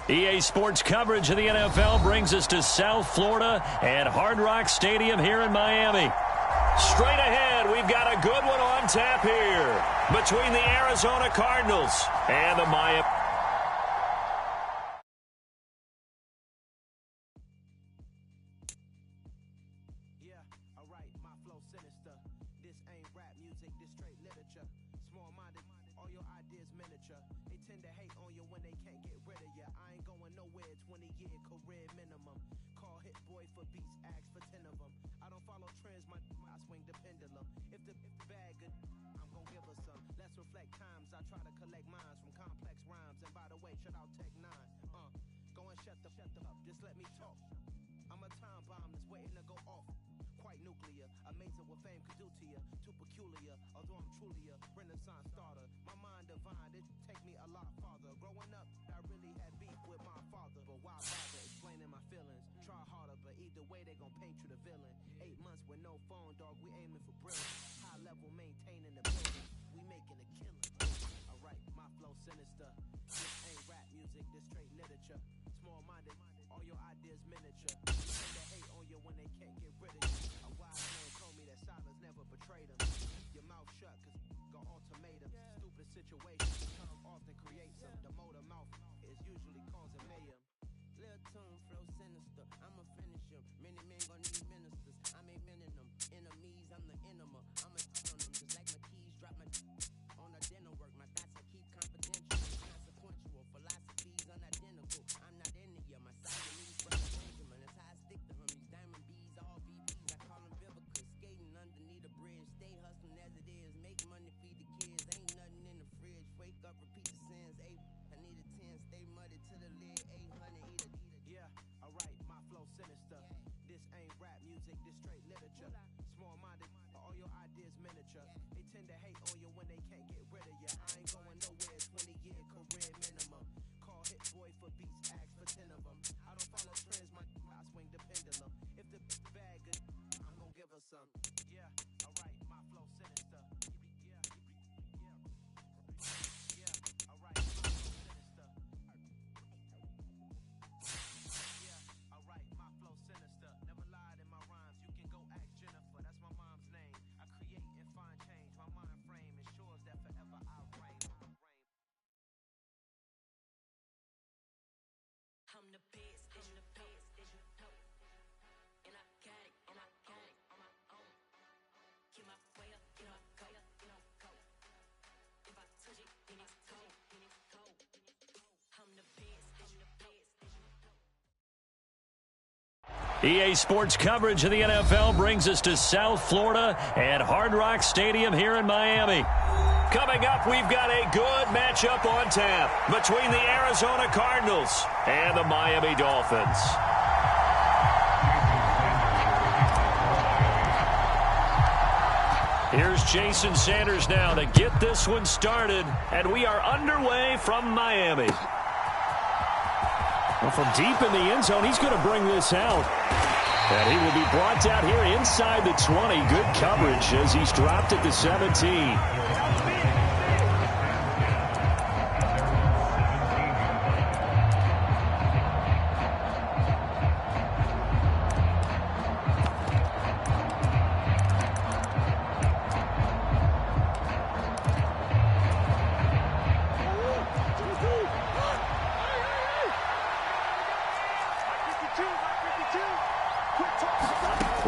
EA Sports coverage of the NFL brings us to South Florida and Hard Rock Stadium here in Miami. Straight ahead, we've got a good one on tap here between the Arizona Cardinals and the Miami. EA Sports coverage of the NFL brings us to South Florida and Hard Rock Stadium here in Miami. Coming up, we've got a good matchup on tap between the Arizona Cardinals and the Miami Dolphins. Here's Jason Sanders now to get this one started, and we are underway from Miami. Well, from deep in the end zone, he's going to bring this out. And he will be brought down here inside the 20. Good coverage as he's dropped at the 17.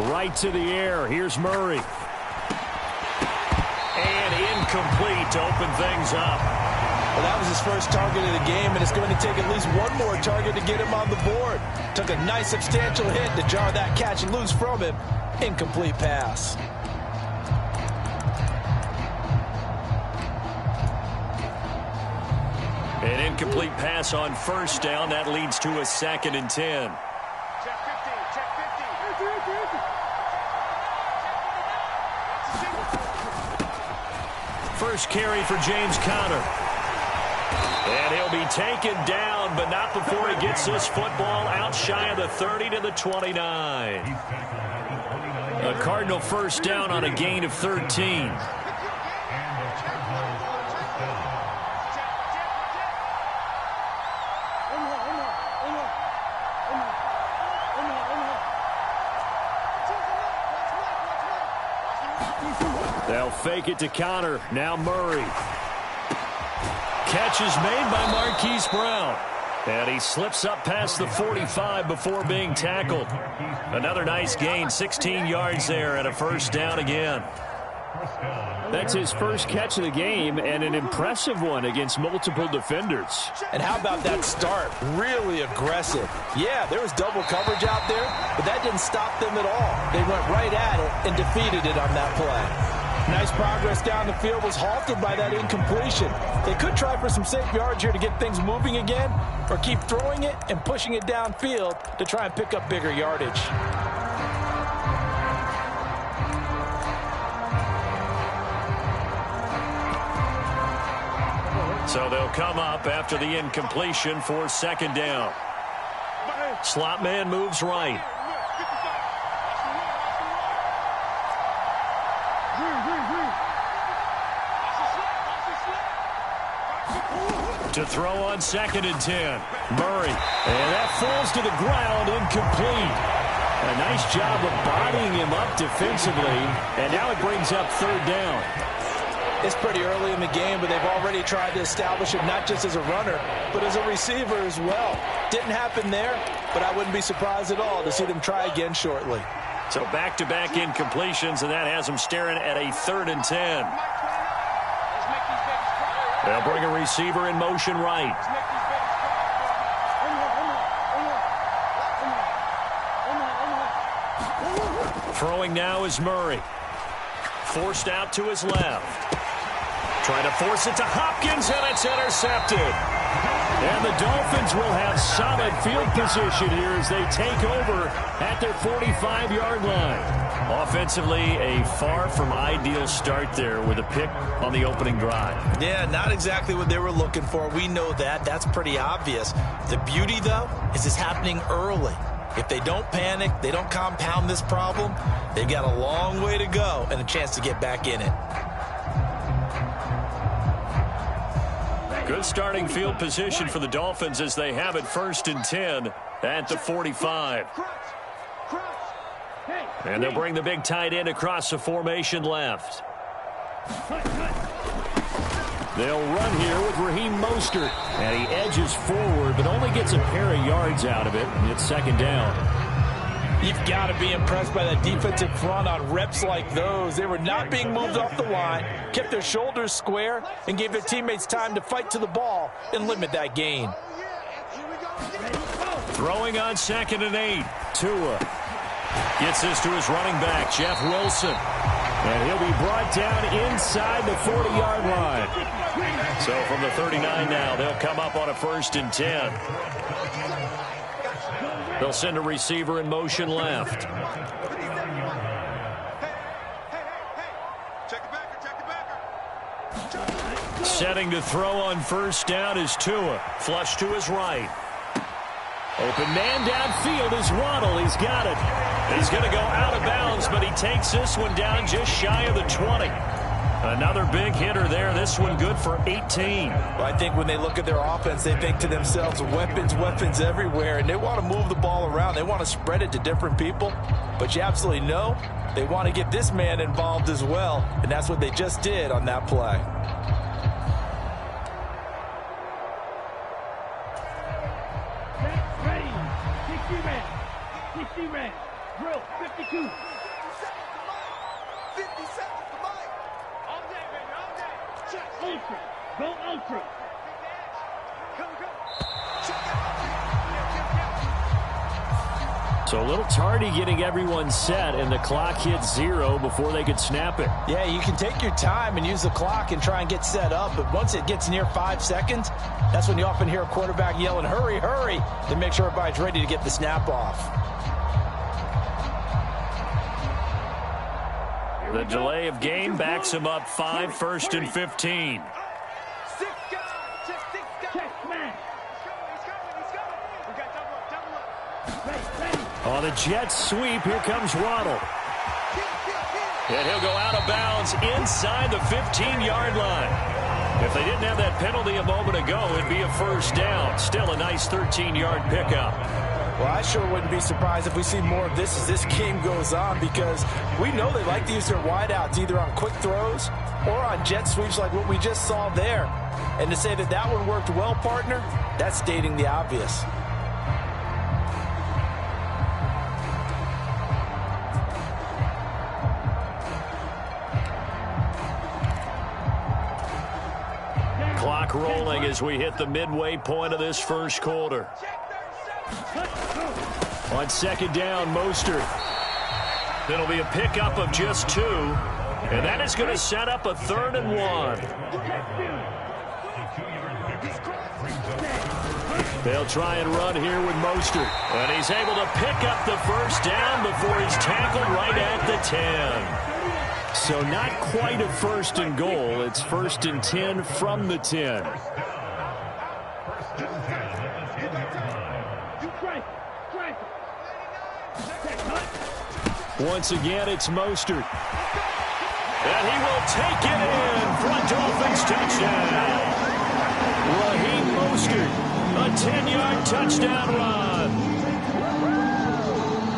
Right to the air. Here's Murray. And incomplete to open things up. Well, that was his first target of the game, and it's going to take at least one more target to get him on the board. Took a nice substantial hit to jar that catch loose from him. Incomplete pass. An incomplete pass on first down. That leads to a 2nd and 10. First carry for James Conner. And he'll be taken down, but not before he gets this football out shy of the 30 to the 29. A Cardinal first down on a gain of 13. They'll fake it to Connor. Now Murray. Catch is made by Marquise Brown. And he slips up past the 45 before being tackled. Another nice gain, 16 yards there and a first down again. That's his first catch of the game and an impressive one against multiple defenders. And how about that start? Really aggressive. Yeah, there was double coverage out there, but that didn't stop them at all. They went right at it and defeated it on that play. Nice progress down the field was halted by that incompletion. They could try for some safe yards here to get things moving again, or keep throwing it and pushing it downfield to try and pick up bigger yardage. So they'll come up after the incompletion for second down. Slot man moves right. To throw on 2nd and 10. Murray. And that falls to the ground, incomplete. A nice job of bodying him up defensively. And now it brings up 3rd down. It's pretty early in the game, but they've already tried to establish him not just as a runner, but as a receiver as well. Didn't happen there, but I wouldn't be surprised at all to see them try again shortly. So back-to-back incompletions, and that has them staring at a 3rd and 10. They'll bring a receiver in motion right. Throwing now is Murray. Forced out to his left. Trying to force it to Hopkins, and it's intercepted. And the Dolphins will have solid field position here as they take over at their 45-yard line. Offensively, a far from ideal start there with a pick on the opening drive. Yeah, not exactly what they were looking for. We know that. That's pretty obvious. The beauty, though, is it's happening early. If they don't panic, they don't compound this problem, they've got a long way to go and a chance to get back in it. Good starting field position for the Dolphins as they have it 1st and 10 at the 45. And they'll bring the big tight end across the formation left. They'll run here with Raheem Mostert. And he edges forward, but only gets a pair of yards out of it. And it's 2nd down. You've got to be impressed by that defensive front on reps like those. They were not being moved off the line, kept their shoulders square, and gave their teammates time to fight to the ball and limit that gain. Throwing on 2nd and 8. Tua gets this to his running back, Jeff Wilson. And he'll be brought down inside the 40-yard line. So from the 39 now, they'll come up on a 1st and 10. They'll send a receiver in motion left. Setting to throw on 1st down is Tua. Flush to his right. Open man downfield is Waddle. He's got it. He's going to go out of bounds, but he takes this one down just shy of the 20. Another big hitter there. This one good for 18. Well, I think when they look at their offense, they think to themselves, weapons, weapons everywhere, and they want to move the ball around. They want to spread it to different people. But you absolutely know they want to get this man involved as well, and that's what they just did on that play. Ready, 60 red, 60 red, drill, 52. 50 seconds. Ultra. Go ultra. So a little tardy getting everyone set, and the clock hits 0 before they could snap it. Yeah, you can take your time and use the clock and try and get set up, but once it gets near 5 seconds, that's when you often hear a quarterback yelling, hurry, hurry, to make sure everybody's ready to get the snap off. The delay of game backs him up 5, 1st and 15. On the Jets sweep, here comes Waddle. And he'll go out of bounds inside the 15-yard line. If they didn't have that penalty a moment ago, it'd be a 1st down. Still a nice 13-yard pickup. Well, I sure wouldn't be surprised if we see more of this as this game goes on, because we know they like to use their wideouts either on quick throws or on jet sweeps like what we just saw there. And to say that that one worked well, partner, that's stating the obvious. Clock rolling as we hit the midway point of this first quarter. On second down, Mostert. It'll be a pickup of just 2, and that is going to set up a 3rd and 1. They'll try and run here with Mostert, and he's able to pick up the first down before he's tackled right at the 10. So not quite a 1st and goal. It's 1st and 10 from the 10. Once again, it's Mostert. And he will take it in for a Dolphins touchdown. Raheem Mostert, a 10-yard touchdown run.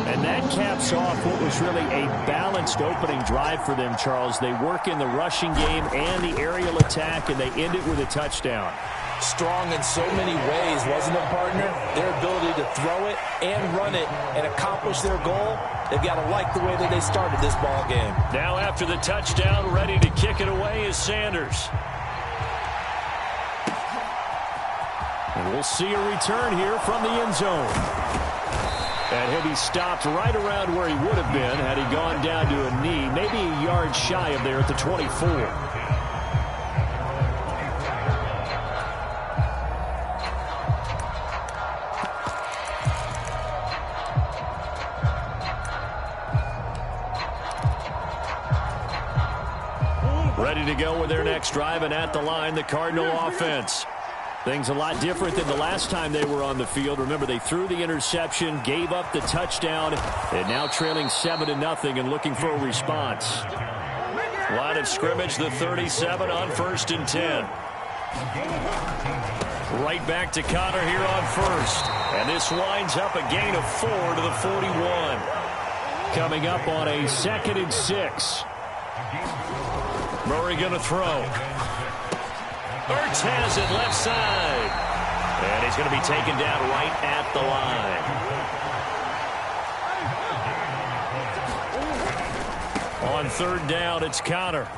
And that caps off what was really a balanced opening drive for them, Charles. They work in the rushing game and the aerial attack, and they end it with a touchdown. Strong in so many ways, wasn't it, partner? Their ability to throw it and run it and accomplish their goal, they've got to like the way that they started this ball game. Now after the touchdown, ready to kick it away is Sanders. And we'll see a return here from the end zone. And he'll be stopped right around where he would have been had he gone down to a knee, maybe a yard shy of there at the 24. Ready to go with their next drive, and at the line, the Cardinal offense. Things a lot different than the last time they were on the field. Remember, they threw the interception, gave up the touchdown, and now trailing 7-0 and looking for a response. Line of scrimmage, the 37 on 1st and 10. Right back to Connor here on 1st. And this winds up a gain of 4 to the 41. Coming up on a 2nd and 6. Murray going to throw. Ertz has it left side. And he's going to be taken down right at the line. On 3rd down, it's Connor.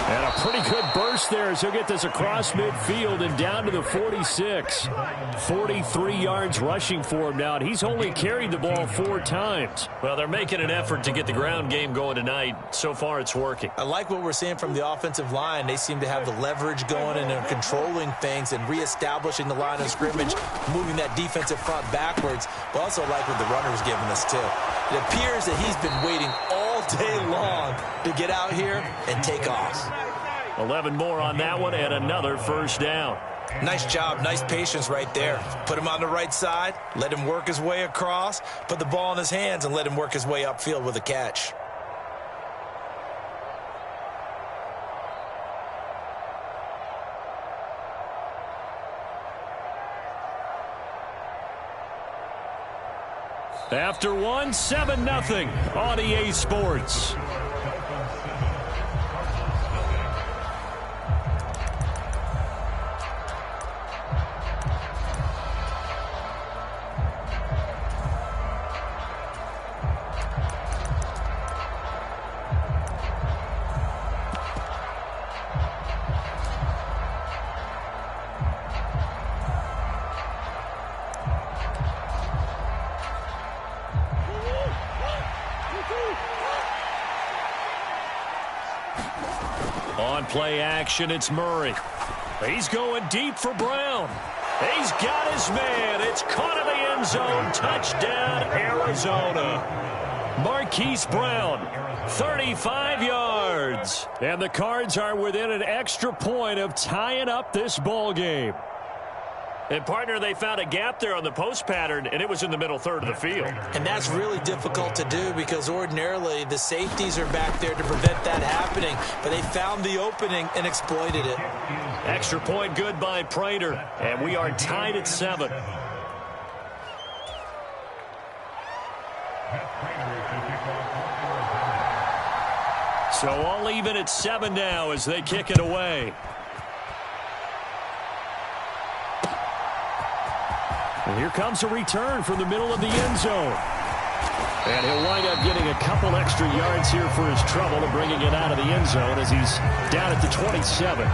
And a pretty good burst there as he'll get this across midfield and down to the 46. 43 yards rushing for him now, and he's only carried the ball 4 times. Well, they're making an effort to get the ground game going tonight. So far, it's working. I like what we're seeing from the offensive line. They seem to have the leverage going and they're controlling things and reestablishing the line of scrimmage, moving that defensive front backwards. But also like what the runner's giving us, too. It appears that he's been waiting all day long to get out here and take off. 11 more on that one and another 1st down. Nice job, nice patience right there. Put him on the right side, let him work his way across, put the ball in his hands, and let him work his way upfield with a catch. After 1, 7-0 on EA Sports. On play action, it's Murray. He's going deep for Brown. He's got his man. It's caught in the end zone. Touchdown, Arizona. Marquise Brown, 35 yards. And the Cards are within an extra point of tying up this ball game. And, partner, they found a gap there on the post pattern, and it was in the middle 3rd of the field. And that's really difficult to do because ordinarily the safeties are back there to prevent that happening. But they found the opening and exploited it. Extra point good by Prater, and we are tied at 7. So all even at 7 now as they kick it away. And here comes a return from the middle of the end zone. And he'll wind up getting a couple extra yards here for his trouble and bringing it out of the end zone as he's down at the 27.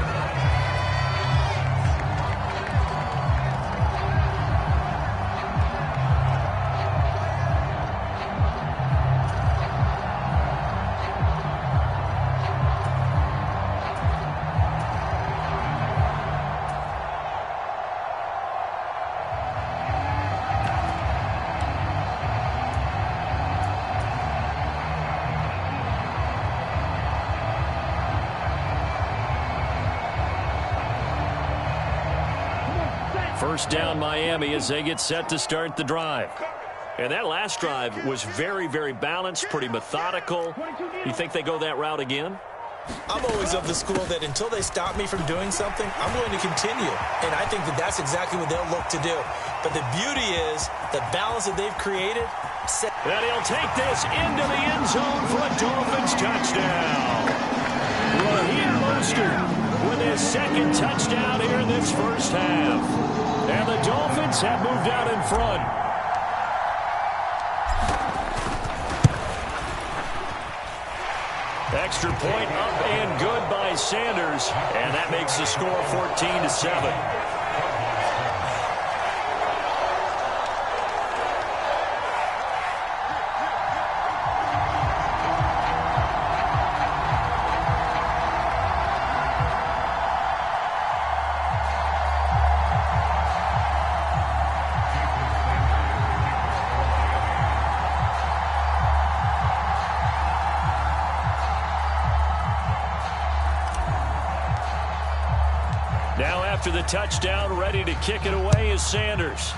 First down Miami as they get set to start the drive. And that last drive was very, very balanced, pretty methodical. You think they go that route again? I'm always of the school that until they stop me from doing something, I'm going to continue. And I think that that's exactly what they'll look to do. But the beauty is the balance that they've created. And he'll take this into the end zone for a Dolphins touchdown. Raheem Mostert with his second touchdown here in this first half. And the Dolphins have moved out in front. Extra point up and good by Sanders. And that makes the score 14-7. Now after the touchdown, ready to kick it away is Sanders.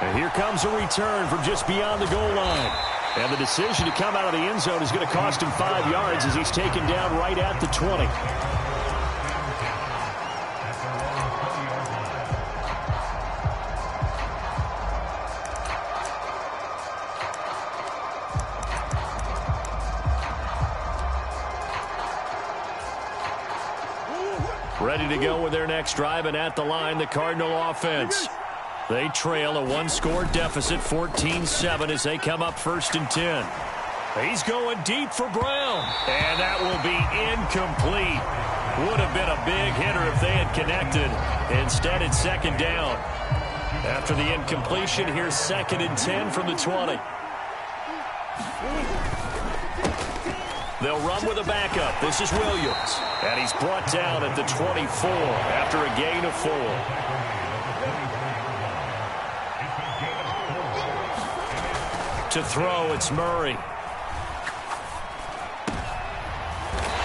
And here comes a return from just beyond the goal line. And the decision to come out of the end zone is going to cost him 5 yards as he's taken down right at the 20. Ready to go with their next drive, and at the line, the Cardinal offense. They trail a one-score deficit, 14-7, as they come up 1st and 10. He's going deep for Brown, and that will be incomplete. Would have been a big hitter if they had connected. Instead, it's 2nd down. After the incompletion, here's 2nd and 10 from the 20. They'll run with a backup. This is Williams. And he's brought down at the 24 after a gain of 4. To throw, it's Murray.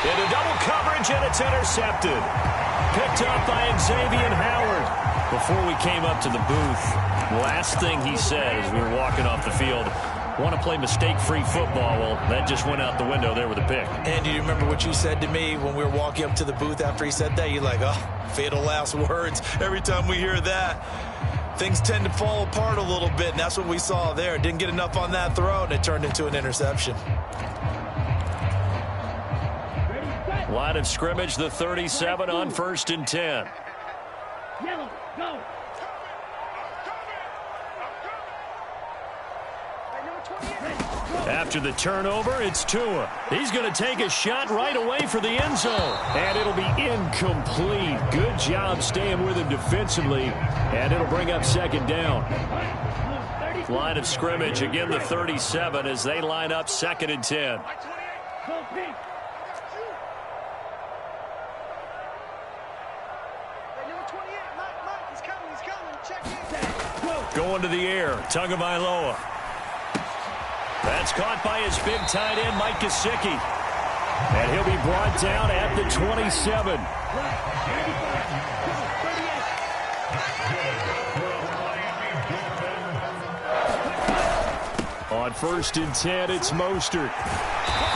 Into double coverage, and it's intercepted. Picked up by Xavier Howard. Before we came up to the booth, last thing he said as we were walking off the field, want to play mistake-free football. Well, that just went out the window there with a pick. And do you remember what you said to me when we were walking up to the booth after he said that? You're like, oh, fatal last words. Every time we hear that, things tend to fall apart a little bit, and that's what we saw there. Didn't get enough on that throw, and it turned into an interception. Line of scrimmage, the 37 on 1st and 10. Yellow, go. After the turnover, it's Tua. He's going to take a shot right away for the end zone. And it'll be incomplete. Good job staying with him defensively. And it'll bring up 2nd down. Line of scrimmage, again the 37 as they line up 2nd and 10. Going to the air, Tagovailoa. That's caught by his big tight end, Mike Gesicki. And he'll be brought down at the 27. On 1st and 10, it's Mostert.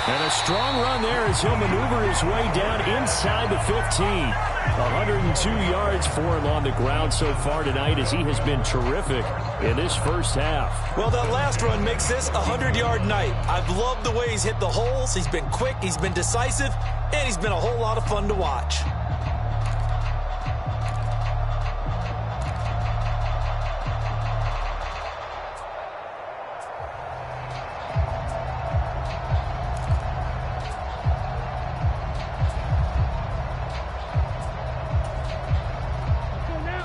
And a strong run there as he'll maneuver his way down inside the 15. 102 yards for him on the ground so far tonight as he has been terrific in this first half. Well, that last run makes this a 100-yard night. I've loved the way he's hit the holes. He's been quick, he's been decisive, and he's been a whole lot of fun to watch.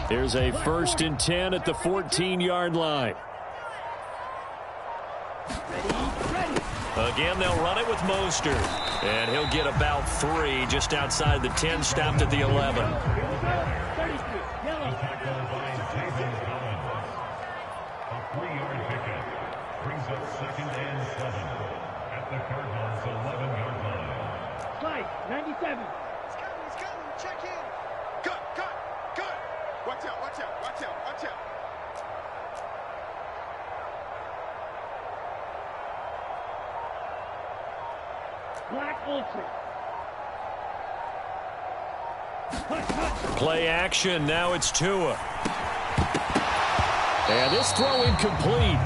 There's a 1st and 10 at the 14-yard line. Again, they'll run it with Mostert. And he'll get about 3 just outside the 10, stopped at the 11. Brings up 2nd and 7 at the Cardinals' 11-yard line. Slide, 97. He's coming, check in. Cut. Watch out. Black Ultra. Play action. Now it's Tua. And this throw incomplete.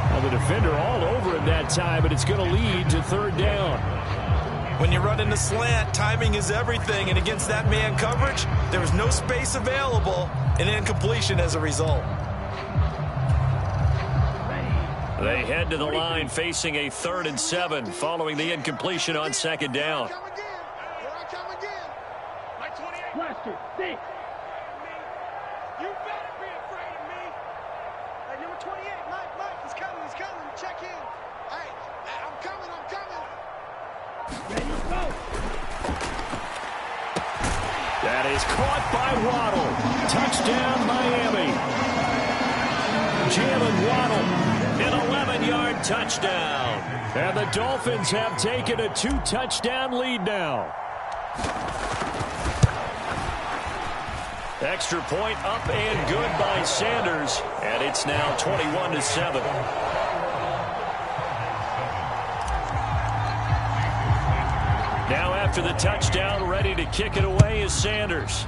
Now the defender all over him that time, but it's going to lead to 3rd down. When you run in the slant, timing is everything, and against that man coverage, there was no space available, and incompletion as a result. They head to the line facing a 3rd and 7 following the incompletion on 2nd down. Here I come again. My 28. Blaster, 6. You better be afraid of me. Hey, number 28, Mike, he's coming. Check in. Hey, I'm coming. Ready, go. That is caught by Waddle. Touchdown, Miami. Jalen Waddle, an 11-yard touchdown. And the Dolphins have taken a 2-touchdown lead now. Extra point up and good by Sanders. And it's now 21-7. Now after the touchdown, ready to kick it away is Sanders.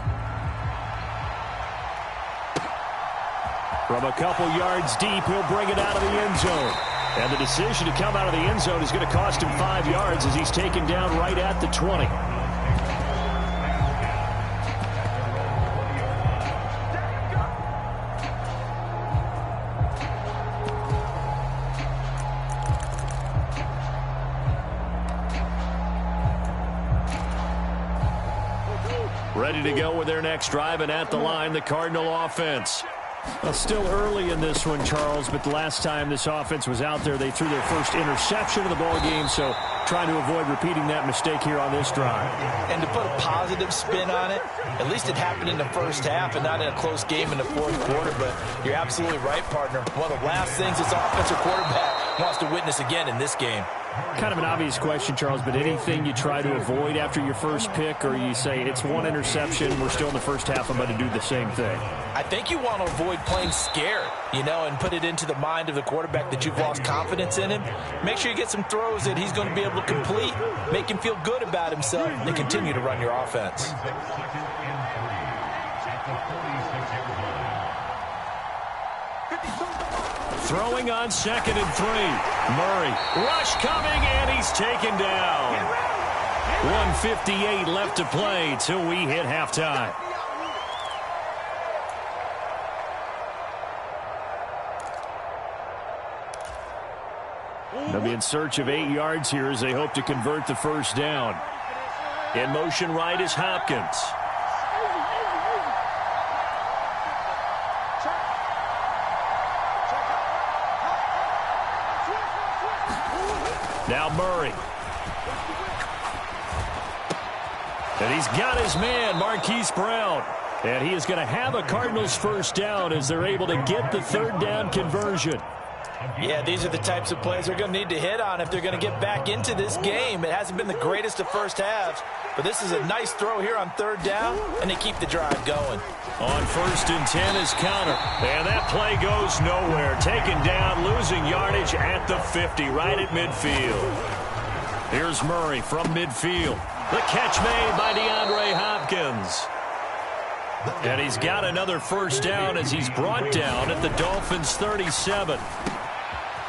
From a couple yards deep, he'll bring it out of the end zone. And the decision to come out of the end zone is going to cost him 5 yards as he's taken down right at the 20. Ready to go with their next drive, and at the line, the Cardinal offense. Well, still early in this one, Charles, but the last time this offense was out there, they threw their first interception of the ball game, so trying to avoid repeating that mistake here on this drive. And to put a positive spin on it, at least it happened in the first half and not in a close game in the 4th quarter, but you're absolutely right, partner. One of the last things this offensive quarterback wants to witness again in this game. Kind of an obvious question, Charles, but anything you try to avoid after your first pick, or you say it's one interception, we're still in the first half, I'm going to do the same thing? I think you want to avoid playing scared, and put it into the mind of the quarterback that you've lost confidence in him. Make sure you get some throws that he's going to be able to complete, make him feel good about himself, and continue to run your offense. Throwing on 2nd and 3. Murray. Rush coming, and he's taken down. 1:58 left to play till we hit halftime. They'll be in search of 8 yards here as they hope to convert the first down. In motion right is Hopkins. Now Murray. And he's got his man, Marquise Brown. And he is going to have a Cardinals first down as they're able to get the 3rd down conversion. Yeah, these are the types of plays they're going to need to hit on if they're going to get back into this game. It hasn't been the greatest of first halves, but this is a nice throw here on 3rd down, and they keep the drive going. On 1st and 10 is Counter. And that play goes nowhere. Taken down, losing yardage at the 50, right at midfield. Here's Murray from midfield. The catch made by DeAndre Hopkins. And he's got another first down as he's brought down at the Dolphins' 37.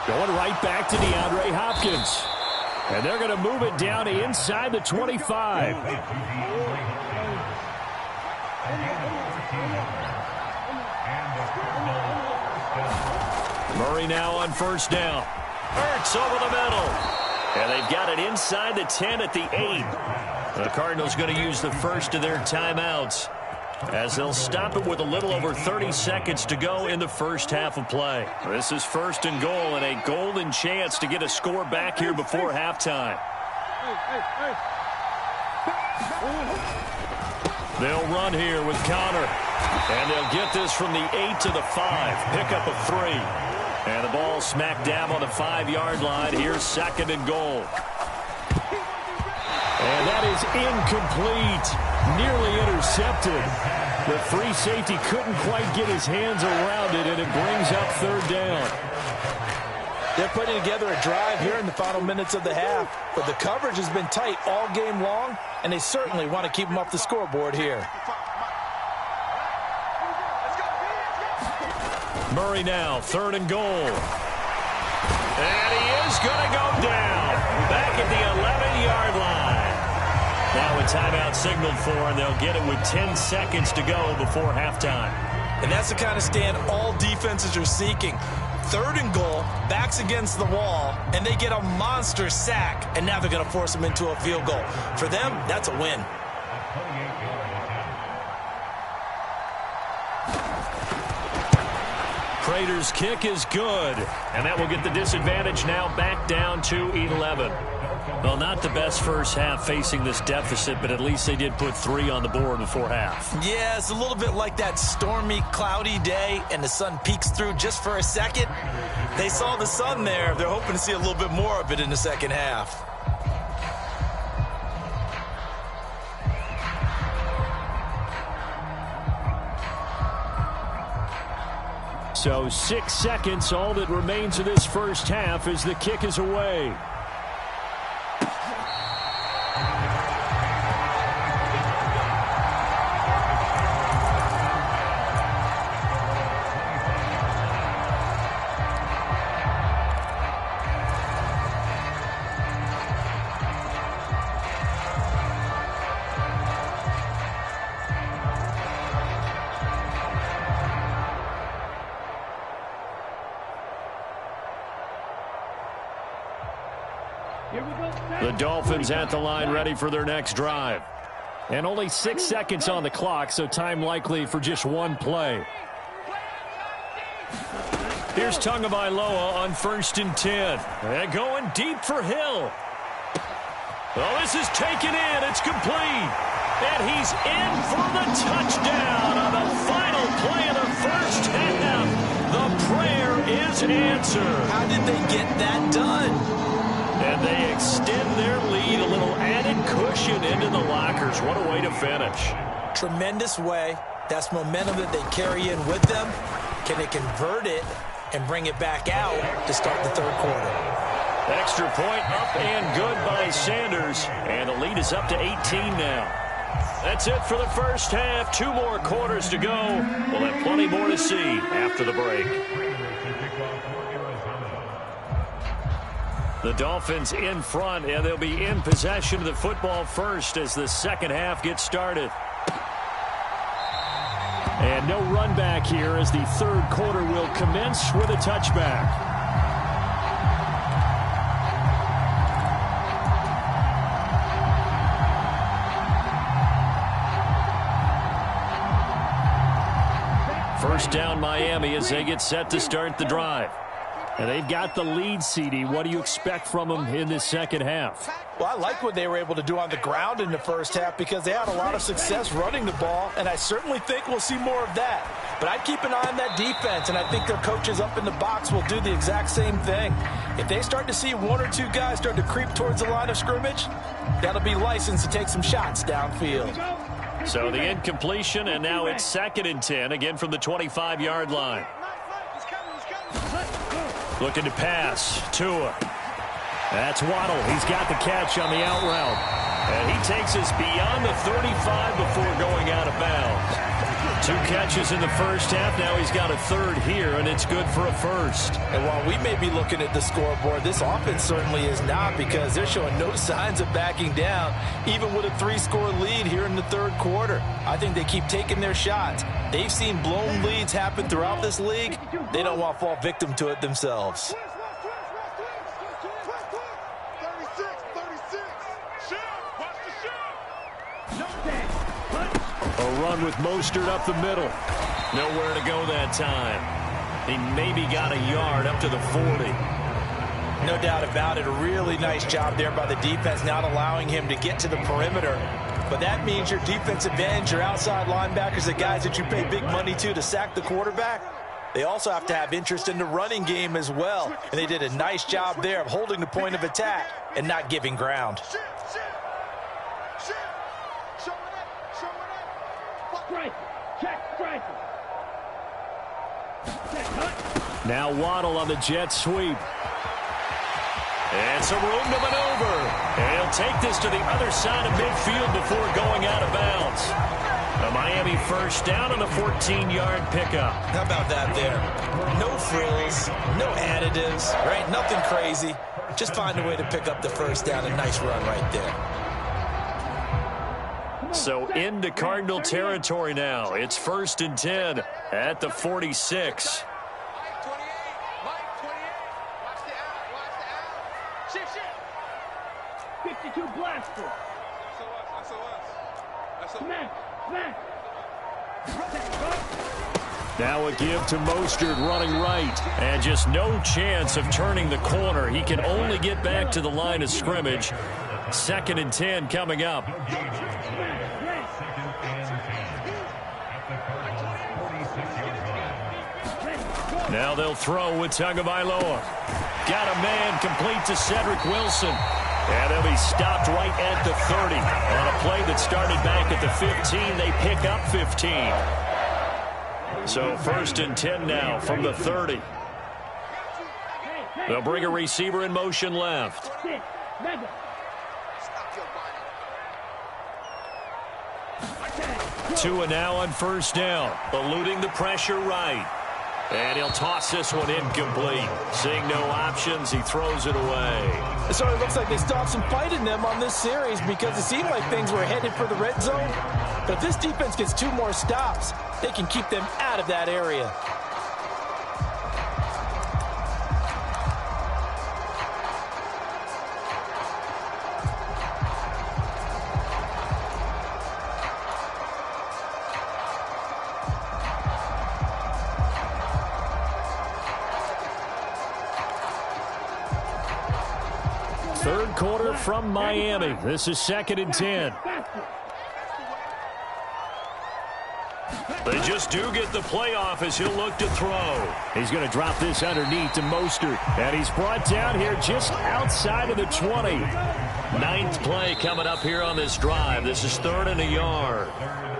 Going right back to DeAndre Hopkins. And they're going to move it down inside the 25. Murray now on first down. Ertz over the middle. And they've got it inside the 10 at the 8. The Cardinals going to use the first of their timeouts as they'll stop it with a little over 30 seconds to go in the first half of play. This is first and goal and a golden chance to get a score back here before halftime. They'll run here with Connor. And they'll get this from the 8 to the 5. Pick up of 3. And the ball smacked down on the 5-yard line. Here's second and goal. And that is incomplete. Nearly intercepted. The free safety couldn't quite get his hands around it, and it brings up third down. They're putting together a drive here in the final minutes of the half, but the coverage has been tight all game long, and they certainly want to keep them off the scoreboard here. Murray now, third and goal. And he is going to go down. Back at the 11-yard line. Now a timeout signaled for, and they'll get it with 10 seconds to go before halftime. And that's the kind of stand all defenses are seeking. Third and goal, backs against the wall, and they get a monster sack, and now they're going to force them into a field goal. For them, that's a win. Prater's kick is good, and that will get the disadvantage now back down to 11. Well, not the best first half facing this deficit, but at least they did put 3 on the board before half. Yeah, it's a little bit like that stormy, cloudy day, and the sun peeks through just for a second. They saw the sun there. They're hoping to see a little bit more of it in the second half. So 6 seconds, all that remains of this first half as the kick is away. The Dolphins at the line ready for their next drive. And only 6 seconds on the clock, so time likely for just one play. Here's Tagovailoa on first and 10. And going deep for Hill. Oh, this is taken in. It's complete. And he's in for the touchdown on the final play of the first half. The prayer is answered. How did they get that done? And they extend their lead, a little added cushion into the lockers. What a way to finish. Tremendous way. That's momentum that they carry in with them. Can they convert it and bring it back out to start the third quarter? Extra point up and good by Sanders. And the lead is up to 18 now. That's it for the first half. 2 more quarters to go. We'll have plenty more to see after the break. The Dolphins in front, and they'll be in possession of the football first as the second half gets started. And no run back here as the third quarter will commence with a touchback. First down Miami as they get set to start the drive. And they've got the lead, CD. What do you expect from them in this second half? Well, I like what they were able to do on the ground in the first half because they had a lot of success running the ball, and I certainly think we'll see more of that. But I'd keep an eye on that defense, and I think their coaches up in the box will do the exact same thing. If they start to see 1 or 2 guys start to creep towards the line of scrimmage, that'll be licensed to take some shots downfield. So the incompletion, and now it's second and 10, again from the 25-yard line. Looking to pass. Tua. That's Waddle. He's got the catch on the out route. And he takes us beyond the 35 before going out of bounds. 2 catches in the first half. Now he's got a third here, and it's good for a first. And while we may be looking at the scoreboard, this offense certainly is not, because they're showing no signs of backing down, even with a 3-score lead here in the third quarter. I think they keep taking their shots. They've seen blown leads happen throughout this league. They don't want to fall victim to it themselves. A run with Mostert up the middle. Nowhere to go that time. He maybe got a yard up to the 40. No doubt about it. A really nice job there by the defense, not allowing him to get to the perimeter. But that means your defensive ends, your outside linebackers, the guys that you pay big money to sack the quarterback, they also have to have interest in the running game as well. And they did a nice job there of holding the point of attack and not giving ground. Now Waddle on the jet sweep. And some room to maneuver. And he'll take this to the other side of midfield before going out of bounds. A Miami first down on a 14-yard pickup. How about that there? No frills, no additives, right? Nothing crazy. Just find a way to pick up the first down. A nice run right there. So into Cardinal territory now. It's 1st and 10 at the 46. 52 blaster. Smack. Now a give to Mostert running right. And just no chance of turning the corner. He can only get back to the line of scrimmage. 2nd and 10 coming up. Now they'll throw with Tagovailoa. Got a man complete to Cedric Wilson. And they'll be stopped right at the 30. On a play that started back at the 15, they pick up 15. So 1st and 10 now from the 30. They'll bring a receiver in motion left. Tua now on 1st down, eluding the pressure right. And he'll toss this one incomplete. Seeing no options, he throws it away. It sort of looks like they stopped some fight in them on this series, because it seemed like things were headed for the red zone. But if this defense gets 2 more stops, they can keep them out of that area. Third quarter from Miami. This is 2nd and 10. They just do get the playoff as he'll look to throw. He's going to drop this underneath to Mostert. And he's brought down here just outside of the 20. 9th play coming up here on this drive. This is 3rd and a yard.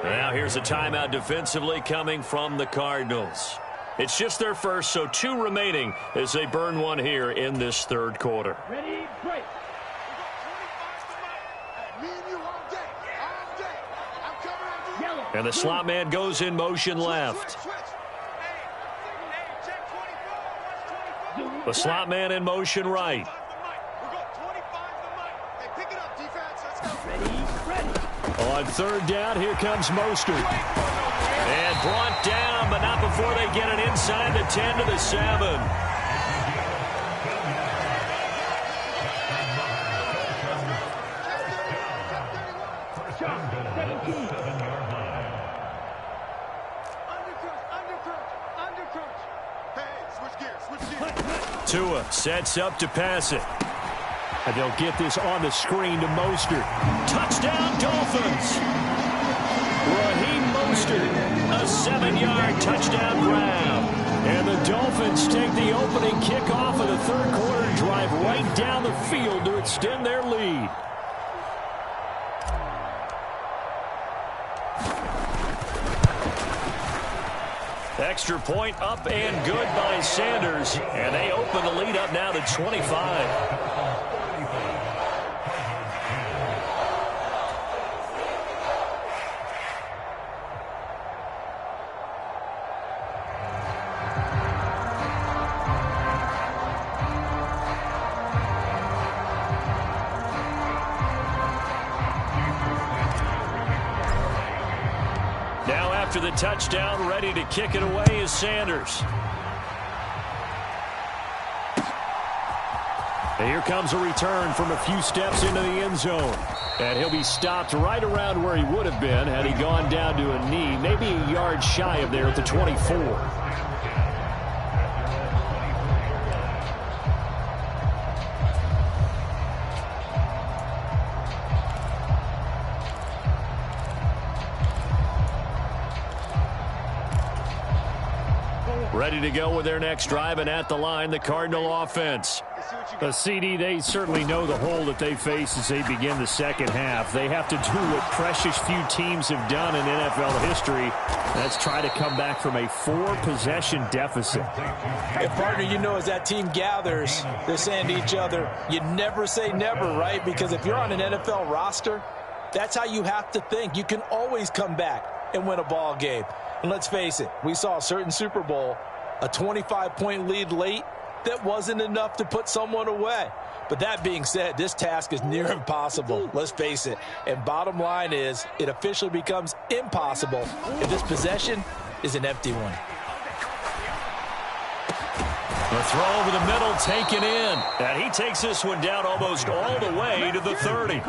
Now here's a timeout defensively coming from the Cardinals. It's just their first, so 2 remaining as they burn one here in this 3rd quarter. Ready, break. And the slot man goes in motion left. The slot man in motion right. On 3rd down, here comes Mostert. And brought down, but not before they get it inside the 10 to the 7. Tua sets up to pass it. And they'll get this on the screen to Mostert. Touchdown, Dolphins! Raheem Mostert, a 7-yard touchdown grab. And the Dolphins take the opening kickoff of the 3rd quarter and drive right down the field to extend their lead. Extra point up and good by Sanders. And they open the lead up now to 25. after the touchdown. Ready to kick it away is Sanders. And here comes a return from a few steps into the end zone. And he'll be stopped right around where he would have been had he gone down to a knee, maybe a yard shy of there at the 24. Ready to go with their next drive, and at the line, the Cardinal offense. CD, they certainly know the hole that they face as they begin the second half. They have to do what precious few teams have done in NFL history. That's try to come back from a 4-possession deficit. Hey, partner, you know, as that team gathers, they're saying to each other, you never say never, right? Because if you're on an NFL roster, that's how you have to think. You can always come back and win a ball game. And let's face it, we saw a certain Super Bowl, a 25-point lead late, that wasn't enough to put someone away. But that being said, this task is near impossible. Let's face it. And bottom line is, it officially becomes impossible if this possession is an empty one. The throw over the middle taken in. And he takes this one down almost all the way to the 30.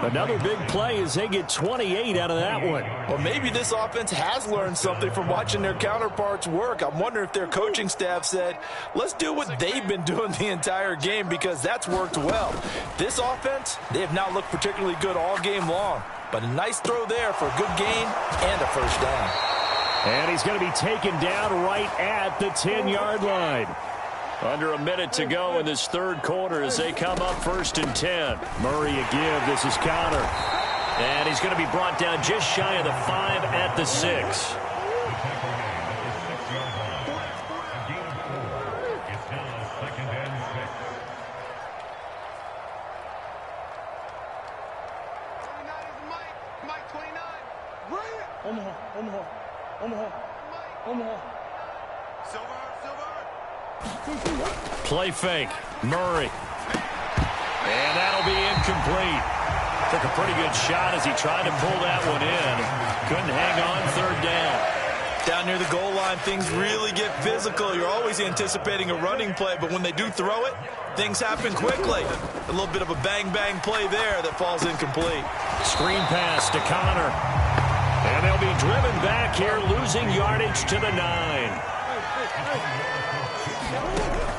Another big play as they get 28 out of that one. Well, maybe this offense has learned something from watching their counterparts work. I'm wondering if their coaching staff said, let's do what they've been doing the entire game, because that's worked well. This offense, they have not looked particularly good all game long. But a nice throw there for a good gain and a first down. And he's going to be taken down right at the 10-yard line. Under a minute to go in this third quarter as they come up 1st and 10. Murray a give. This is Connor. And he's going to be brought down just shy of the 5 at the 6. Play fake. Murray. And that'll be incomplete. Took a pretty good shot as he tried to pull that one in. Couldn't hang on 3rd down. Down near the goal line, things really get physical. You're always anticipating a running play, but when they do throw it, things happen quickly. A little bit of a bang-bang play there that falls incomplete. Screen pass to Connor. And they'll be driven back here, losing yardage to the 9.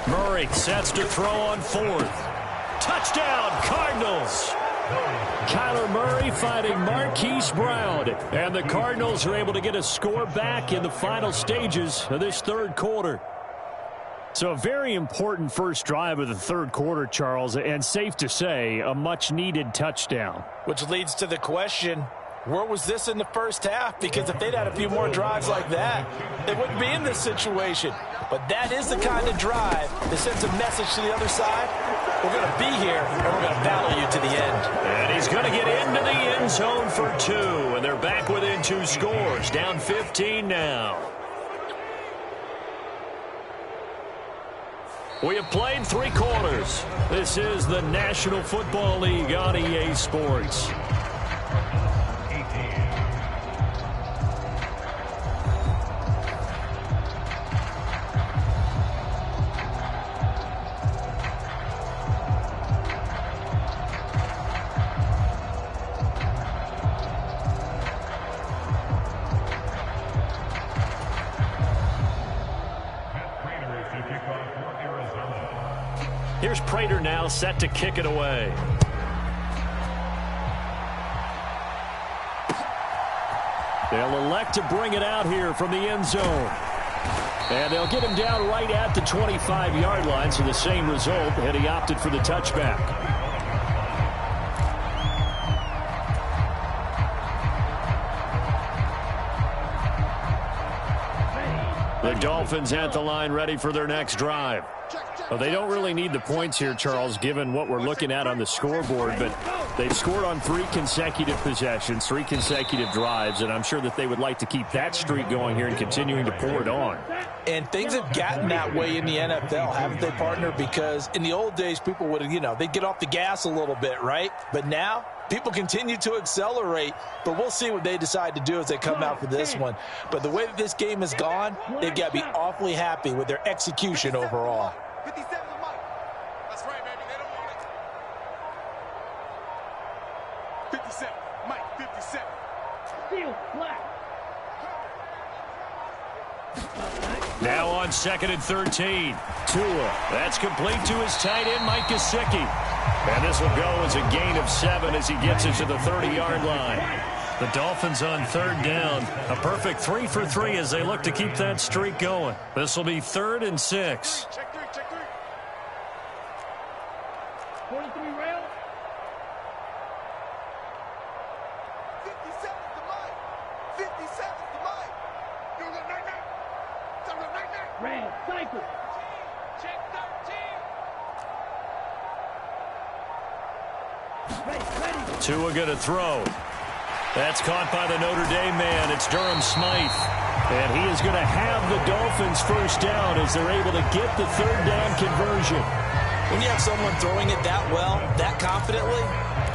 Murray sets to throw on 4th. Touchdown, Cardinals. Kyler Murray fighting Marquise Brown. And the Cardinals are able to get a score back in the final stages of this third quarter. So a very important first drive of the third quarter, Charles, and safe to say, a much-needed touchdown. Which leads to the question, where was this in the first half? Because if they'd had a few more drives like that, they wouldn't be in this situation. But that is the kind of drive that sends a message to the other side. We're going to be here, and we're going to battle you to the end. And he's going to get into the end zone for 2. And they're back within 2 scores, down 15 now. We have played 3 quarters. This is the National Football League on EA Sports. Here's Prater now set to kick it away. They'll elect to bring it out here from the end zone. And they'll get him down right at the 25-yard line, so the same result, and he opted for the touchback. The Dolphins at the line ready for their next drive. Well, they don't really need the points here, Charles, given what we're looking at on the scoreboard, but They've scored on 3 consecutive possessions, 3 consecutive drives, and I'm sure that they would like to keep that streak going here and continuing to pour it on. And things have gotten that way in the NFL, haven't they, partner? Because in the old days, people would, they'd get off the gas a little bit, right? But now, people continue to accelerate, but we'll see what they decide to do as they come out for this one. But the way that this game has gone, they've got to be awfully happy with their execution overall. 57 to Mike. That's right, baby. They don't want it. 57. Mike, 57. Steal, black. Now on 2nd and 13. Tua. That's complete to his tight end, Mike Gesicki. And this will go as a gain of 7 as he gets it to the 30-yard line. The Dolphins on 3rd down. A perfect 3 for 3 as they look to keep that streak going. This will be 3rd and 6. Check 3, check 3. 43 rail. 57 to Mike. 57 to Mike. Do the night-night. Do the night-night. Red, cycle. Check 13. Ready. Tua going to throw. That's caught by the Notre Dame man. It's Durham Smythe. And he is going to have the Dolphins first down as they're able to get the 3rd down conversion. When you have someone throwing it that well, that confidently,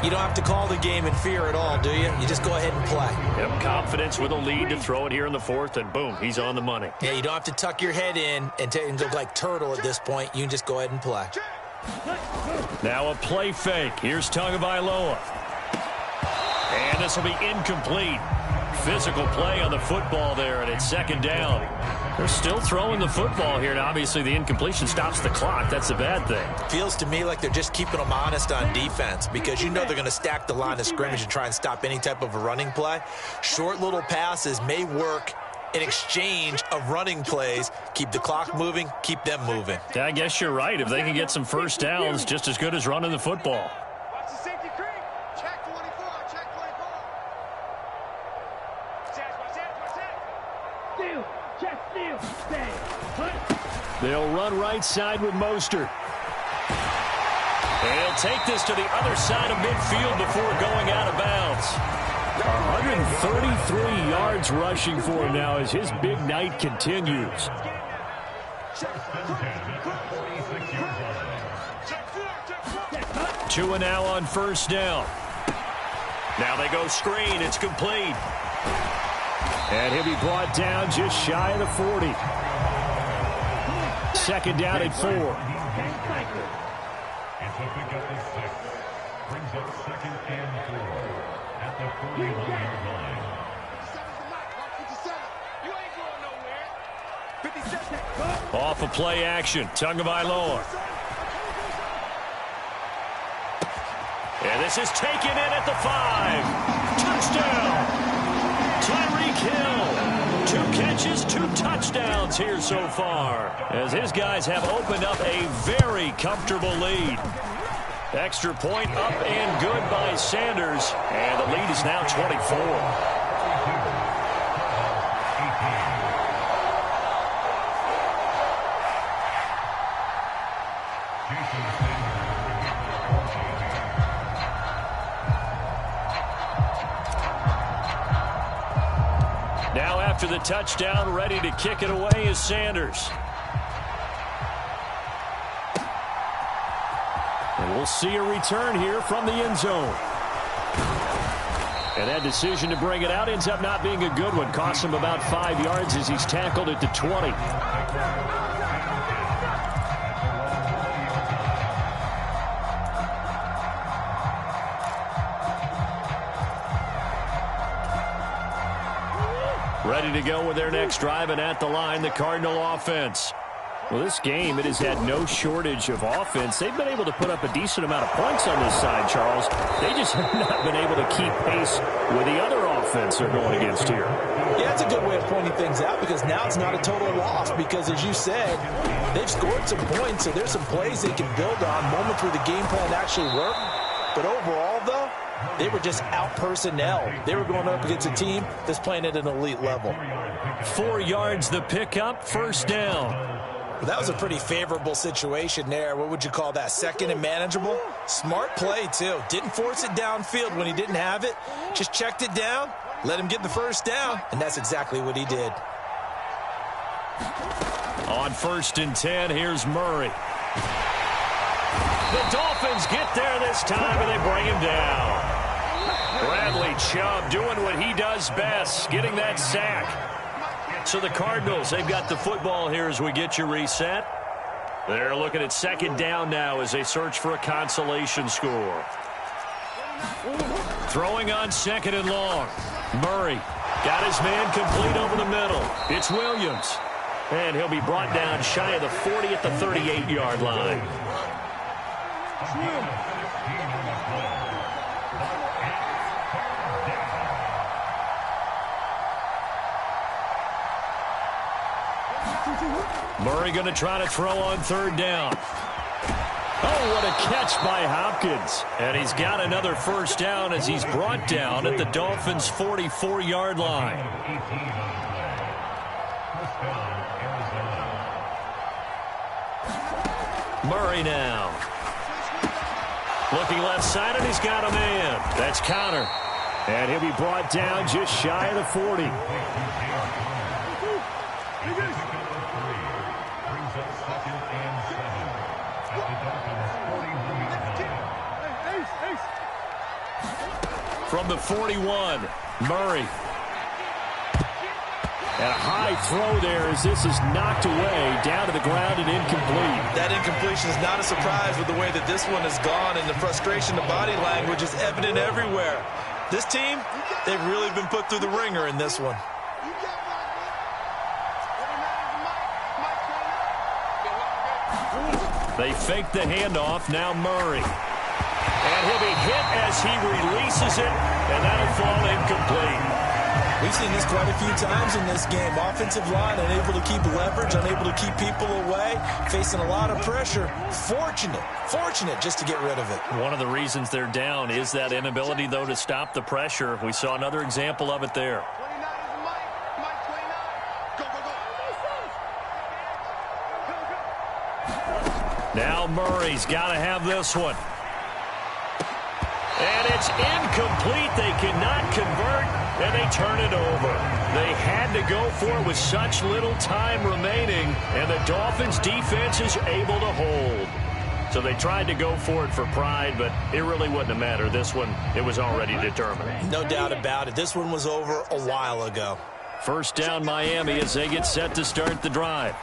you don't have to call the game in fear at all, do you? You just go ahead and play. Yep, confidence with a lead to throw it here in the 4th, and boom, he's on the money. Yeah, you don't have to tuck your head in and look like turtle at this point. You can just go ahead and play. Now a play fake. Here's Tagovailoa. And this will be incomplete. Physical play on the football there, and it's 2nd down. They're still throwing the football here, and obviously the incompletion stops the clock. That's a bad thing. Feels to me like they're just keeping them honest on defense because you know they're going to stack the line of scrimmage and try and stop any type of a running play. Short little passes may work in exchange of running plays. Keep the clock moving, keep them moving. Yeah, I guess you're right. If they can get some first downs, just as good as running the football. Watch the safety creep. Check 24. Check 24. Watch Steal. Check steal. Stay. Put. They'll run right side with Mostert. And he'll take this to the other side of midfield before going out of bounds. 133 yards rushing for him now as his big night continues. Tua now on 1st down. Now they go screen. It's complete. And he'll be brought down just shy of the 40. 2nd down at 4. It's a pickup of 6. Brings up 2nd and 4 at the 41-yard line. 57. You ain't going nowhere. 57. Off of play action. Tagovailoa. And this is taken in at the 5. Touchdown. Tyreek Hill. 2 catches, 2 touchdowns here so far, as his guys have opened up a very comfortable lead. Extra point up and good by Sanders, and the lead is now 24. Now after the touchdown, ready to kick it away is Sanders. And we'll see a return here from the end zone. And that decision to bring it out ends up not being a good one. Costs him about 5 yards as he's tackled at the 20. Ready to go with their next drive, and at the line, the Cardinal offense. Well, this game, it has had no shortage of offense. They've been able to put up a decent amount of points on this side, Charles. They just have not been able to keep pace with the other offense they're going against here. Yeah, it's a good way of pointing things out because now it's not a total loss because, as you said, they've scored some points, so there's some plays they can build on, moments where the game plan actually worked. But overall, though, they were just out-personnel. They were going up against a team that's playing at an elite level. 4 yards the pickup, 1st down. Well, that was a pretty favorable situation there. What would you call that? Second and manageable? Smart play, too. Didn't force it downfield when he didn't have it. Just checked it down, let him get the first down, and that's exactly what he did. On 1st and 10, here's Murray. The Dolphins get there this time, and they bring him down. Bradley Chubb doing what he does best, getting that sack. So the Cardinals, they've got the football here as we get you reset. They're looking at 2nd down now as they search for a consolation score. Throwing on 2nd and long. Murray got his man complete over the middle. It's Williams. And he'll be brought down shy of the 40 at the 38-yard line. Murray going to try to throw on 3rd down. Oh, what a catch by Hopkins. And he's got another 1st down as he's brought down at the Dolphins' 44-yard line. Murray now. Looking left side, and he's got a man. That's Connor. And he'll be brought down just shy of the 40. From the 41, Murray. And a high throw there as this is knocked away, down to the ground and incomplete. That incompletion is not a surprise with the way that this one has gone, and the frustration, the body language is evident everywhere. This team, they've really been put through the ringer in this one. They fake the handoff, now Murray. And he'll be hit as he releases it, and that'll fall incomplete. We've seen this quite a few times in this game. Offensive line unable to keep leverage, unable to keep people away, facing a lot of pressure. Fortunate just to get rid of it. One of the reasons they're down is that inability, though, to stop the pressure. We saw another example of it there. Now Murray's got to have this one. And it's incomplete. They cannot convert, and they turn it over. They had to go for it with such little time remaining, and the Dolphins' defense is able to hold. So they tried to go for it for pride, but it really wouldn't have mattered. This one, it was already determined. No doubt about it. This one was over a while ago. 1st down Miami as they get set to start the drive.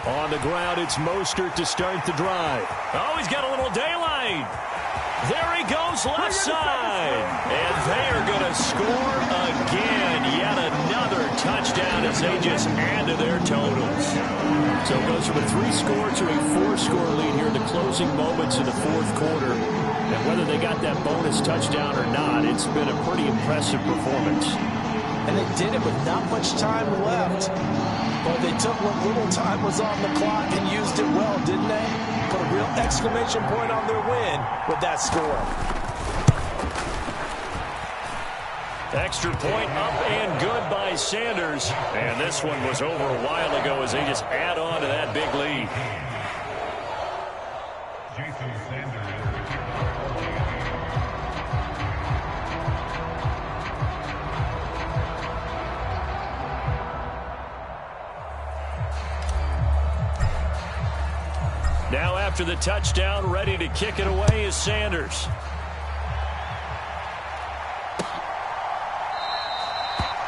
On the ground, it's Mostert to start the drive. Oh, he's got a little daylight. There he goes left side. And they are going to score again. Yet another touchdown as they just add to their totals. So it goes from a 3-score to a 4-score lead here in the closing moments of the 4th quarter. And whether they got that bonus touchdown or not, it's been a pretty impressive performance. And they did it with not much time left. But they took what little time was on the clock and used it well, didn't they? Put a real exclamation point on their win with that score. Extra point up and good by Sanders. And this one was over a while ago as they just add on to that big lead. Now after the touchdown, ready to kick it away is Sanders.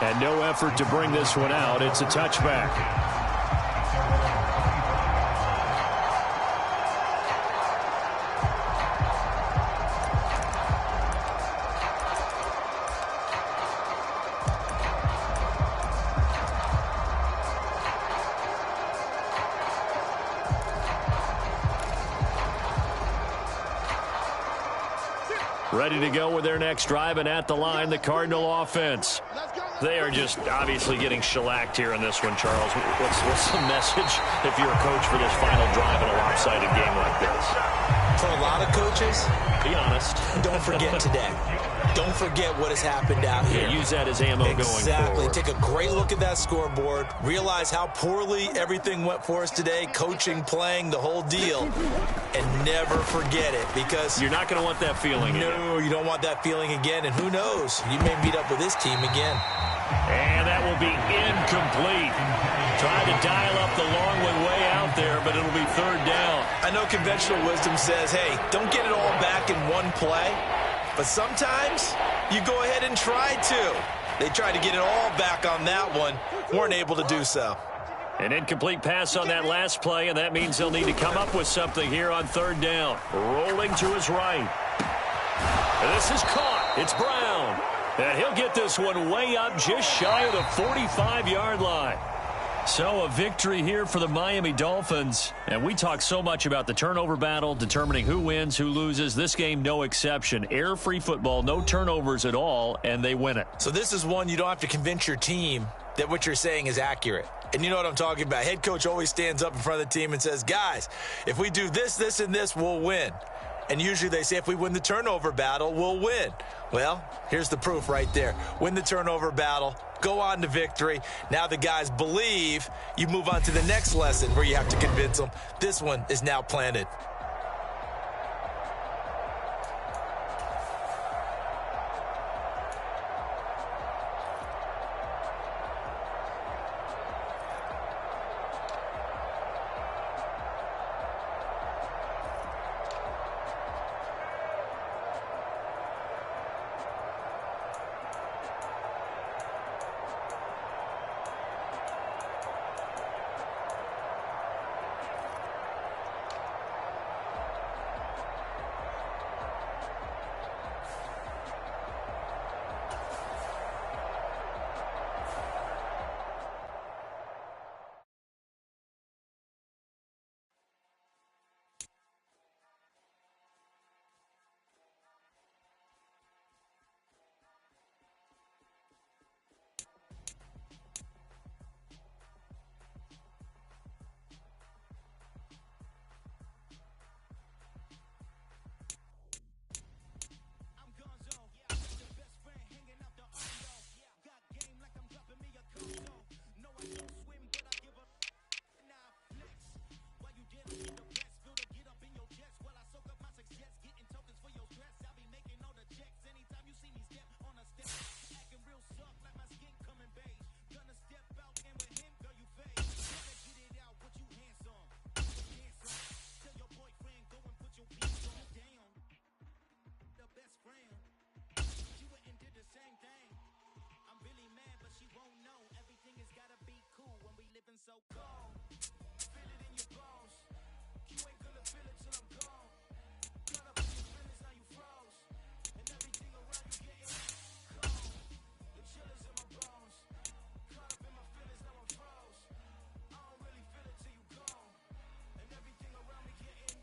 And no effort to bring this one out. It's a touchback. Ready to go with their next drive, and at the line, the Cardinal offense. They are just obviously getting shellacked here in this one, Charles. What's the message if you're a coach for this final drive in a lopsided game like this? For a lot of coaches, be honest. Don't forget today. don't forget what has happened out here. Use that as ammo going forward. Exactly. Take a great look at that scoreboard. Realize how poorly everything went for us today, coaching, playing, the whole deal. And never forget it, because you're not going to want that feeling again. No, you don't want that feeling again. And who knows? You may meet up with this team again. And that will be incomplete. Trying to dial up the long one way out there, but it'll be third down. I know conventional wisdom says, hey, don't get it all back in one play. But sometimes you go ahead and try to. They tried to get it all back on that one. Weren't able to do so. An incomplete pass on that last play, and that means they'll need to come up with something here on third down. Rolling to his right. And this is caught. It's Brown. And he'll get this one way up just shy of the 45-yard line. So a victory here for the Miami Dolphins. And we talk so much about the turnover battle, determining who wins, who loses. This game, no exception. Air-free football, no turnovers at all, and they win it. So this is one you don't have to convince your team that what you're saying is accurate. And you know what I'm talking about. Head coach always stands up in front of the team and says, guys, if we do this, this, and this, we'll win. And usually they say if we win the turnover battle, we'll win. Well, here's the proof right there. Win the turnover battle, go on to victory. Now the guys believe. You move on to the next lesson where you have to convince them. This one is now planted. So cold, feel it in your bones. You ain't gonna feel it till I'm gone. Caught up in your feelings, now you froze. And everything around you getting cold. The chillers in my bones. Caught up in my feelings, now I'm froze. I don't really feel it till you gone. And everything around me getting.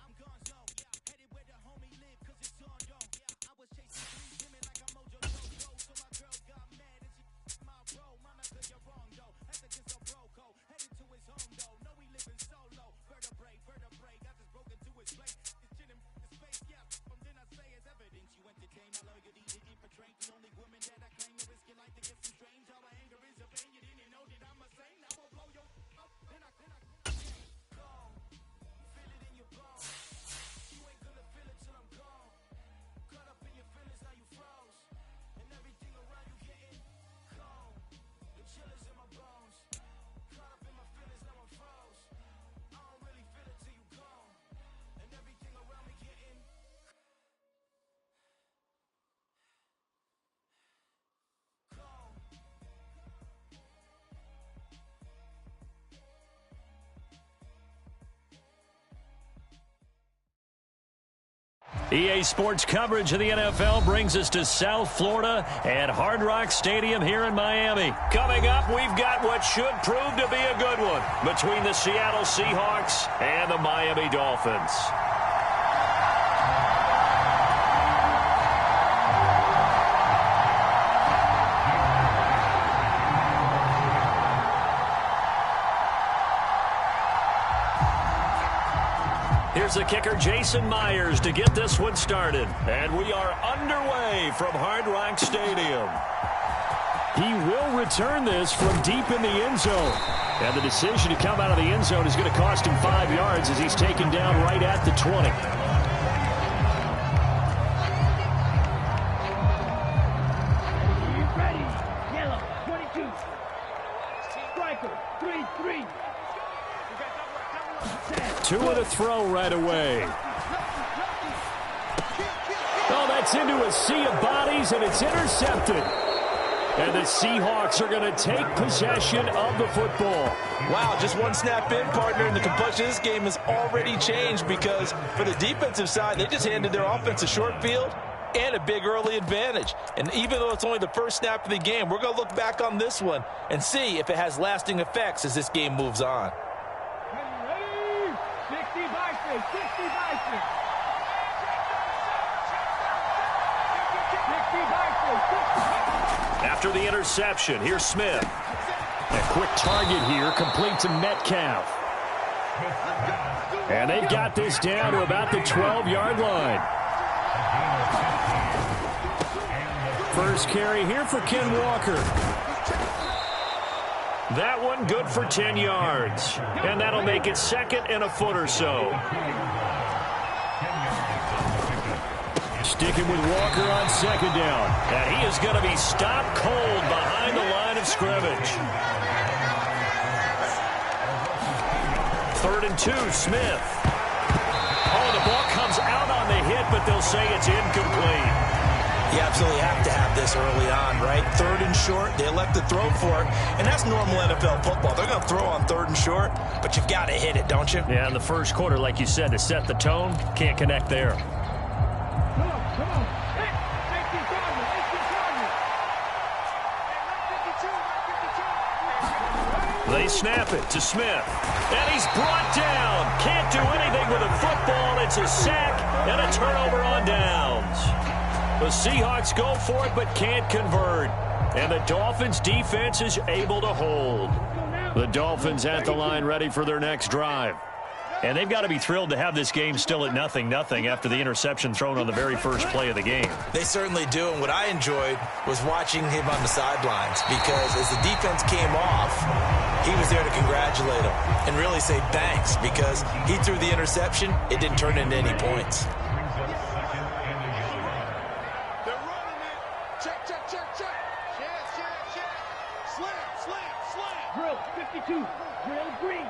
I'm gone zone. Headed where the homie live, cause it's on though. I was chasing dreams, women like I'm Mojo Jojo. So my girl got mad and she my bro. Mama, cause you're wrong though. Headed to his home though, no we living solo. Vertebrae, I just broke into his place. It's chin in his face, yeah. From then I say it's evidence you entertain my loyalty didn't portray. The only woman that I claim to risk your life to get some strange. All my anger is a pain, you didn't know that I'm a saint. I will blow your up, then I gone. Feel it in your bones. You ain't gonna feel it till I'm gone. Caught up in your feelings, now you froze. And everything around you getting cold. The chillers in my bones. Caught up in my feelings, now I'm froze. I don't really feel it till you gone. And everything around me getting cold. EA Sports coverage of the NFL brings us to South Florida at Hard Rock Stadium here in Miami. Coming up, we've got what should prove to be a good one between the Seattle Seahawks and the Miami Dolphins. Here's the kicker, Jason Myers, to get this one started. And we are underway from Hard Rock Stadium. He will return this from deep in the end zone. And the decision to come out of the end zone is going to cost him 5 yards as he's taken down right at the 20. Ready. Yellow, 22. Striker, 3-3. Two to throw right away. Oh, that's into a sea of bodies, and it's intercepted. And the Seahawks are going to take possession of the football. Wow, just one snap in, partner, and the complexion of this game has already changed because for the defensive side, they just handed their offense a short field and a big early advantage. And even though it's only the first snap of the game, we're going to look back on this one and see if it has lasting effects as this game moves on. 60 by 6, 60 by 6. 60 by 6, 60. After the interception, here's Smith. A quick target here, complete to Metcalf. And they've got this down to about the 12-yard line. First carry here for Ken Walker. That one good for 10 yards. And that'll make it second and a foot or so. Sticking with Walker on second down. And he is going to be stopped cold behind the line of scrimmage. 3rd and 2, Smith. Oh, the ball comes out on the hit, but they'll say it's incomplete. You absolutely have to have this early on, right? 3rd and short, they elect to throw for it, and that's normal NFL football. They're going to throw on 3rd and short, but you've got to hit it, don't you? Yeah, in the first quarter, like you said, to set the tone, can't connect there. Come on. Hey, make your target. Make your target. They snap it to Smith. And he's brought down. Can't do anything with a football. It's a sack and a turnover on downs. The Seahawks go for it but can't convert. And the Dolphins' defense is able to hold. The Dolphins at the line ready for their next drive. And they've got to be thrilled to have this game still at 0-0 after the interception thrown on the very first play of the game. They certainly do, and what I enjoyed was watching him on the sidelines because as the defense came off, he was there to congratulate him and really say thanks because he threw the interception. It didn't turn into any points. They're running it. Check, check, check, check. Check. Slam. Drill, 52. Drill, green.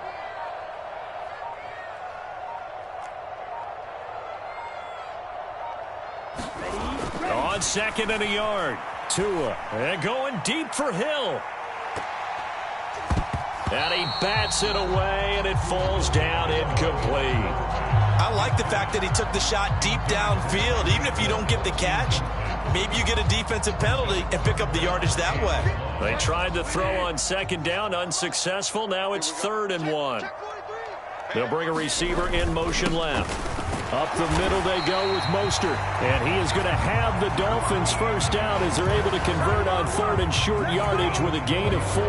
On 2nd and a yard. Tua. And going deep for Hill. And he bats it away, and it falls down incomplete. I like the fact that he took the shot deep downfield. Even if you don't get the catch, maybe you get a defensive penalty and pick up the yardage that way. They tried to throw on 2nd down, unsuccessful. Now it's 3rd and 1. They'll bring a receiver in motion left. Up the middle they go with Mostert. And he is going to have the Dolphins first down as they're able to convert on 3rd and short yardage with a gain of 4.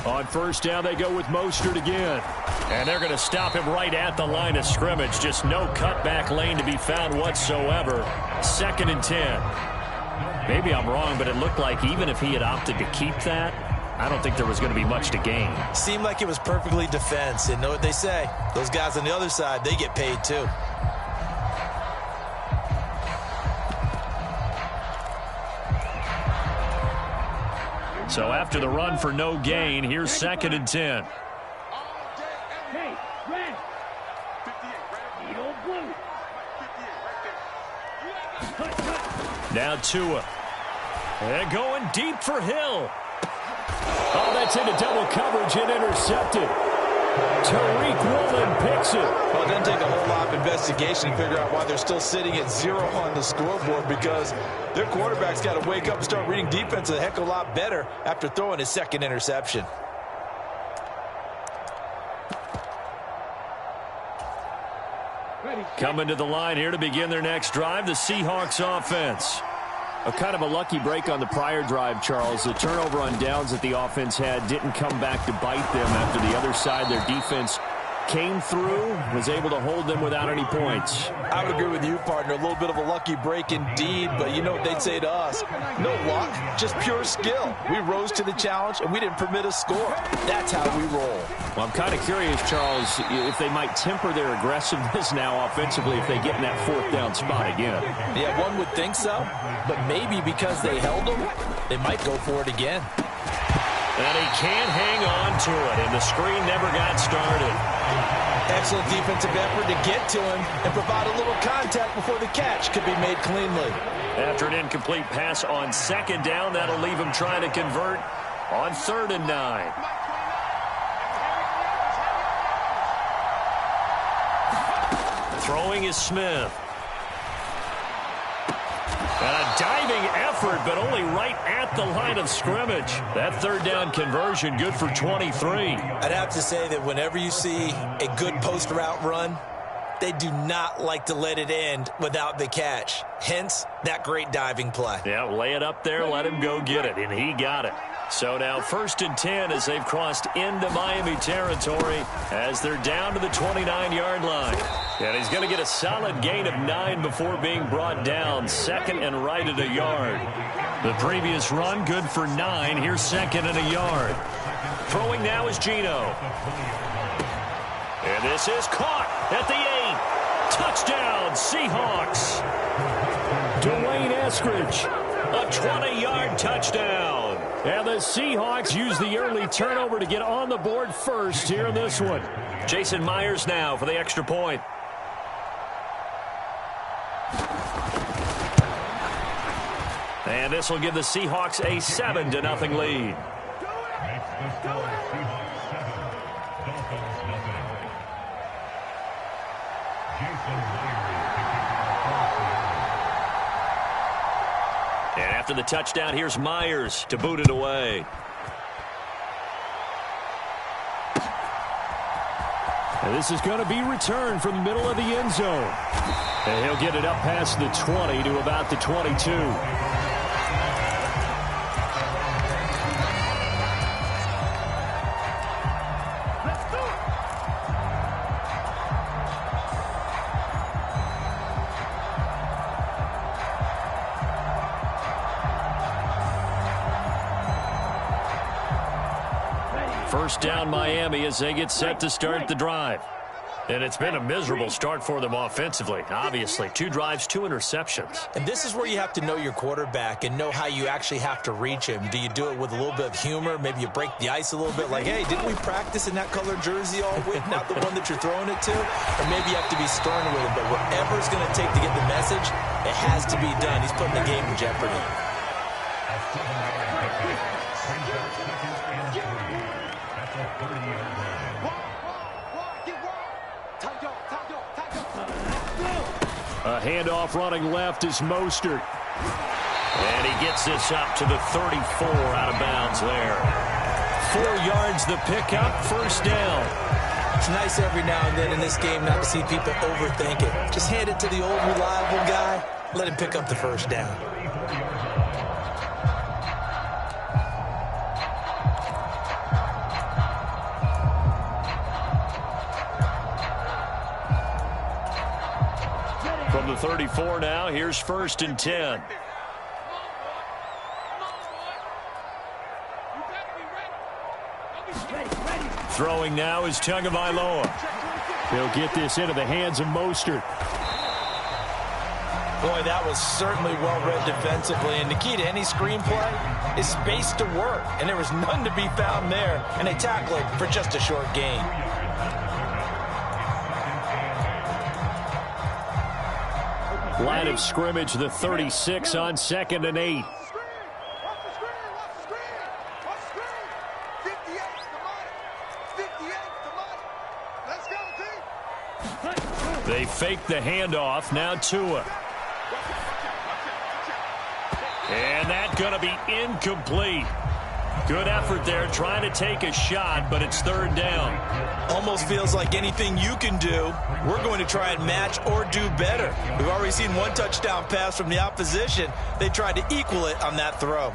On first down, they go with Mostert again. And they're going to stop him right at the line of scrimmage. Just no cutback lane to be found whatsoever. 2nd and 10. Maybe I'm wrong, but it looked like even if he had opted to keep that, I don't think there was going to be much to gain. Seemed like it was perfectly defense. And know what they say? Those guys on the other side, they get paid too. So after the run for no gain, here's 2nd and 10. Hey, red. Eagle blue. Now Tua. And going deep for Hill. Oh, that's into double coverage and intercepted. Tariq Woolen picks it. Well, it doesn't take a whole lot of investigation to figure out why they're still sitting at 0 on the scoreboard because their quarterback's got to wake up and start reading defense a heck of a lot better after throwing his 2nd interception. Ready. Coming to the line here to begin their next drive, the Seahawks offense. A kind of a lucky break on the prior drive, Charles. The turnover on downs that the offense had didn't come back to bite them after the other side. Their defense came through, was able to hold them without any points. I would agree with you, partner. A little bit of a lucky break indeed, but you know what they'd say to us? No luck, just pure skill. We rose to the challenge, and we didn't permit a score. That's how we roll. Well, I'm kind of curious, Charles, if they might temper their aggressiveness now offensively if they get in that fourth down spot again. Yeah, one would think so, but maybe because they held them, they might go for it again. And he can't hang on to it, and the screen never got started. Excellent defensive effort to get to him and provide a little contact before the catch could be made cleanly. After an incomplete pass on second down, that'll leave him trying to convert on 3rd and 9. Throwing is Smith. And a diving effort, but only right at the line of scrimmage. That 3rd down conversion good for 23. I'd have to say that whenever you see a good post route run, they do not like to let it end without the catch. Hence, that great diving play. Yeah, lay it up there, let him go get it, and he got it. So now 1st and 10 as they've crossed into Miami territory as they're down to the 29-yard line. And he's going to get a solid gain of 9 before being brought down. 2nd and right at a yard. The previous run good for 9. Here's 2nd and a yard. Throwing now is Geno. And this is caught at the 8. Touchdown, Seahawks. Dwayne Eskridge, a 20-yard touchdown. And the Seahawks use the early turnover to get on the board first here in this one. Jason Myers now for the extra point. And this will give the Seahawks a 7-0 lead. Makes the score Seahawks 7, Dolphins nothing. Jason Myers And after the touchdown, here's Myers to boot it away. And this is going to be returned from the middle of the end zone. And he'll get it up past the 20 to about the 22. First down Miami as they get set to start the drive. And it's been a miserable start for them offensively. Obviously, 2 drives, 2 interceptions. And this is where you have to know your quarterback and know how you actually have to reach him. Do you do it with a little bit of humor? Maybe you break the ice a little bit like, hey, didn't we practice in that colored jersey all week? Not the one that you're throwing it to? Or maybe you have to be stern with him. But whatever it's going to take to get the message, it has to be done. He's putting the game in jeopardy. A handoff running left is Mostert. And he gets this up to the 34 out of bounds there. 4 yards the pickup, 1st down. It's nice every now and then in this game not to see people overthink it. Just hand it to the old reliable guy. Let him pick up the 1st down. From the 34 now, here's 1st and 10. Throwing now is Tagovailoa. He'll get this into the hands of Mostert. Boy, that was certainly well-read defensively. And the key to any screenplay is space to work. And there was none to be found there. And they tackle it for just a short gain. Line of scrimmage, the 36 on 2nd and 8. They fake the handoff. Now Tua. And that's going to be incomplete. Good effort there trying to take a shot, but it's third down. Almost feels like anything you can do, we're going to try and match or do better. We've already seen one touchdown pass from the opposition. They tried to equal it on that throw.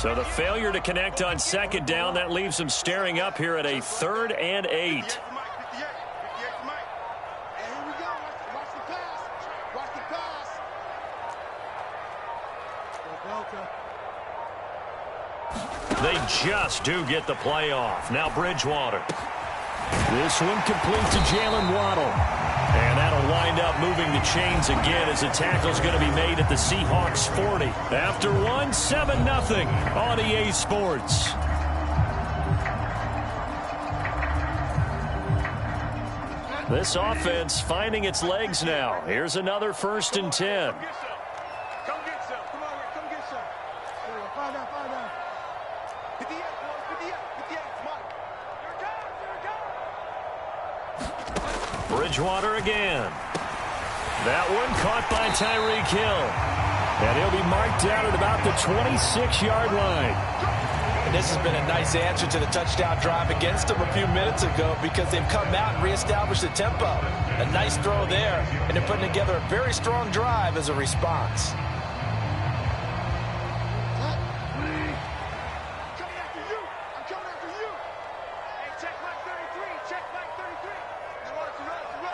So the failure to connect on second down, that leaves them staring up here at a 3rd and 8. They just do get the play off. Now Bridgewater. This one complete to Jalen Waddle. And that'll wind up moving the chains again as the tackle's going to be made at the Seahawks 40. After one, 7-0 on EA Sports. This offense finding its legs now. Here's another 1st and 10. Come get some. Come on, Rick. Come get some. Find out. Get the X, boys. Get the X. Mike. Here it comes. Bridgewater again. That one caught by Tyreek Hill. And he'll be marked down at about the 26-yard line. And this has been a nice answer to the touchdown drive against them a few minutes ago because they've come out and reestablished the tempo. A nice throw there, and they're putting together a very strong drive as a response.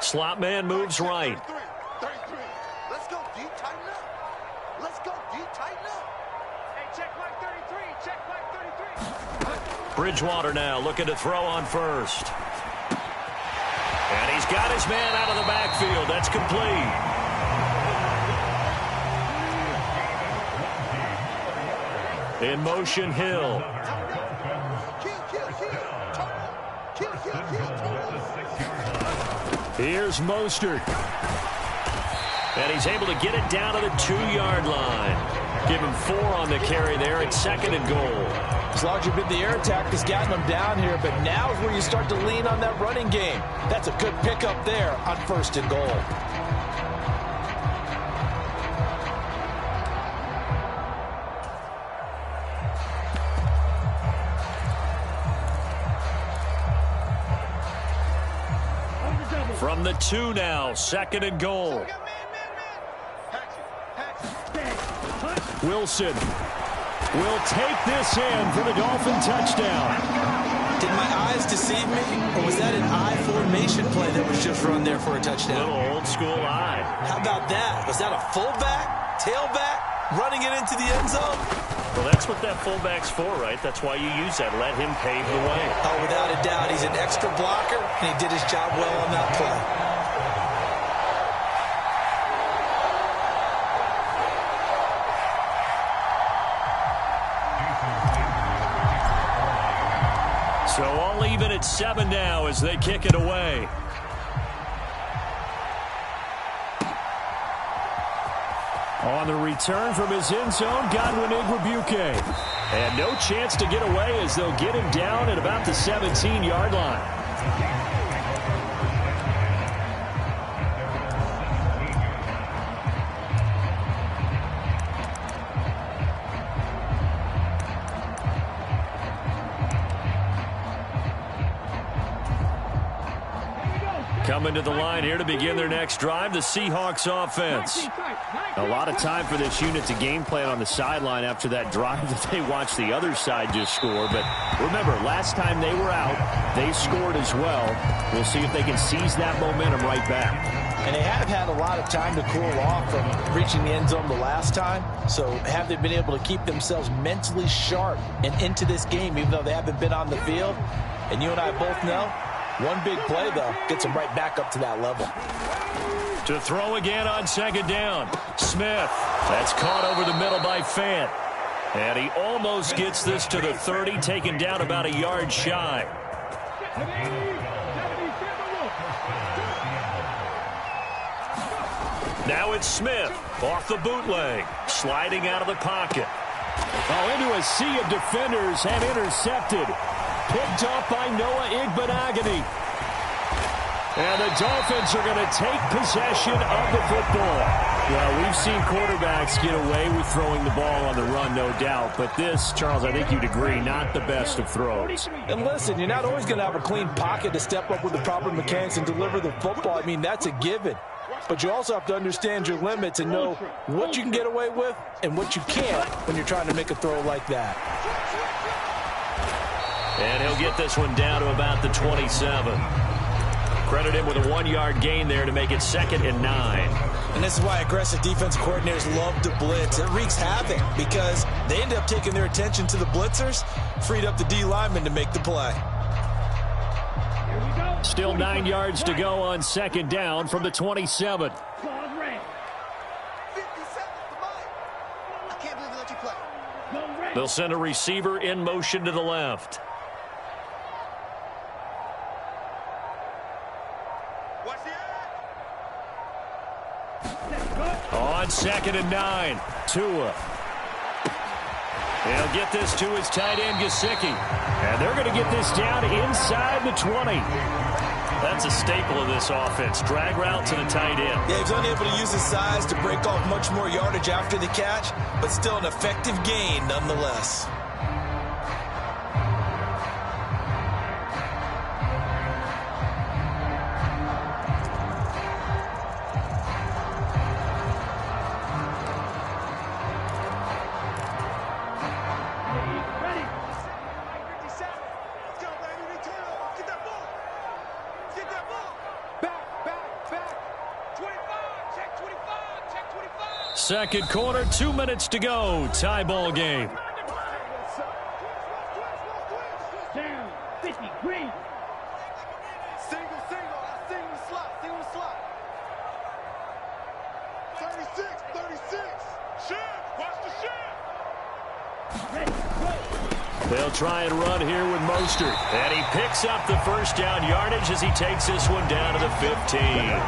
Slot man moves right. 33. Let's go deep, tighten up. Let's go deep, tighten up. Hey, check Mike 33. Check Mike 33. Bridgewater now looking to throw on first. And he's got his man out of the backfield. That's complete. In motion, Hill. Here's Mostert. And he's able to get it down to the 2-yard line. Give him 4 on the carry there. It's 2nd and goal. As long as you've been the air attack that's gotten them down here, but now is where you start to lean on that running game. That's a good pickup there on 1st and goal. From the 2 now, 2nd and goal. Wilson will take this in for the Dolphin touchdown. Did my eyes deceive me, or was that an I formation play that was just run there for a touchdown? Little old school eye. How about that? Was that a fullback, tailback, running it into the end zone? Well, that's what that fullback's for, right? That's why you use that. Let him pave the way. Oh, without a doubt, he's an extra blocker, and he did his job well on that play. So all even at 7 now as they kick it away. On the return from his end zone, Godwin Igwebuike. And no chance to get away as they'll get him down at about the 17-yard line. Coming to the line here to begin their next drive, the Seahawks offense. A lot of time for this unit to game plan on the sideline after that drive that they watched the other side just score. But remember, last time they were out, they scored as well. We'll see if they can seize that momentum right back. And they have had a lot of time to cool off from reaching the end zone the last time. So have they been able to keep themselves mentally sharp and into this game, even though they haven't been on the field? And you and I both know, one big play, though, gets them right back up to that level. To throw again on 2nd down. Smith. That's caught over the middle by Fant. And he almost gets this to the 30, taken down about a yard shy. Now it's Smith off the bootleg, sliding out of the pocket. Oh, into a sea of defenders and intercepted. Picked off by Noah Igbenogany. And the Dolphins are going to take possession of the football. Well, we've seen quarterbacks get away with throwing the ball on the run, no doubt. But this, Charles, I think you'd agree, not the best of throws. And listen, you're not always going to have a clean pocket to step up with the proper mechanics and deliver the football. I mean, that's a given. But you also have to understand your limits and know what you can get away with and what you can't when you're trying to make a throw like that. And he'll get this one down to about the 27. Credit him with a 1-yard gain there to make it 2nd and 9. And this is why aggressive defensive coordinators love to blitz. It wreaks havoc because they end up taking their attention to the blitzers, freed up the D lineman to make the play. Still 9 yards to go on 2nd down from the 27. They'll send a receiver in motion to the left. On 2nd and 9, Tua. He'll get this to his tight end, Gesicki. And they're going to get this down inside the 20. That's a staple of this offense. Drag route to the tight end. Yeah, he's unable to use his size to break off much more yardage after the catch, but still an effective gain nonetheless. Second quarter, 2 minutes to go. Tie ball game. Down, 50, green. Single slot. 36. Shift, watch the shift. Ready, go. They'll try and run here with Mostert. And he picks up the first down yardage as he takes this one down to the 15.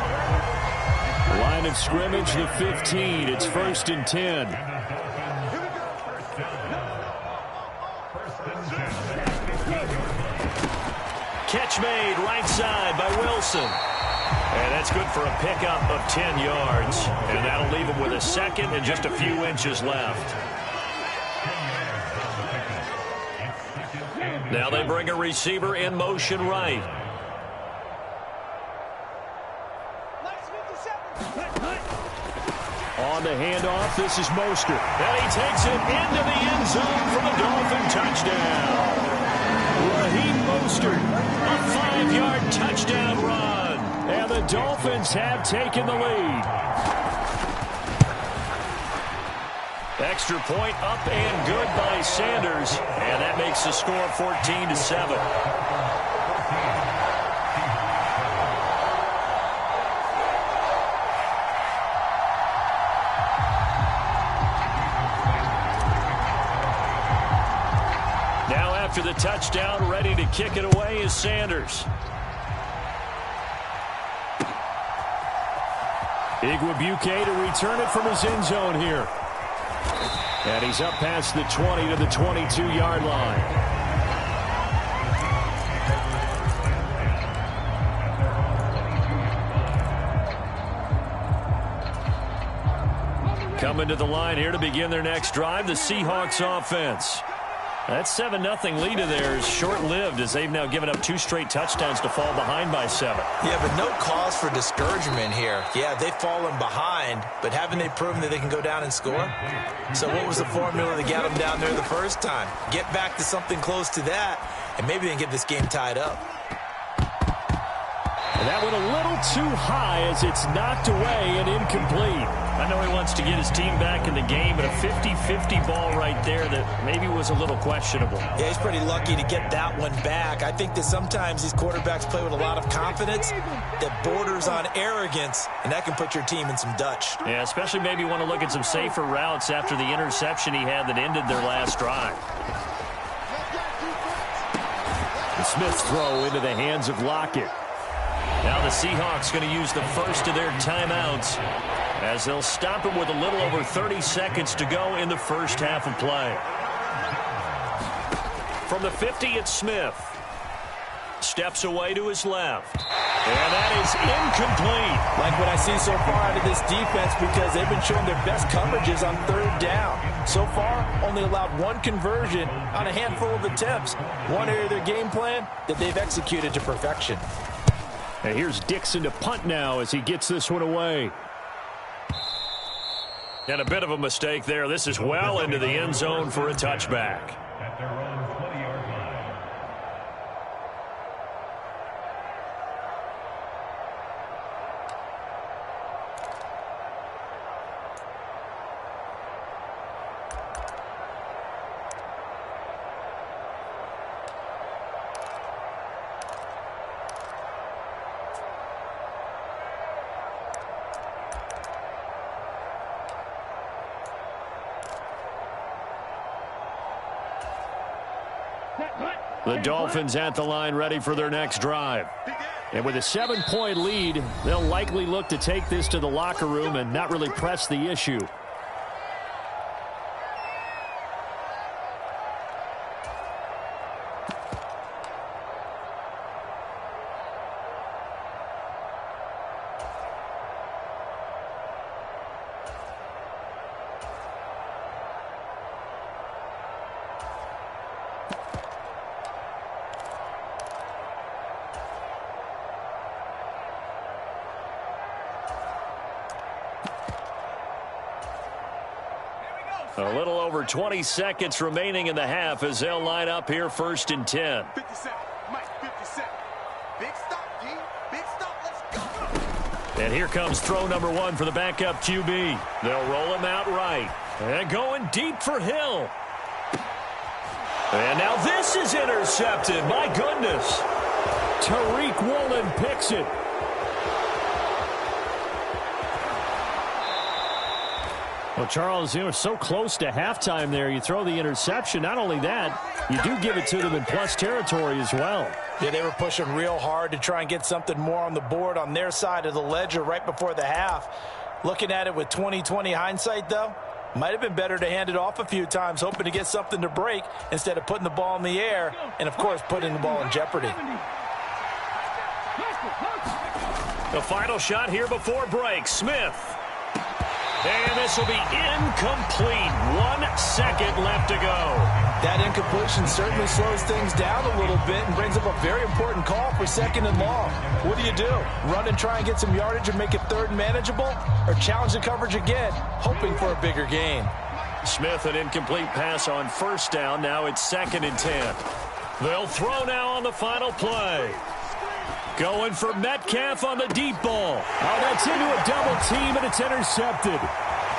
Line of scrimmage, the 15. It's 1st and 10. Catch made right side by Wilson. And that's good for a pickup of 10 yards. And that'll leave him with a 2nd and just a few inches left. Now they bring a receiver in motion right. On the handoff, this is Mostert. And he takes it into the end zone for the Dolphin touchdown. Raheem Mostert, a 5-yard touchdown run. And the Dolphins have taken the lead. Extra point up and good by Sanders. And that makes the score 14-7. After the touchdown, ready to kick it away is Sanders. Igwebuike to return it from his end zone here. And he's up past the 20 to the 22-yard line. Coming to the line here to begin their next drive, the Seahawks offense. That 7-0 lead of theirs short-lived as they've now given up 2 straight touchdowns to fall behind by 7. Yeah, but no cause for discouragement here. Yeah, they've fallen behind, but haven't they proven that they can go down and score? So what was the formula that got them down there the first time? Get back to something close to that, and maybe they can get this game tied up. And that went a little too high as it's knocked away and incomplete. I know he wants to get his team back in the game, but a 50-50 ball right there that maybe was a little questionable. Yeah, he's pretty lucky to get that one back. I think that sometimes these quarterbacks play with a lot of confidence that borders on arrogance, and that can put your team in some Dutch. Yeah, especially maybe want to look at some safer routes after the interception he had that ended their last drive. The Smith's throw into the hands of Lockett. Now the Seahawks going to use the first of their timeouts as they'll stop him with a little over 30 seconds to go in the first half of play. From the 50, it's Smith. steps away to his left. And that is incomplete. Like what I see so far out of this defense, because they've been showing their best coverages on third down. So far, only allowed one conversion on a handful of attempts. One area of their game plan that they've executed to perfection. And here's Dixon to punt now as he gets this one away. And a bit of a mistake there. This is well into the end zone for a touchback. At their own 20-yard line. The Dolphins at the line ready for their next drive. And with a 7-point lead, they'll likely look to take this to the locker room and not really press the issue. A little over 20 seconds remaining in the half as they'll line up here 1st and 10. 57. Mike, 57. Big stop, G. Big stop. Let's go. And here comes throw number 1 for the backup QB. They'll roll him out right. And going deep for Hill. And now this is intercepted. My goodness. Tariq Woolen picks it. Well, Charles, you were so close to halftime there. You throw the interception. Not only that, you do give it to them in plus territory as well. Yeah, they were pushing real hard to try and get something more on the board on their side of the ledger right before the half. Looking at it with 20/20 hindsight, though, might have been better to hand it off a few times, hoping to get something to break instead of putting the ball in the air and, of course, putting the ball in jeopardy. The final shot here before break. Smith. And this will be incomplete. 1 second left to go. That incompletion certainly slows things down a little bit and brings up a very important call for 2nd and long. What do? Run and try and get some yardage and make it 3rd and manageable? Or challenge the coverage again, hoping for a bigger gain? Smith, an incomplete pass on 1st down. Now it's 2nd and 10. They'll throw now on the final play. Going for Metcalf on the deep ball. Oh, that's into a double team, and it's intercepted.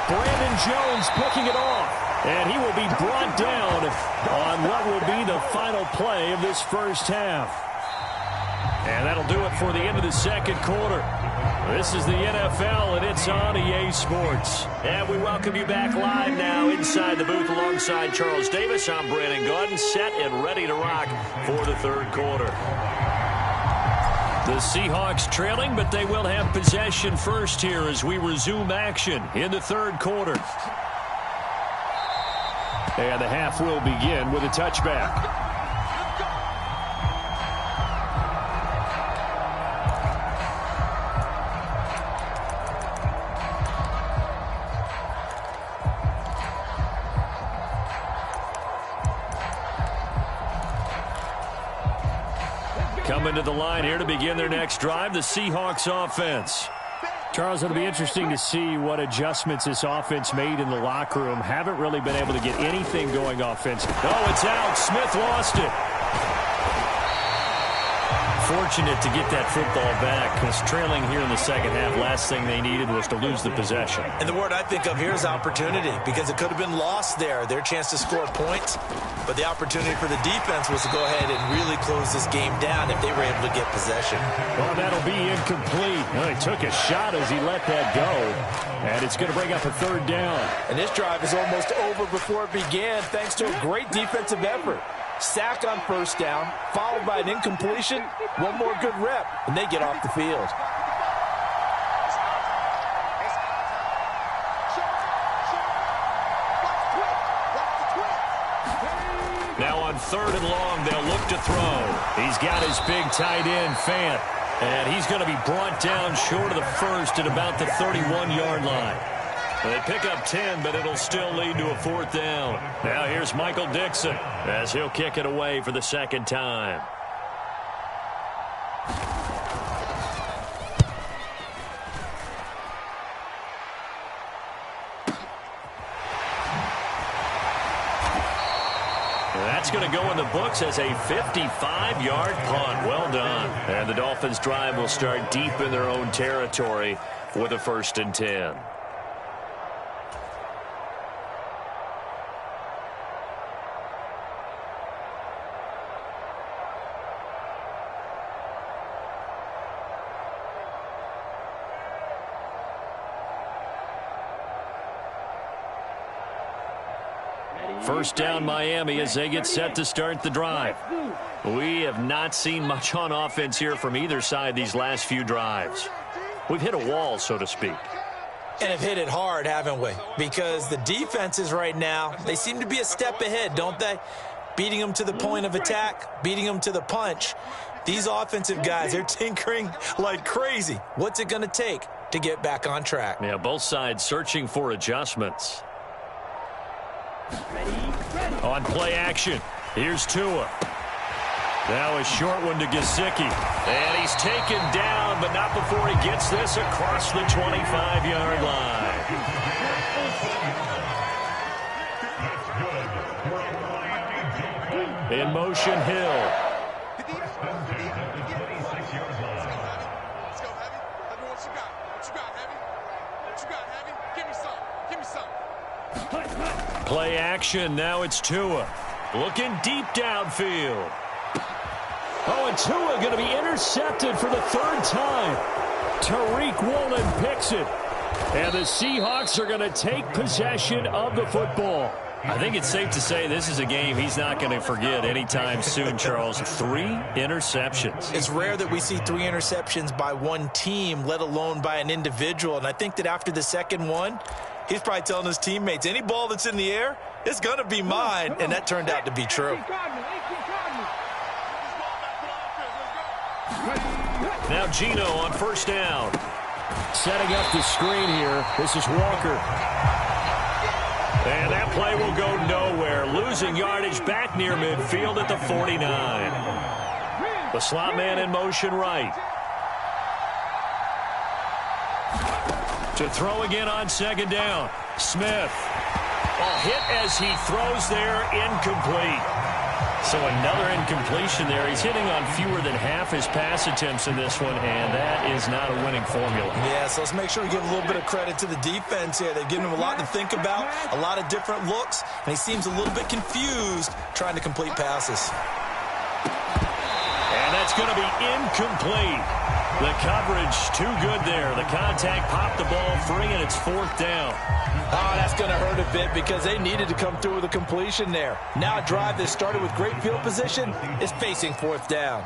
Brandon Jones picking it off. And he will be brought down on what will be the final play of this first half. And that'll do it for the end of the 2nd quarter. This is the NFL, and it's on EA Sports. And we welcome you back live now inside the booth alongside Charles Davis. I'm Brandon Gaudin, set and ready to rock for the 3rd quarter. The Seahawks trailing, but they will have possession first here as we resume action in the 3rd quarter. And the half will begin with a touchback. Coming to the line here to begin their next drive, the Seahawks offense. Charles, it'll be interesting to see what adjustments this offense made in the locker room. Haven't really been able to get anything going offensively. Oh, it's out. Smith lost it. Fortunate to get that football back, because trailing here in the 2nd half, last thing they needed was to lose the possession. And the word I think of here is opportunity, because it could have been lost there, their chance to score points. But the opportunity for the defense was to go ahead and really close this game down if they were able to get possession. Well, that'll be incomplete. Well, he took a shot as he let that go. And it's going to bring up a 3rd down. And this drive is almost over before it began, thanks to a great defensive effort. Sack on 1st down, followed by an incompletion, one more good rep, and they get off the field. Now on 3rd and long, they'll look to throw. He's got his big tight end, Fant. And he's going to be brought down short of the first at about the 31-yard line. They pick up 10, but it'll still lead to a 4th down. Now here's Michael Dixon as he'll kick it away for the 2nd time. That's going to go in the books as a 55-yard punt. Well done. And the Dolphins' drive will start deep in their own territory with a 1st and 10. First down Miami as they get set to start the drive. We have not seen much on offense here from either side these last few drives. We've hit a wall, so to speak. And have hit it hard, haven't we? Because the defenses right now, they seem to be a step ahead, don't they? Beating them to the point of attack, beating them to the punch. These offensive guys, they're tinkering like crazy. What's it going to take to get back on track? Yeah, both sides searching for adjustments. On play action, here's Tua. Now a short one to Gesicki. And he's taken down, but not before he gets this across the 25-yard line. In motion, Hill. Let's go, Heavy. Let me know what you got. What you got, Heavy? What you got, Heavy? Give me some. Give me some. Play action, now it's Tua. Looking deep downfield. Oh, and Tua going to be intercepted for the 3rd time. Tariq Woolen picks it. And the Seahawks are going to take possession of the football. I think it's safe to say this is a game he's not going to forget anytime soon, Charles. 3 interceptions. It's rare that we see 3 interceptions by one team, let alone by an individual. And I think that after the 2nd one, he's probably telling his teammates, any ball that's in the air, it's going to be mine. And that turned out to be true. Now Gino on 1st down. Setting up the screen here. This is Walker. And that play will go nowhere. Losing yardage back near midfield at the 49. The slot man in motion right. To throw again on 2nd down. Smith. A hit as he throws there, incomplete. So another incompletion there. He's hitting on fewer than half his pass attempts in this one, and that is not a winning formula. Yeah, so let's make sure we give a little bit of credit to the defense here. They've given him a lot to think about, a lot of different looks, and he seems a little bit confused trying to complete passes. And that's going to be incomplete. The coverage too good there. The contact popped the ball free, and it's 4th down. Oh, that's going to hurt a bit because they needed to come through with a completion there. Now a drive that started with great field position is facing 4th down.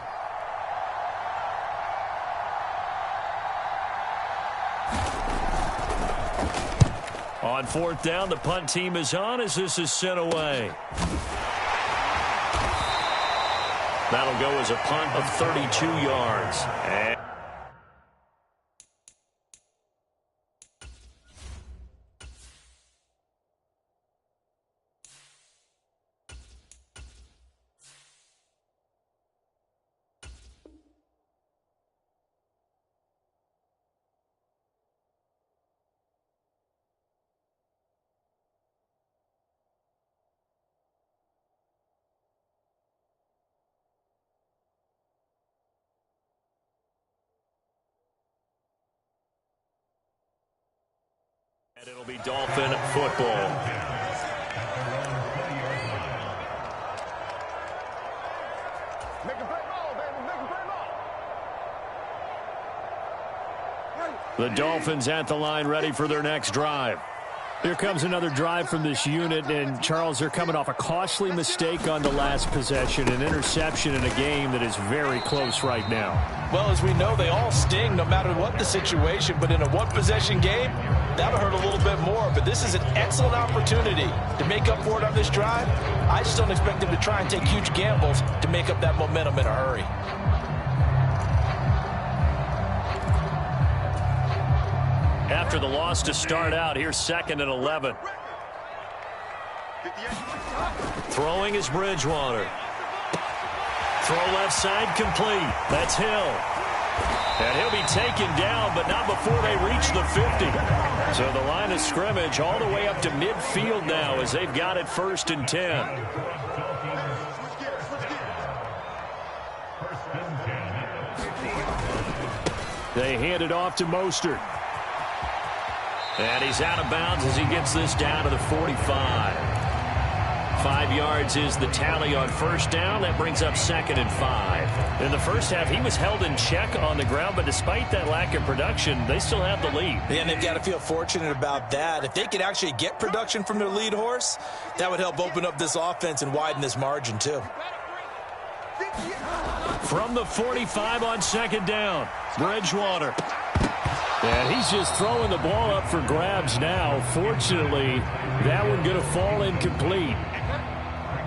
On 4th down, the punt team is on as this is sent away. That'll go as a punt of 32 yards. And it'll be Dolphin football. The Dolphins at the line ready for their next drive. Here comes another drive from this unit, and Charles, they're coming off a costly mistake on the last possession, an interception in a game that is very close right now. Well, as we know, they all sting no matter what the situation, but in a one-possession game, That'll hurt a little bit more, but this is an excellent opportunity to make up for it on this drive. I just don't expect them to try and take huge gambles to make up that momentum in a hurry. After the loss to start out, here's 2nd and 11. Throwing is Bridgewater. Throw left side complete. That's Hill. And he'll be taken down, but not before they reach the 50. So the line of scrimmage all the way up to midfield now as they've got it 1st and 10. They hand it off to Mostert. And he's out of bounds as he gets this down to the 45. 5 yards is the tally on 1st down. That brings up 2nd and 5. In the first half, he was held in check on the ground, but despite that lack of production, they still have the lead. Yeah, and they've got to feel fortunate about that. If they could actually get production from their lead horse, that would help open up this offense and widen this margin, too. From the 45 on 2nd down, Bridgewater. And he's just throwing the ball up for grabs now. Fortunately, that one going to fall incomplete.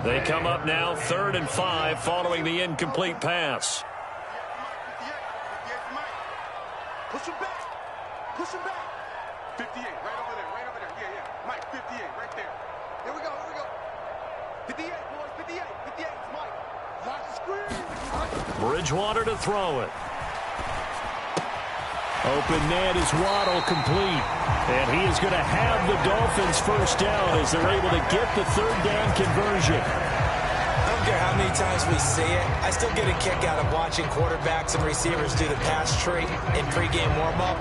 They come up now 3rd and 5 following the incomplete pass. Push him back. Push him back. 58, right over there, right over there. Yeah, yeah. Mike, 58, right there. Here we go, here we go. 58, boys, 58, 58. It's Mike. Lock the screen. Bridgewater to throw it. Open man is Waddle, complete. And he is going to have the Dolphins 1st down as they're able to get the 3rd down conversion. I don't care how many times we see it. I still get a kick out of watching quarterbacks and receivers do the pass tree in pregame warm-up.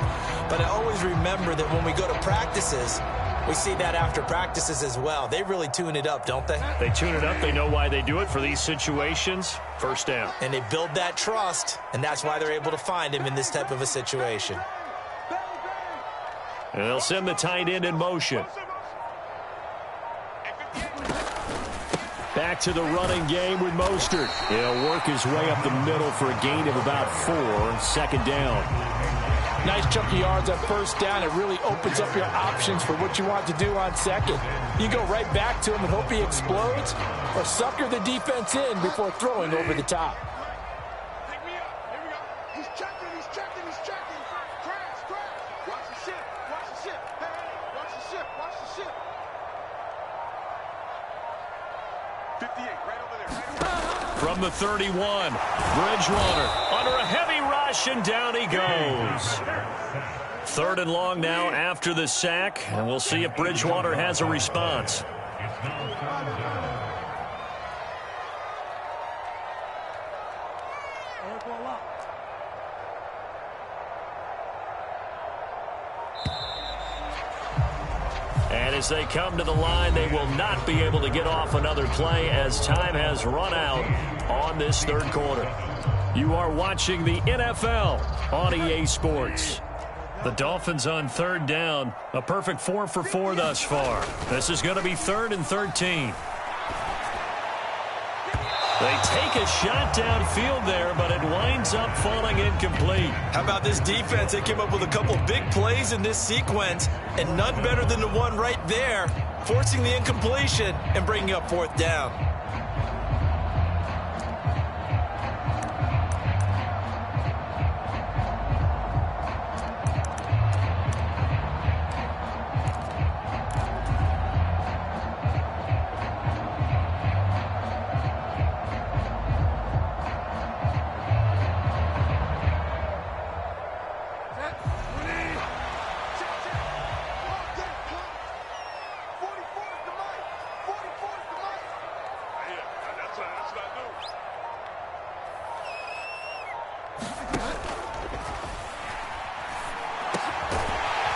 But I always remember that when we go to practices, we see that after practices as well. They really tune it up, don't they? They tune it up. They know why they do it for these situations. 1st down. And they build that trust, and that's why they're able to find him in this type of a situation. And they'll send the tight end in motion. Back to the running game with Mostert. He'll work his way up the middle for a gain of about 4. 2nd down. Nice chunk of yards on 1st down. It really opens up your options for what you want to do on 2nd. You go right back to him and hope he explodes, or sucker the defense in before throwing over the top. Pick me up. Here we go. He's checking, he's checking, he's checking. Crash, crash. Watch the ship, watch the ship. Hey, hey, watch the ship, watch the ship. 58, right over there, right over there. From the 31, Bridgewater under a heavy rush, and down he goes. 3rd and long now after the sack, and we'll see if Bridgewater has a response. And as they come to the line, they will not be able to get off another play as time has run out on this 3rd quarter. You are watching the NFL on EA Sports. The Dolphins on 3rd down, a perfect 4 for 4 thus far. This is going to be 3rd and 13. They take a shot downfield there, but it winds up falling incomplete. How about this defense? They came up with a couple big plays in this sequence, and none better than the one right there, forcing the incompletion and bringing up 4th down.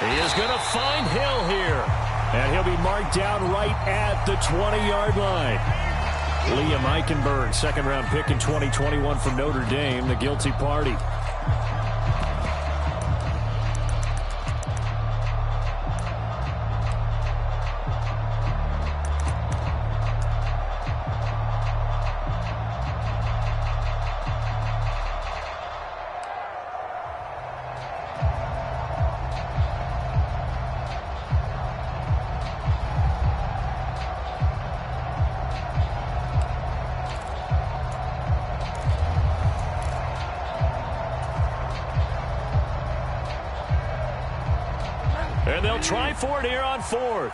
He is going to find Hill here. And he'll be marked down right at the 20-yard line. Liam Eichenberg, 2nd-round pick in 2021 from Notre Dame, the guilty party. And they'll try for it here on 4th.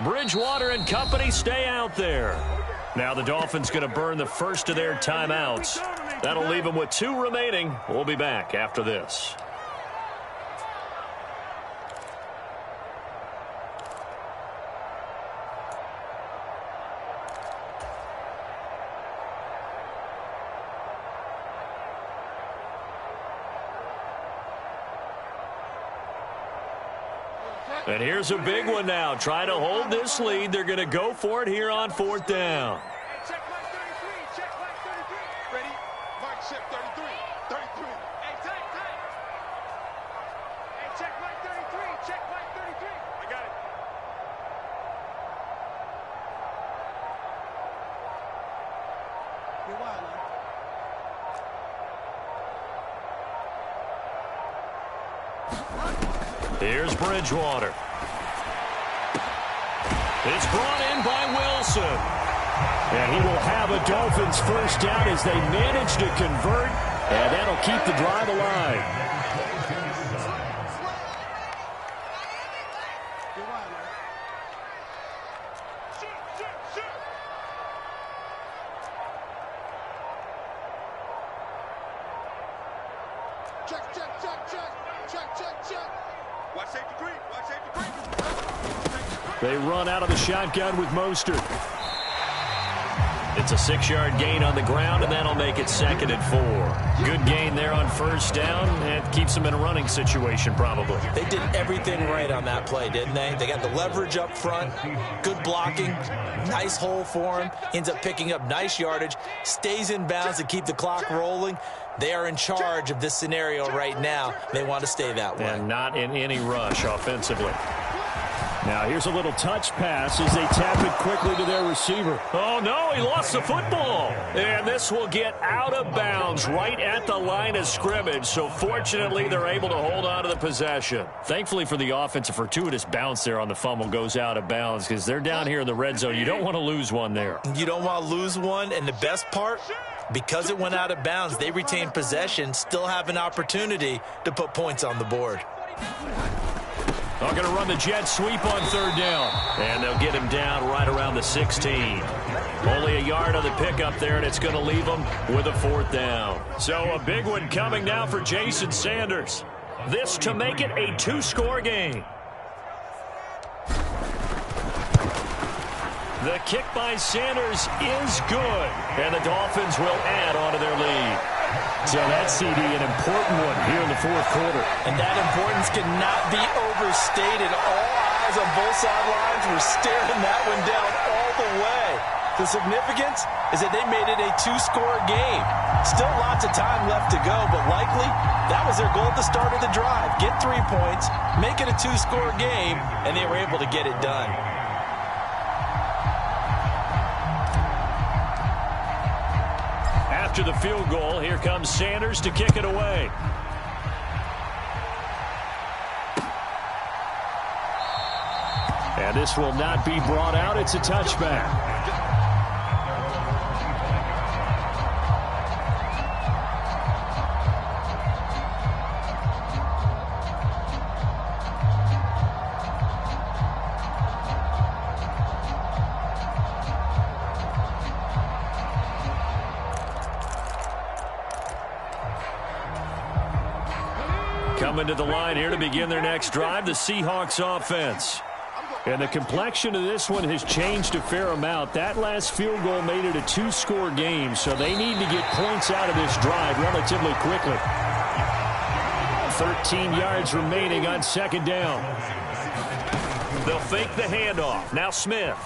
Bridgewater and company stay out there. Now the Dolphins going to burn the first of their timeouts. That'll leave them with 2 remaining. We'll be back after this. And here's a big one now. Trying to hold this lead. They're going to go for it here on 4th down. Check Mike 33. Check Mike 33. Ready? Mike, check 33. 33. Hey, tight. Hey, check Mike 33. Check Mike 33. I got it. You're wild, man. Here's Bridgewater. It's brought in by Wilson. And he will have a Dolphins first down as they manage to convert, and that'll keep the drive alive. You're wild, man. Shoot. Check. Watch safety green. They run out of the shotgun with Mostert. It's a 6-yard gain on the ground, and that'll make it 2nd and 4. Good gain there on first down. It keeps them in a running situation, probably. They did everything right on that play, didn't they? They got the leverage up front, good blocking, nice hole for him, ends up picking up nice yardage, stays in bounds to keep the clock rolling. They are in charge of this scenario right now. They want to stay that way. And not in any rush offensively. Now here's a little touch pass as they tap it quickly to their receiver. Oh, no, he lost the football. And this will get out of bounds right at the line of scrimmage. So fortunately, they're able to hold on to the possession. Thankfully for the offense, a fortuitous bounce there on the fumble goes out of bounds because they're down here in the red zone. You don't want to lose one there. You don't want to lose one, and the best part, because it went out of bounds, they retain possession, still have an opportunity to put points on the board. They're going to run the jet sweep on 3rd down. And they'll get him down right around the 16. Only a yard on the pickup there, and it's going to leave them with a 4th down. So a big one coming now for Jason Sanders. This to make it a 2-score game. The kick by Sanders is good. And the Dolphins will add on to their lead. So that CD, an important one here in the 4th quarter. And that importance cannot be overstated. All eyes on both sidelines were staring that one down all the way. The significance is that they made it a 2-score game. Still lots of time left to go, but likely that was their goal at the start of the drive. Get 3 points, make it a 2-score game, and they were able to get it done. After the field goal, here comes Sanders to kick it away. And this will not be brought out. It's a touchback. Coming to the line here to begin their next drive, the Seahawks offense. And the complexion of this one has changed a fair amount. That last field goal made it a 2-score game, so they need to get points out of this drive relatively quickly. 13 yards remaining on 2nd down. They'll fake the handoff. Now Smith.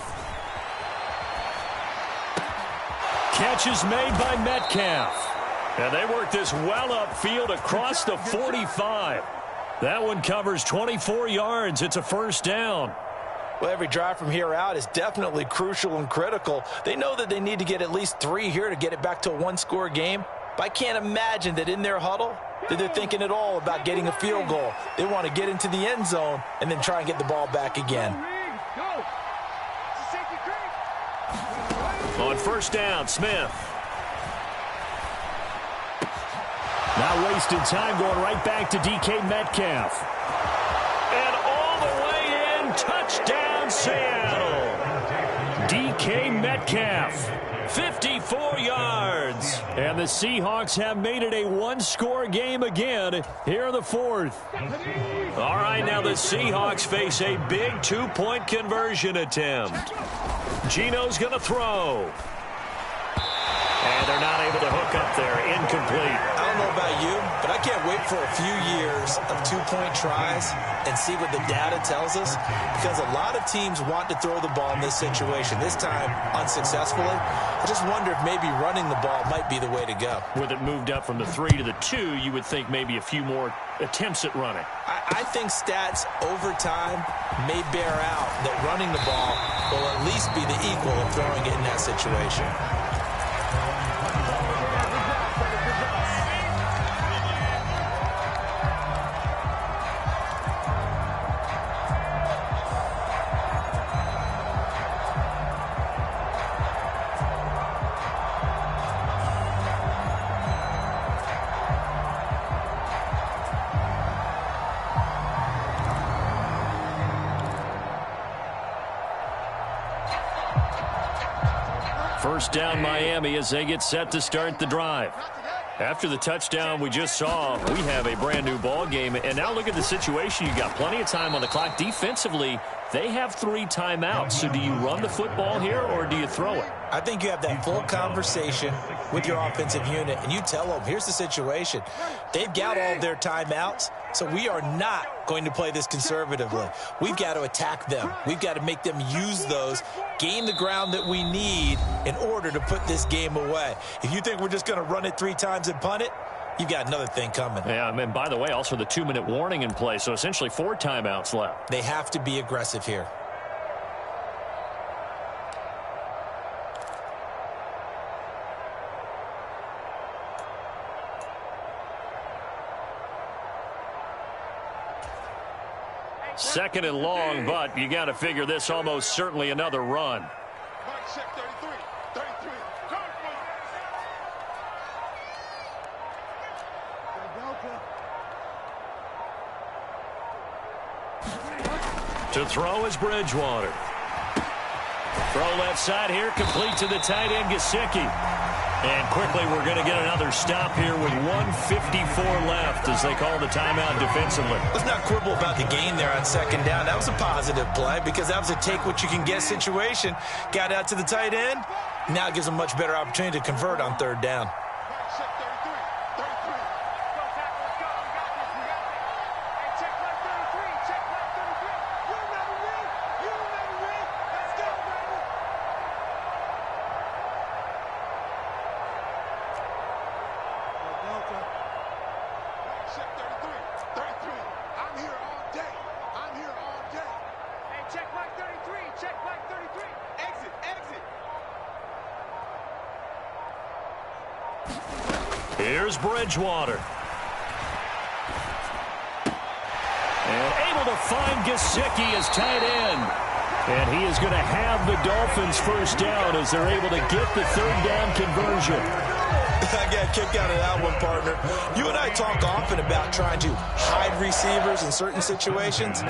Catch is made by Metcalf. And they work this well upfield across the 45. That one covers 24 yards. It's a 1st down. Well, every drive from here out is definitely crucial and critical. They know that they need to get at least 3 here to get it back to a 1-score game. But I can't imagine that in their huddle that they're thinking at all about getting a field goal. They want to get into the end zone and then try and get the ball back again. On 1st down, Smith. Not wasting time, going right back to DK Metcalf. And all the way touchdown Seattle. DK Metcalf, 54 yards. And the Seahawks have made it a one-score game again here in the fourth. All right, now the Seahawks face a big two-point conversion attempt. Gino's going to throw. And they're not able to hook up there. Incomplete. I don't know about you, but I can't wait for a few years of two-point tries and see what the data tells us, because a lot of teams want to throw the ball in this situation, this time unsuccessfully. I just wonder if maybe running the ball might be the way to go. With it moved up from the 3 to the 2, you would think maybe a few more attempts at running. I think stats over time may bear out that running the ball will at least be the equal of throwing it in that situation. First down Miami as they get set to start the drive. After the touchdown we just saw, we have a brand new ball game. And now look at the situation. You got plenty of time on the clock. Defensively, they have 3 timeouts. So do you run the football here or do you throw it? I think you have that full conversation with your offensive unit, and you tell them, here's the situation. They've got all of their timeouts, so we are not going to play this conservatively. We've got to attack them. We've got to make them use those, gain the ground that we need in order to put this game away. If you think we're just going to run it 3 times and punt it, you've got another thing coming. Yeah, and by the way, also the 2-minute warning in play, so essentially 4 timeouts left. They have to be aggressive here. Second and long, but you got to figure this almost certainly another run. To throw is Bridgewater. Throw left side here, complete to the tight end, Gesicki. And quickly we're going to get another stop here with 1:54 left as they call the timeout defensively. Let's not quibble about the gain there on second down. That was a positive play because that was a take-what-you-can-get situation. Got out to the tight end. Now it gives them a much better opportunity to convert on third down. Here's Bridgewater. And able to find Gesicki as tight end. And he is going to have the Dolphins first down as they're able to get the third down conversion. I got a kick out of that one, partner. You and I talk often about trying to hide receivers in certain situations,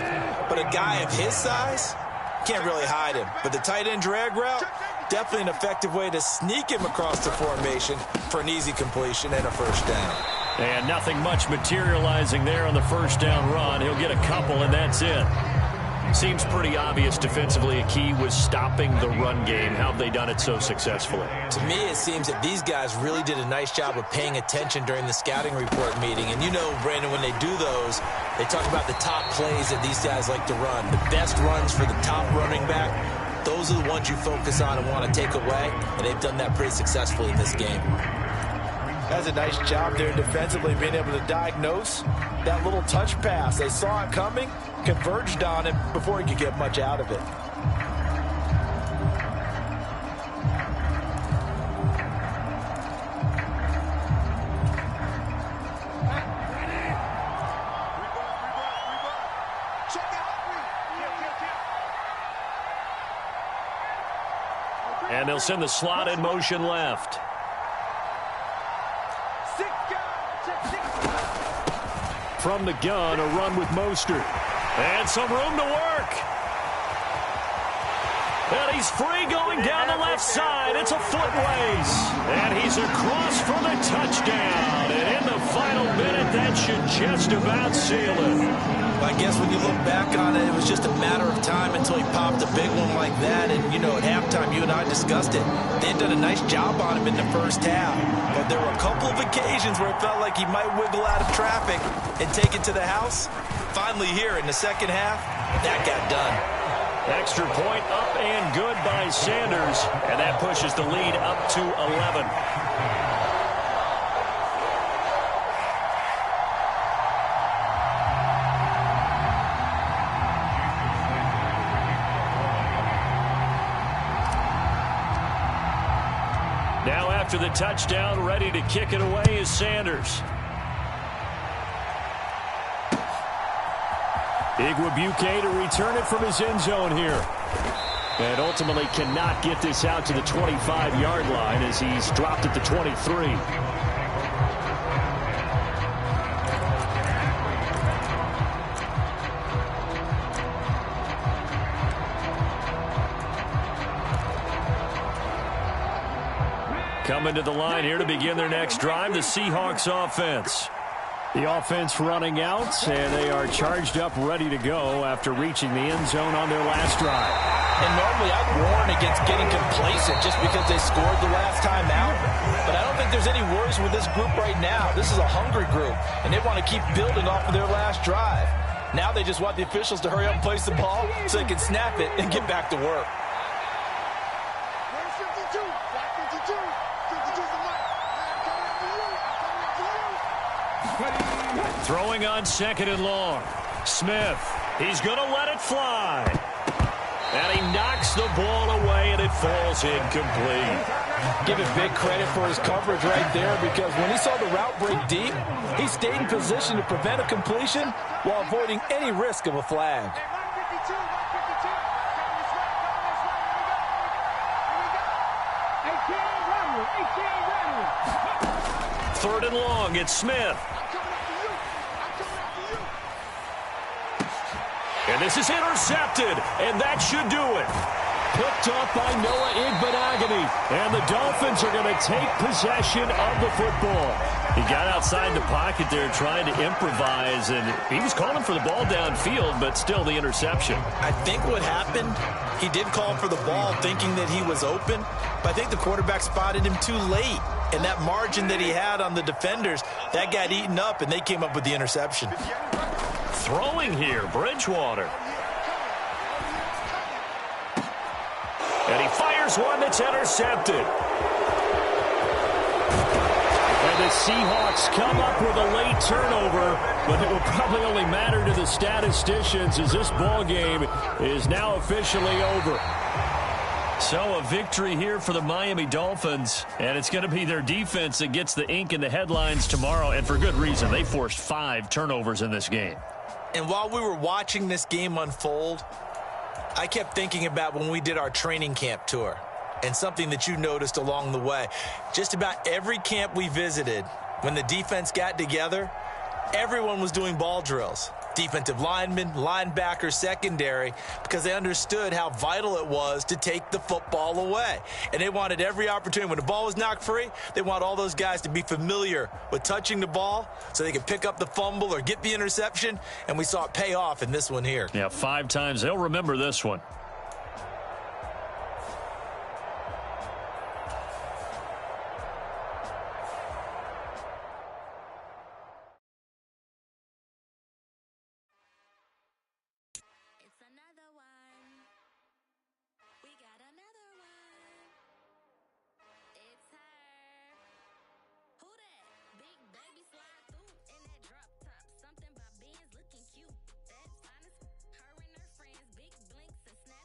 but a guy of his size can't really hide him. But the tight end drag route, definitely an effective way to sneak him across the formation for an easy completion and a first down. And nothing much materializing there on the first down run. He'll get a couple, and that's it. Seems pretty obvious defensively a key was stopping the run game. How have they done it so successfully? To me, it seems that these guys really did a nice job of paying attention during the scouting report meeting. And you know, Brandon, when they do those, they talk about the top plays that these guys like to run. The best runs for the top running back, those are the ones you focus on and want to take away. And they've done that pretty successfully in this game. That's a nice job there defensively, being able to diagnose that little touch pass. They saw it coming, converged on him before he could get much out of it. And they'll send the slot in motion left. From the gun, a run with Mostert. And some room to work. He's free going down the left side. It's a foot race. And he's across for the touchdown. And in the final minute, that should just about seal it. I guess when you look back on it, it was just a matter of time until he popped a big one like that. And, you know, at halftime, you and I discussed it. They'd done a nice job on him in the first half. But there were a couple of occasions where it felt like he might wiggle out of traffic and take it to the house. Finally here in the second half, that got done. Extra point up and good by Sanders. And that pushes the lead up to 11. Now after the touchdown, ready to kick it away is Sanders. Igwebuike to return it from his end zone here. And ultimately cannot get this out to the 25-yard line as he's dropped at the 23. Coming to the line here to begin their next drive, the Seahawks offense. The offense running out, and they are charged up, ready to go after reaching the end zone on their last drive. And normally I'd warn against getting complacent just because they scored the last time out. But I don't think there's any worries with this group right now. This is a hungry group, and they want to keep building off of their last drive. Now they just want the officials to hurry up and place the ball so they can snap it and get back to work. Where's 52? Black 52. 52's the mic. I'm coming after you. I'm coming after you. Throwing on second and long. Smith, he's going to let it fly. And he knocks the ball away, and it falls incomplete. Give it big credit for his coverage right there, because when he saw the route break deep, he stayed in position to prevent a completion while avoiding any risk of a flag. Hey, Mike 52, Mike 52. Coming this way, coming this way. Here we go. Here we go. 18 Rattler. Third and long, it's Smith. I'm coming after you. I'm coming after you. And this is intercepted, and that should do it. Picked up by Noah Igbenogany, and the Dolphins are going to take possession of the football. He got outside the pocket there trying to improvise, and he was calling for the ball downfield, but still the interception. I think what happened, he did call for the ball thinking that he was open, but I think the quarterback spotted him too late. And that margin that he had on the defenders, that got eaten up, and they came up with the interception. Throwing here, Bridgewater. And he fires one that's intercepted. And the Seahawks come up with a late turnover, but it will probably only matter to the statisticians as this ball game is now officially over. So a victory here for the Miami Dolphins, and it's going to be their defense that gets the ink in the headlines tomorrow, and for good reason. They forced 5 turnovers in this game. And while we were watching this game unfold, I kept thinking about when we did our training camp tour and something that you noticed along the way. Just about every camp we visited, when the defense got together, everyone was doing ball drills. Defensive linemen, linebackers, secondary, because they understood how vital it was to take the football away. And they wanted every opportunity. When the ball was knocked free, they want all those guys to be familiar with touching the ball so they could pick up the fumble or get the interception. And we saw it pay off in this one here. Yeah, 5 times. They'll remember this one. Something about Ben's looking cute. That's honest. Her and her friends, big blinks and snap.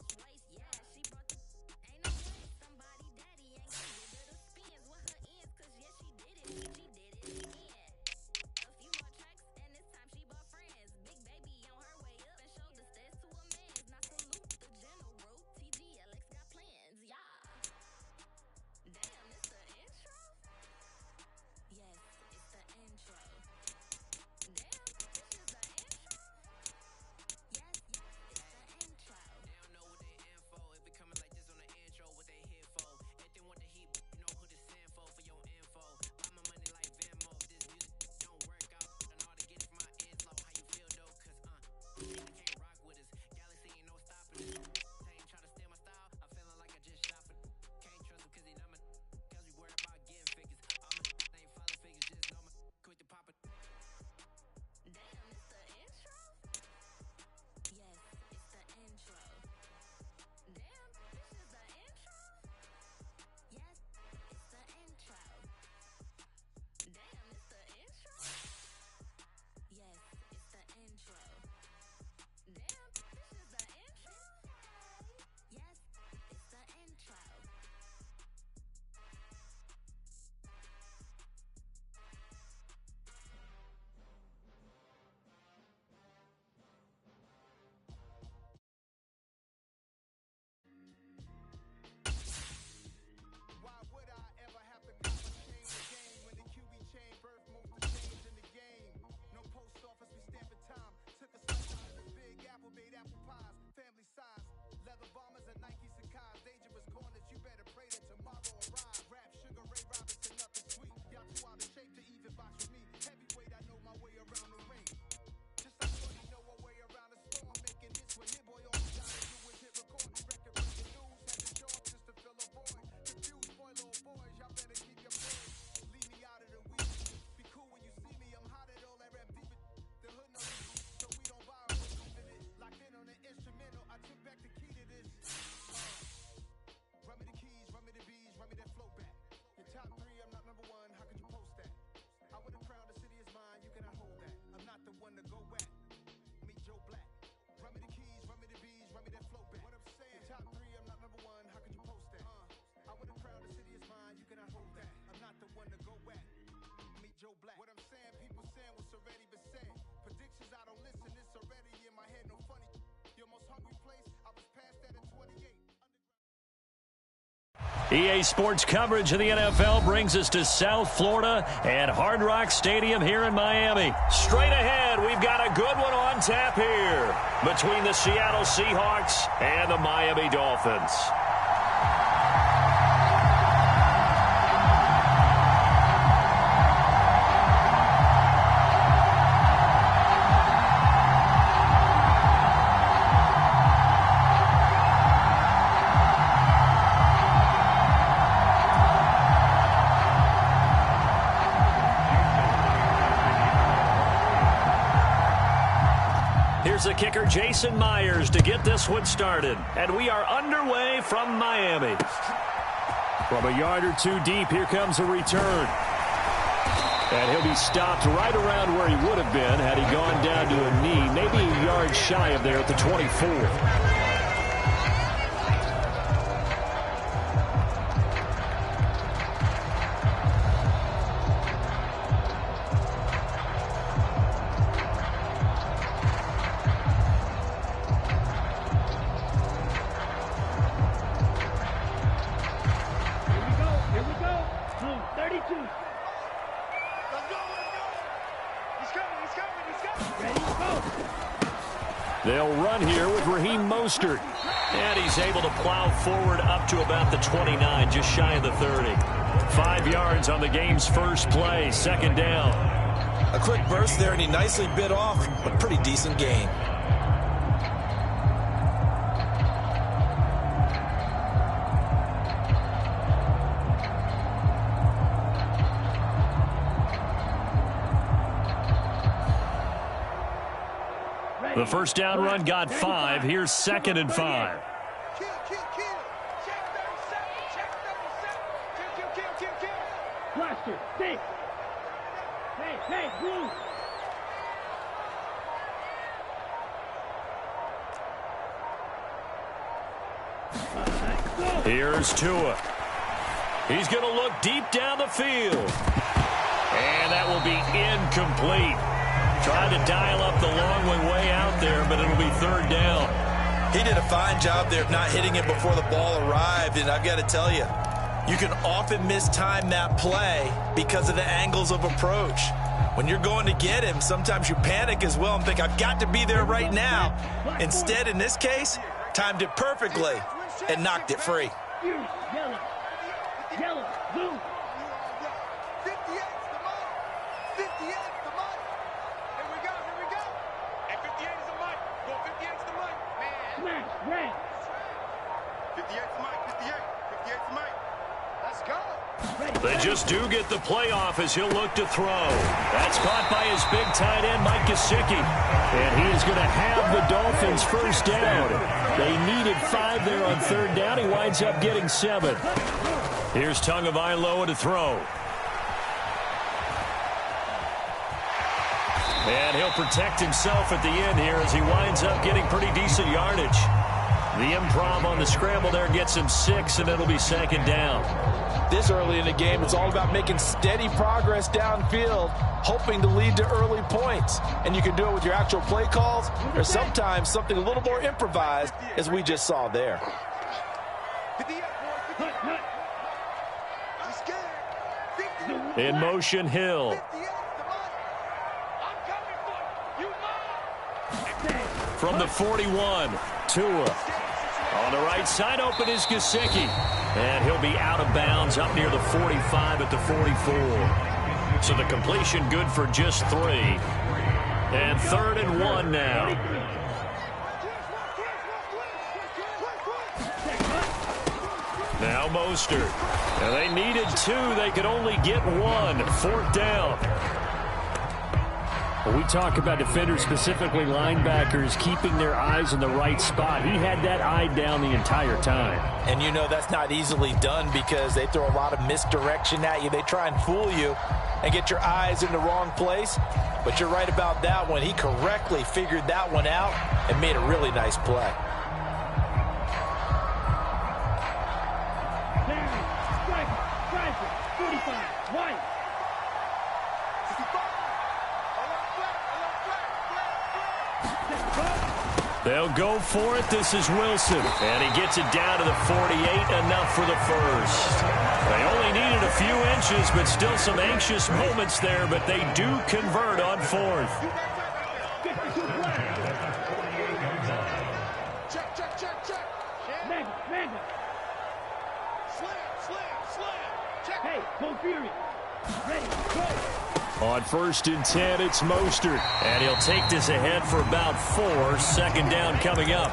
EA Sports coverage of the NFL brings us to South Florida and Hard Rock Stadium here in Miami. Straight ahead, we've got a good one on tap here between the Seattle Seahawks and the Miami Dolphins. Here's the kicker, Jason Myers, to get this one started. And we are underway from Miami. From a yard or two deep, here comes a return. And he'll be stopped right around where he would have been had he gone down to a knee, maybe a yard shy of there at the 24. They'll run here with Raheem Mostert. And he's able to plow forward up to about the 29, just shy of the 30. 5 yards on the game's first play, second down. A quick burst there, and he nicely bit off a pretty decent gain. The first down run got 5. Here's 2nd and 5. Kill. Check 37. Kill. Blaster, stay. Hey, blue. Here's Tua. He's going to look deep down the field. And that will be incomplete. Tried to dial up the long way out there, but it'll be 3rd down. He did a fine job there of not hitting it before the ball arrived, and I've got to tell you, you can often mistime that play because of the angles of approach. When you're going to get him, sometimes you panic as well and think, I've got to be there right now. Instead, in this case, timed it perfectly and knocked it free. Yellow, blue. 58's the mark. 58's the mark. Here we go. And 58 is the mic. Go 58's the mic, man. Smash, red. 58's the mic. 58's the mic. Let's go. They just do get the play off as he'll look to throw. That's caught by his big tight end, Mike Gesicki. And he is going to have the Dolphins first down. They needed 5 there on 3rd down. He winds up getting 7. Here's Tagovailoa to throw. And he'll protect himself at the end here as he winds up getting pretty decent yardage. The improv on the scramble there gets him 6, and it'll be 2nd down. This early in the game, it's all about making steady progress downfield, hoping to lead to early points. And you can do it with your actual play calls or sometimes something a little more improvised, as we just saw there. 58, boys. 58. I'm scared. 50. In motion, Hill. 58's the mic. I'm coming for you, man. From the 41, Tua. On the right side, open is Gesicki. And he'll be out of bounds up near the 45 at the 44. So the completion good for just 3. And 3rd and 1 now. Now Mostert. And they needed 2. They could only get 1. 4th down. When we talk about defenders, specifically linebackers, keeping their eyes in the right spot, he had that eye down the entire time. And you know that's not easily done because they throw a lot of misdirection at you. They try and fool you and get your eyes in the wrong place. But you're right about that one. He correctly figured that one out and made a really nice play. Striker, 45, white. 65. They'll go for it. This is Wilson. And he gets it down to the 48, enough for the first. They only needed a few inches, but still some anxious moments there, but they do convert on fourth. Check. Mega. Slam. Hey, go Fury. Ready, go. On 1st and 10, it's Mostert. And he'll take this ahead for about 4. Second down coming up.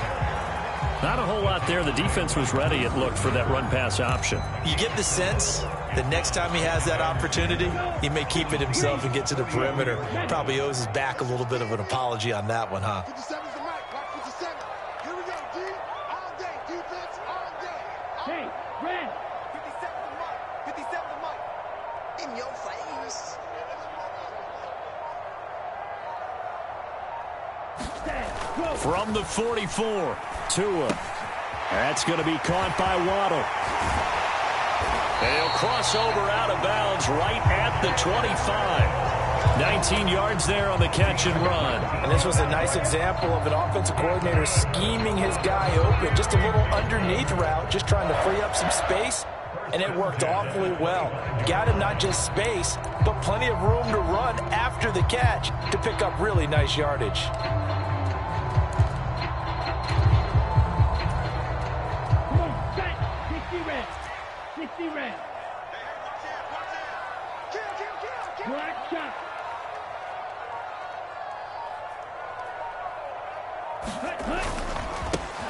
Not a whole lot there. The defense was ready, it looked, for that run-pass option. You get the sense that next time he has that opportunity, he may keep it himself and get to the perimeter. Probably owes his back a little bit of an apology on that one, huh? 57's the mic. Watch 57. Here we go, D. All day. Defense all day. Hey, Red. 57's the mic. 57's the mic. In your face. From the 44, Tua. That's going to be caught by Waddle. And he'll cross over out of bounds right at the 25. 19 yards there on the catch and run. And this was a nice example of an offensive coordinator scheming his guy open. Just a little underneath route, just trying to free up some space. And it worked awfully well. Got him not just space, but plenty of room to run after the catch to pick up really nice yardage. Red. Black shot.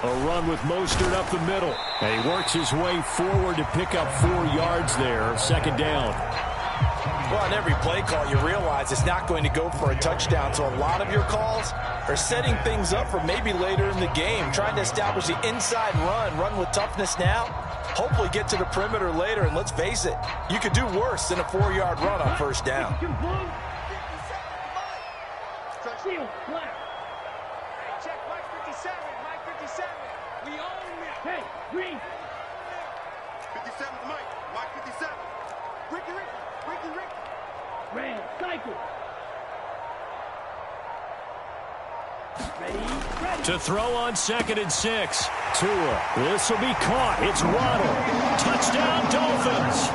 A run with Mostert up the middle. And he works his way forward to pick up 4 yards there. Second down. Well, on every play call, you realize it's not going to go for a touchdown. So a lot of your calls are setting things up for maybe later in the game, trying to establish the inside run with toughness now. Hopefully get to the perimeter later, and let's face it, you could do worse than a 4-yard run on first down. Check Mike 57. Mike 57. We own it. Hey, Green. 57's Mike. Mike 57. Ricky. Red, cycle. Ready. To throw on 2nd and 6. Tua. This will be caught. It's Waddle. Touchdown, Dolphins.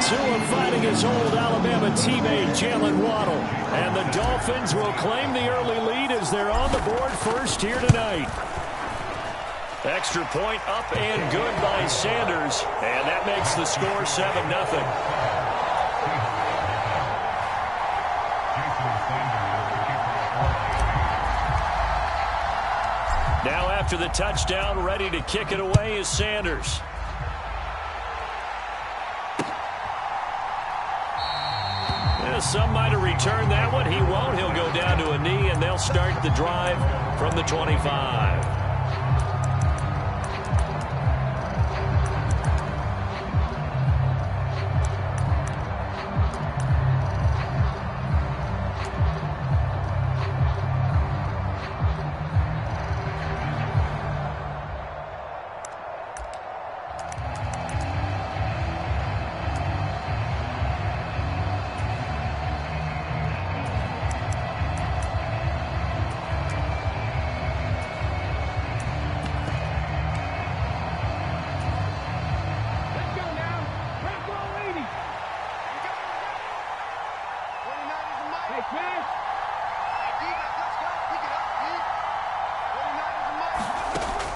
Tua fighting his old Alabama teammate, Jalen Waddle. And the Dolphins will claim the early lead as they're on the board first here tonight. Extra point up and good by Sanders. And that makes the score 7-0. Now after the touchdown, ready to kick it away is Sanders. Yeah, some might have returned that one. He won't. He'll go down to a knee, and they'll start the drive from the 25.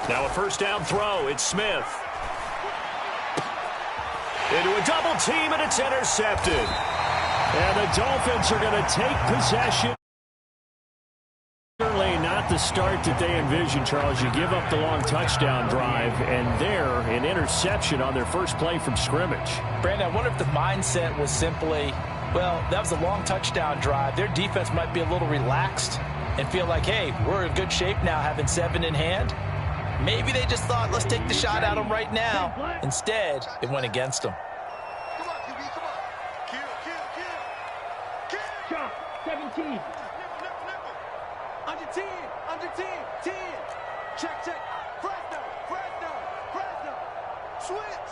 Now a first down throw. It's Smith. Into a double team, and it's intercepted. And the Dolphins are going to take possession. Certainly not the start that they envisioned, Charles. You give up the long touchdown drive, and there, an interception on their first play from scrimmage. Brandon, I wonder if the mindset was simply, well, that was a long touchdown drive. Their defense might be a little relaxed and feel like, hey, we're in good shape now having 7 in hand. Maybe they just thought, let's take the shot at them right now. Instead, it went against them. Come on, QB, come on. Kill. Shot, 17. Nipple. Under 10. 10. Check. Fresno. Switch.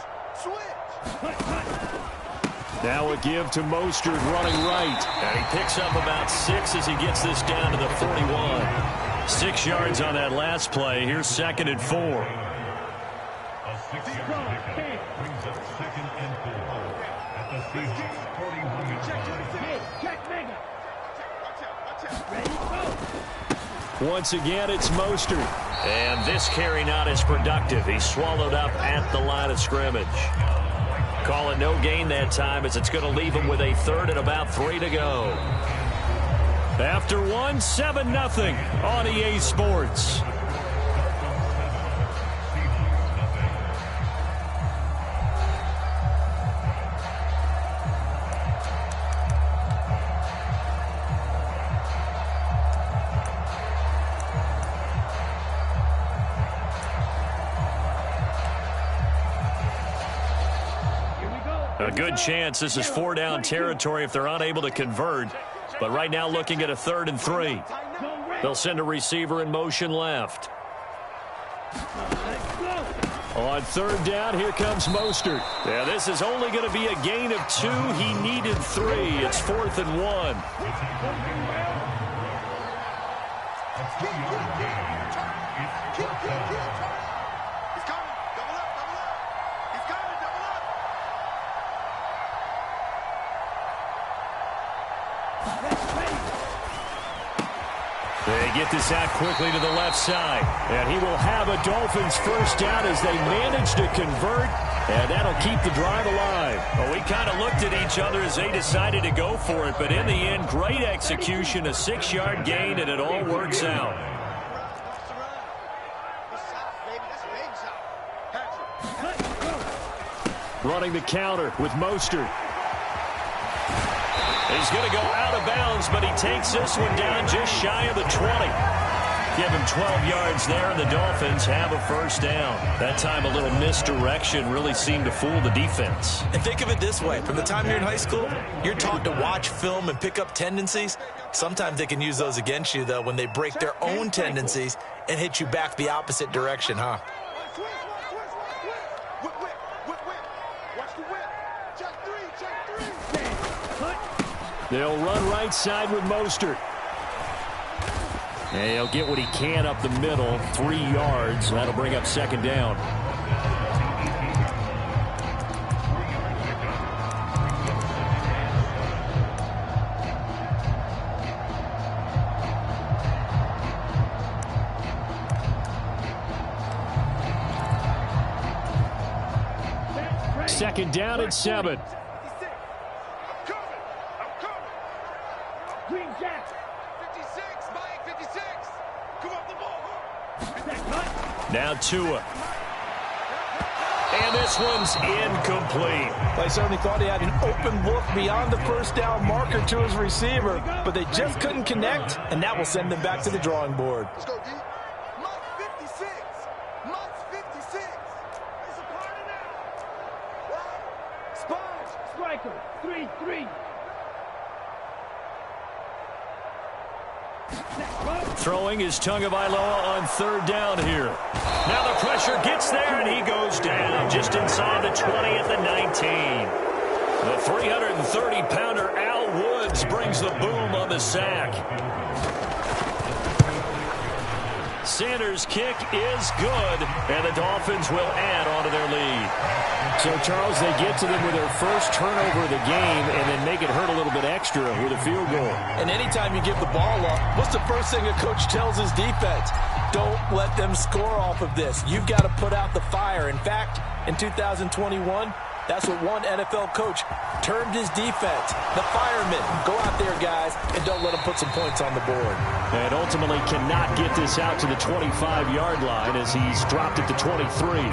Now a give to Mostert running right. And he picks up about 6 as he gets this down to the 41. 6 yards on that last play. Here's 2nd and 4. A 6-yard pickup brings up 2nd and 4 at the Seahawks 41-yard line. Check mega. Ready, go. Once again, it's Mostert. And this carry not as productive. He's swallowed up at the line of scrimmage. Call it no gain that time as it's going to leave him with a 3rd and about 3 to go. After 7-0 on EA Sports. A good chance this is 4-down territory if they're unable to convert. But right now looking at a 3rd and 3. They'll send a receiver in motion left. On 3rd down, here comes Mostert. Yeah, this is only going to be a gain of 2. He needed 3. It's 4th and 1. They get this out quickly to the left side. And he will have a Dolphins 1st down as they manage to convert. And that'll keep the drive alive. Well, we kind of looked at each other as they decided to go for it. But in the end, great execution, a 6-yard gain, and it all works out. Running the counter with Mostert. He's going to go out of bounds, but he takes this one down just shy of the 20. Give him 12 yards there, and the Dolphins have a 1st down. That time, a little misdirection really seemed to fool the defense. And think of it this way. From the time you're in high school, you're taught to watch film and pick up tendencies. Sometimes they can use those against you, though, when they break their own tendencies and hit you back the opposite direction, huh? They'll run right side with Mostert. And he'll get what he can up the middle, 3 yards. That'll bring up 2nd down. Second down and 7. Green Jack. 56, Mike, 56. Come off the ball. Now Tua. And this one's incomplete. I certainly thought he had an open look beyond the 1st down marker to his receiver, but they just couldn't connect, and that will send them back to the drawing board. Let's go, D. Mike, 56. Mike, 56. It's a party now. Sponge. Striker. 3-3. Throwing is Tagovailoa on 3rd down here. Now the pressure gets there, and he goes down just inside the 20 at the 19. The 330-pounder Al Woods brings the boom on the sack. Sanders' kick is good, and the Dolphins will add on to their lead. So, Charles, they get to them with their first turnover of the game and then make it hurt a little bit extra with a field goal. And anytime you give the ball up, what's the first thing a coach tells his defense? Don't let them score off of this. You've got to put out the fire. In fact, in 2021, that's what one NFL coach termed his defense, the firemen. Go out there, guys, and don't let them put some points on the board. And ultimately cannot get this out to the 25-yard line as he's dropped it to 23.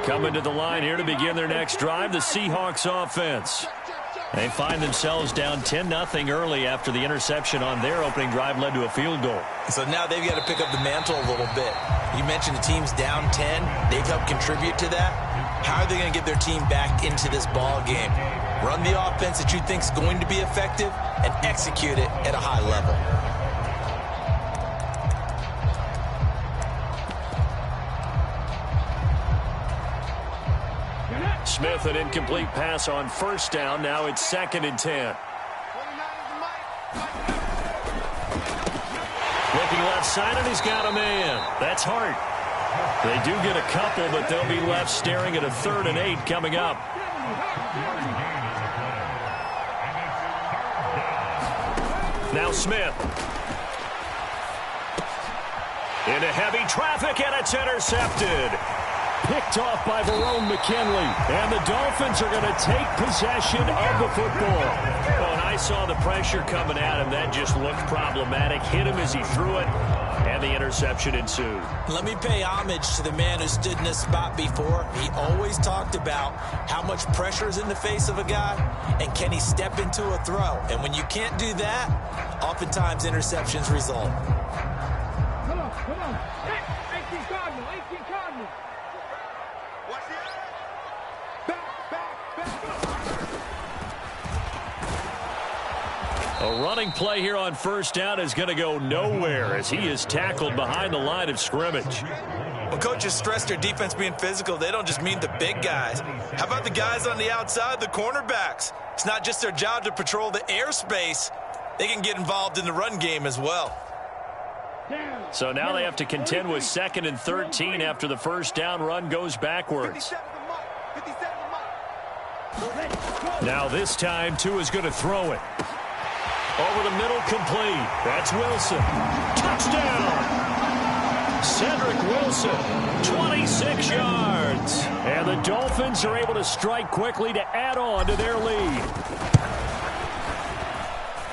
Coming to the line here to begin their next drive, the Seahawks offense. They find themselves down 10-0 early after the interception on their opening drive led to a field goal. So now they've got to pick up the mantle a little bit. You mentioned the team's down 10. They've helped contribute to that. How are they going to get their team back into this ball game? Run the offense that you think is going to be effective and execute it at a high level. Smith, an incomplete pass on first down. Now it's 2nd and 10. Looking left side, and he's got a man. That's Hart. They do get a couple, but they'll be left staring at a 3rd and 8 coming up. Now Smith. Into heavy traffic, and it's intercepted. Picked off by Verone McKinley. And the Dolphins are going to take possession of the football. Well, when I saw the pressure coming at him, that just looked problematic. Hit him as he threw it, and the interception ensued. Let me pay homage to the man who stood in this spot before. He always talked about how much pressure is in the face of a guy, and can he step into a throw. And when you can't do that, oftentimes interceptions result. Come on. 18 Cardinal. Watch the A running play here on first down is going to go nowhere as he is tackled behind the line of scrimmage. When coaches stress their defense being physical, they don't just mean the big guys. How about the guys on the outside, the cornerbacks? It's not just their job to patrol the airspace. They can get involved in the run game as well. So now they have to contend with 2nd and 13 after the first down run goes backwards. Now this time, Tua is going to throw it. Over the middle, complete. That's Wilson. Touchdown! Cedric Wilson, 26 yards. And the Dolphins are able to strike quickly to add on to their lead.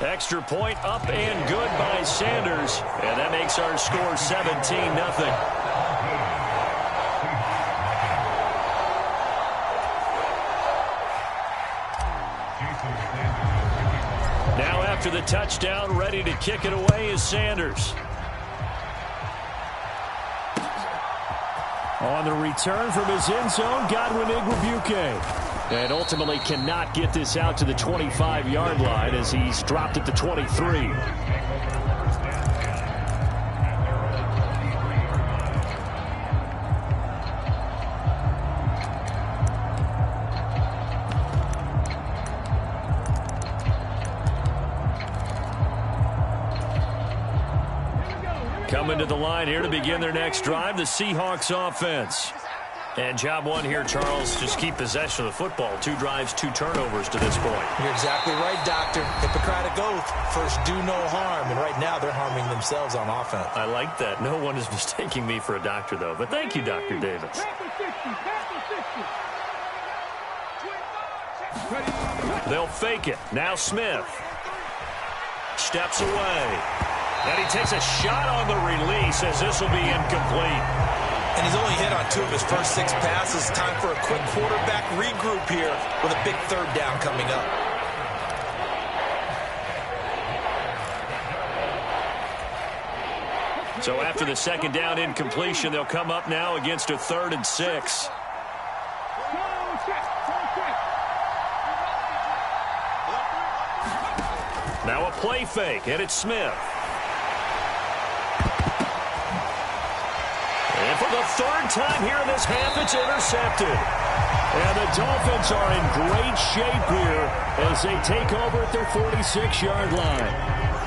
Extra point up and good by Sanders. And that makes our score 17-0. Now after the touchdown, ready to kick it away is Sanders. On the return from his end zone, Godwin Igwebuike. And ultimately cannot get this out to the 25-yard line as he's dropped at the 23. Coming to the line here to begin their next drive, the Seahawks offense. And job one here, Charles, just keep possession of the football. 2 drives, 2 turnovers to this point. You're exactly right, Doctor. Hippocratic oath, first do no harm. And right now they're harming themselves on offense. I like that. No one is mistaking me for a doctor, though. But thank you, Dr. Davis. They'll fake it. Now Smith steps away. And he takes a shot on the release as this will be incomplete. And he's only hit on 2 of his first 6 passes. Time for a quick quarterback regroup here with a big 3rd down coming up. So after the 2nd down incompletion, they'll come up now against a 3rd and 6. Now a play fake, and it's Smith. And for the 3rd time here in this half, it's intercepted. And the Dolphins are in great shape here as they take over at their 46-yard line.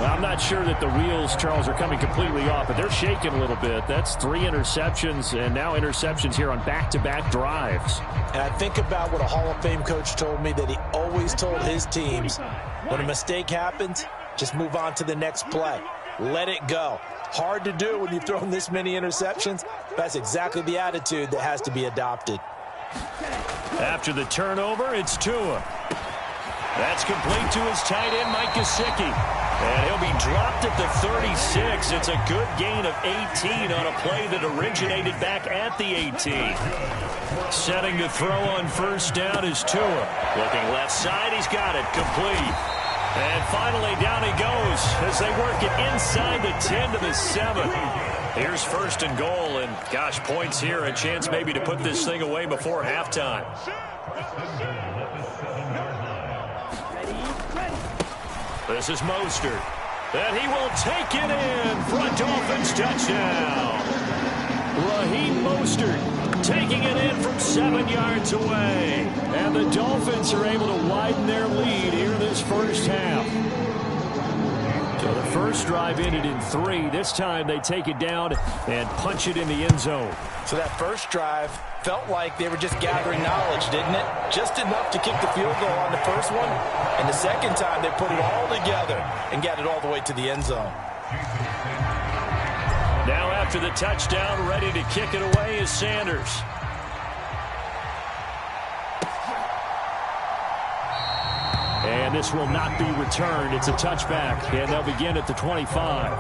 Well, I'm not sure that the wheels, Charles, are coming completely off, but they're shaking a little bit. That's 3 interceptions, and now interceptions here on back-to-back drives. And I think about what a Hall of Fame coach told me, that he always told his teams, when a mistake happens, just move on to the next play. Let it go. Hard to do when you've thrown this many interceptions. That's exactly the attitude that has to be adopted. After the turnover, it's Tua. That's complete to his tight end, Mike Gesicki. And he'll be dropped at the 36. It's a good gain of 18 on a play that originated back at the 18. Setting to throw on first down is Tua. Looking left side, he's got it. Complete. And finally, down he goes as they work it inside the 10 to the 7. Here's first and goal, and gosh, points here. A chance maybe to put this thing away before halftime. This is Mostert. And he will take it in for a Dolphins touchdown. Raheem Mostert taking it in from 7 yards away. And the Dolphins are able to widen their lead here in this first half. So the first drive ended in 3. This time they take it down and punch it in the end zone. So that first drive felt like they were just gathering knowledge, didn't it? Just enough to kick the field goal on the first one. And the second time they put it all together and got it all the way to the end zone. Now after the touchdown, ready to kick it away is Sanders. And this will not be returned. It's a touchback, and they'll begin at the 25.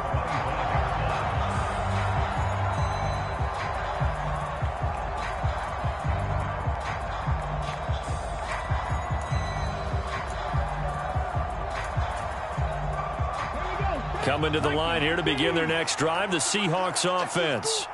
Coming to the line here to begin their next drive, the Seahawks offense.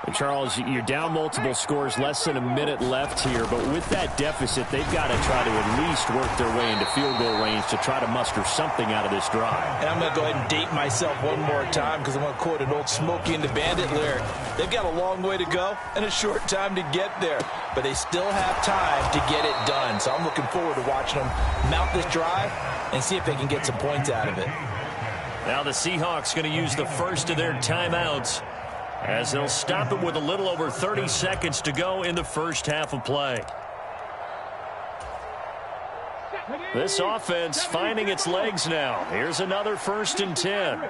And Charles, you're down multiple scores, less than a minute left here, but with that deficit, they've got to try to at least work their way into field goal range to try to muster something out of this drive. And I'm going to go ahead and date myself one more time because I'm going to quote an old Smokey and the Bandit lyric. They've got a long way to go and a short time to get there, but they still have time to get it done. So I'm looking forward to watching them mount this drive and see if they can get some points out of it. Now the Seahawks going to use the first of their timeouts as they'll stop it with a little over 30 seconds to go in the first half of play. This offense finding its legs now. Here's another 1st and 10.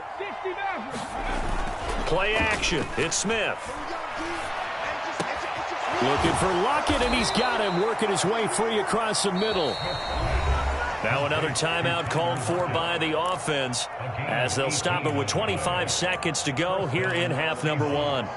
Play action. It's Smith. Looking for Lockett, and he's got him working his way free across the middle. Now another timeout called for by the offense as they'll stop it with 25 seconds to go here in half number 1.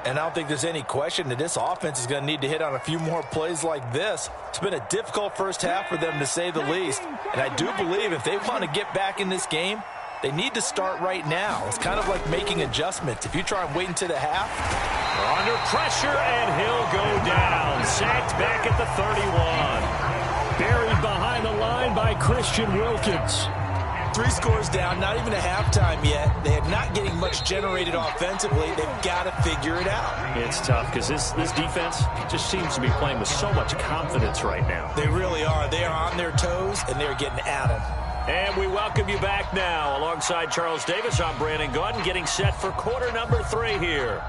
And I don't think there's any question that this offense is going to need to hit on a few more plays like this. It's been a difficult first half for them, to say the least. And I do believe if they want to get back in this game, they need to start right now. It's kind of like making adjustments. If you try and wait until the half. Under pressure, and he'll go down. Sacked back at the 31. Buried behind the line by Christian Wilkins. 3 scores down, not even a halftime yet. They are not getting much generated offensively. They've got to figure it out. It's tough because this defense just seems to be playing with so much confidence right now. They really are. They are on their toes, and they're getting at them. And we welcome you back now. Alongside Charles Davis, I'm Brandon Gaudin, getting set for quarter number 3 here.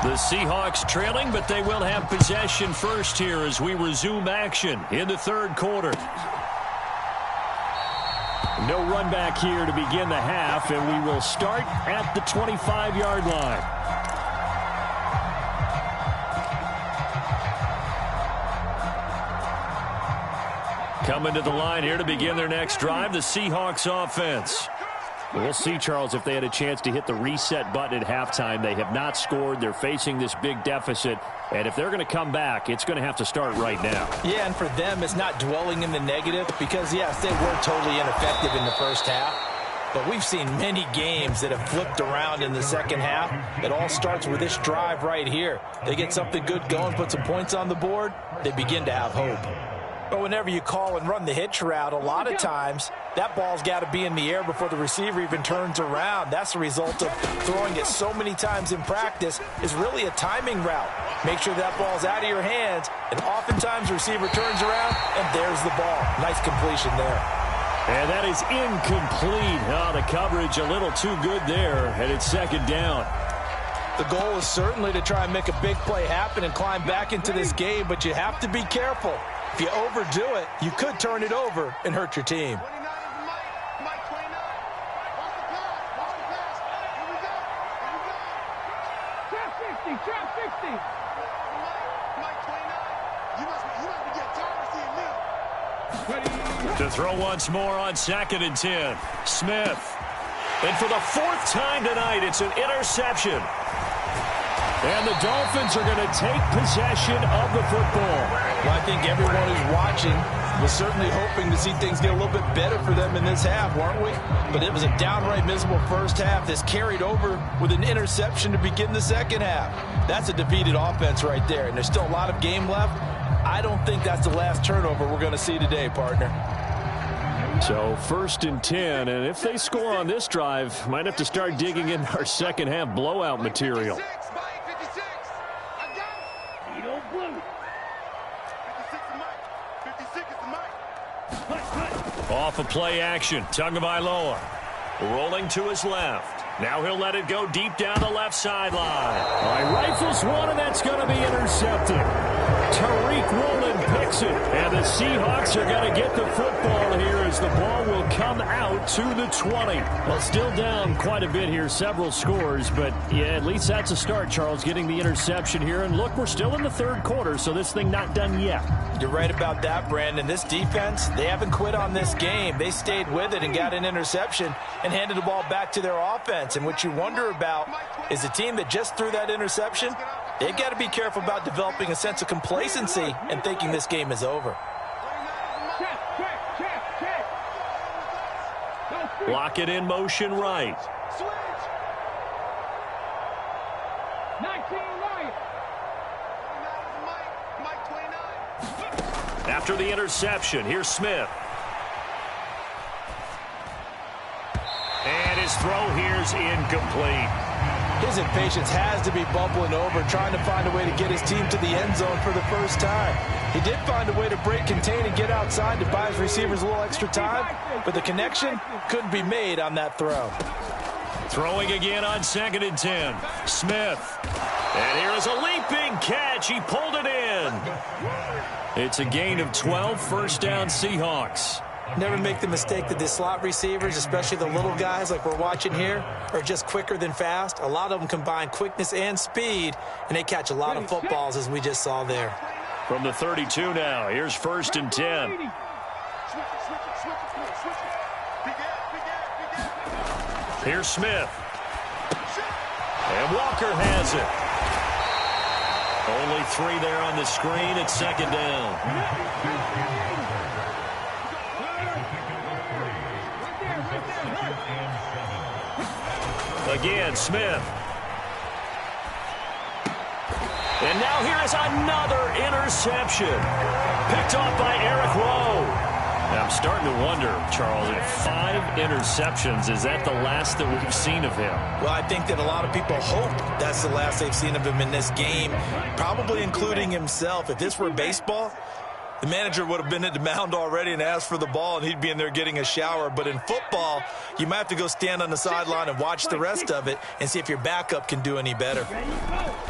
The Seahawks trailing, but they will have possession first here as we resume action in the third quarter. No run back here to begin the half, and we will start at the 25-yard line. Coming to the line here to begin their next drive, the Seahawks offense. We'll see, Charles, if they had a chance to hit the reset button at halftime. They have not scored. They're facing this big deficit. And if they're going to come back, it's going to have to start right now. Yeah, and for them, it's not dwelling in the negative because, yes, they were totally ineffective in the first half. But we've seen many games that have flipped around in the second half. It all starts with this drive right here. They get something good going, put some points on the board, they begin to have hope. But whenever you call and run the hitch route, a lot of times that ball's got to be in the air before the receiver even turns around. That's the result of throwing it so many times in practice is really a timing route. Make sure that ball's out of your hands, and oftentimes the receiver turns around, and there's the ball. Nice completion there. And that is incomplete. Oh, the coverage a little too good there, and it's second down. The goal is certainly to try and make a big play happen and climb back into this game, but you have to be careful. If you overdo it, you could turn it over and hurt your team. To throw once more on 2nd and 10. Smith. And for the 4th time tonight, it's an interception. And the Dolphins are going to take possession of the football. Well, I think everyone who's watching was certainly hoping to see things get a little bit better for them in this half, weren't we? But it was a downright miserable first half. This carried over with an interception to begin the second half. That's a defeated offense right there, and there's still a lot of game left. I don't think that's the last turnover we're going to see today, partner. So 1st and 10, and if they score on this drive, might have to start digging in our second half blowout material. Off of play action, Tagovailoa rolling to his left. Now he'll let it go deep down the left sideline. Rifles one, and that's going to be intercepted. Tariq Woolen picks it, and the Seahawks are going to get the football here as the ball will come out to the 20. Well, still down quite a bit here, several scores, but yeah, at least that's a start, Charles, getting the interception here. And look, we're still in the 3rd quarter, so this thing not done yet. You're right about that, Brandon. This defense, they haven't quit on this game. They stayed with it and got an interception and handed the ball back to their offense. And what you wonder about is a team that just threw that interception, they've got to be careful about developing a sense of complacency and thinking this game is over. Block it in motion right. After the interception, here's Smith. And his throw here's incomplete. His impatience has to be bubbling over, trying to find a way to get his team to the end zone for the first time. He did find a way to break, contain, and get outside to buy his receivers a little extra time, but the connection couldn't be made on that throw. Throwing again on 2nd and 10. Smith. And here is a leaping catch. He pulled it in. It's a gain of 12, 1st down Seahawks. Never make the mistake that the slot receivers, especially the little guys like we're watching here, are just quicker than fast. A lot of them combine quickness and speed, and they catch a lot of footballs, as we just saw there. From the 32 now, here's 1st and 10. Here's Smith. And Walker has it. Only 3 there on the screen at 2nd down. Again, Smith. And now here is another interception. Picked off by Eric Rowe. Now I'm starting to wonder, Charles, if 5 interceptions, is that the last that we've seen of him? Well, I think that a lot of people hope that's the last they've seen of him in this game, probably including himself. If this were baseball, the manager would have been at the mound already and asked for the ball, and he'd be in there getting a shower. But in football, you might have to go stand on the sideline and watch the rest of it and see if your backup can do any better.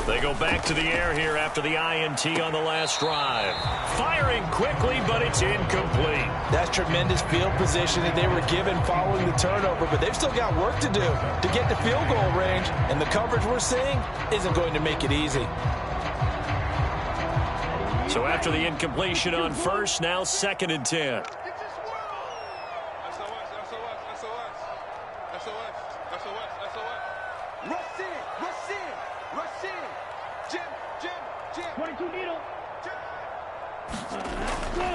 They go back to the air here after the INT on the last drive. Firing quickly, but it's incomplete. That's tremendous field position that they were given following the turnover, but they've still got work to do to get to field goal range, and the coverage we're seeing isn't going to make it easy. So after the incompletion on 1st, now 2nd and 10.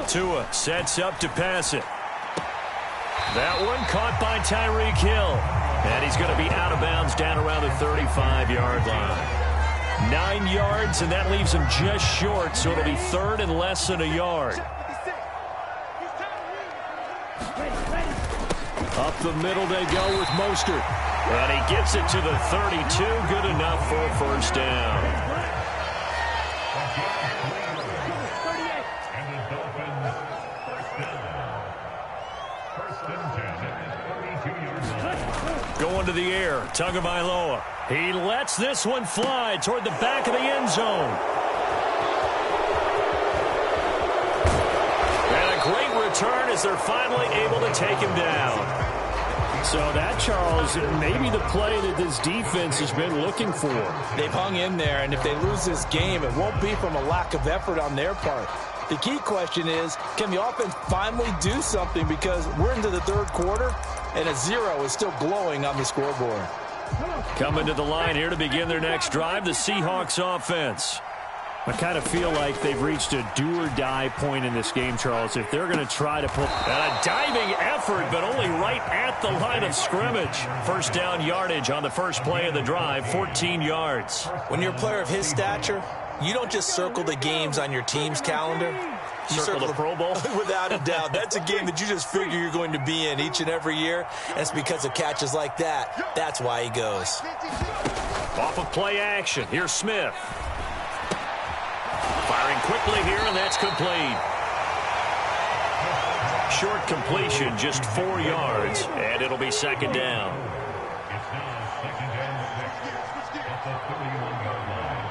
Tua sets up to pass it. That one caught by Tyreek Hill. And he's going to be out of bounds down around the 35-yard line. 9 yards, and that leaves him just short, so it'll be 3rd and less than a yard. Up the middle they go with Mostert. And he gets it to the 32, good enough for a 1st down. Going to the air, Tagovailoa. He lets this one fly toward the back of the end zone. And a great return as they're finally able to take him down. So that, Charles, maybe the play that this defense has been looking for. They've hung in there, and if they lose this game, it won't be from a lack of effort on their part. The key question is, can the offense finally do something, because we're into the third quarter, and a 0 is still glowing on the scoreboard. Coming to the line here to begin their next drive, the Seahawks offense. I kind of feel like they've reached a do-or-die point in this game, Charles. If they're going to try to put a diving effort, but only right at the line of scrimmage. First down yardage on the first play of the drive, 14 yards. When you're a player of his stature, you don't just circle the games on your team's calendar. You circle the Pro Bowl? Without a doubt. That's a game that you just figure you're going to be in each and every year. And it's because of catches like that. That's why he goes. Off of play action. Here's Smith. Firing quickly here, and that's complete. Short completion, just 4 yards, and it'll be second down. It's now second and 6 at the 31-yard line.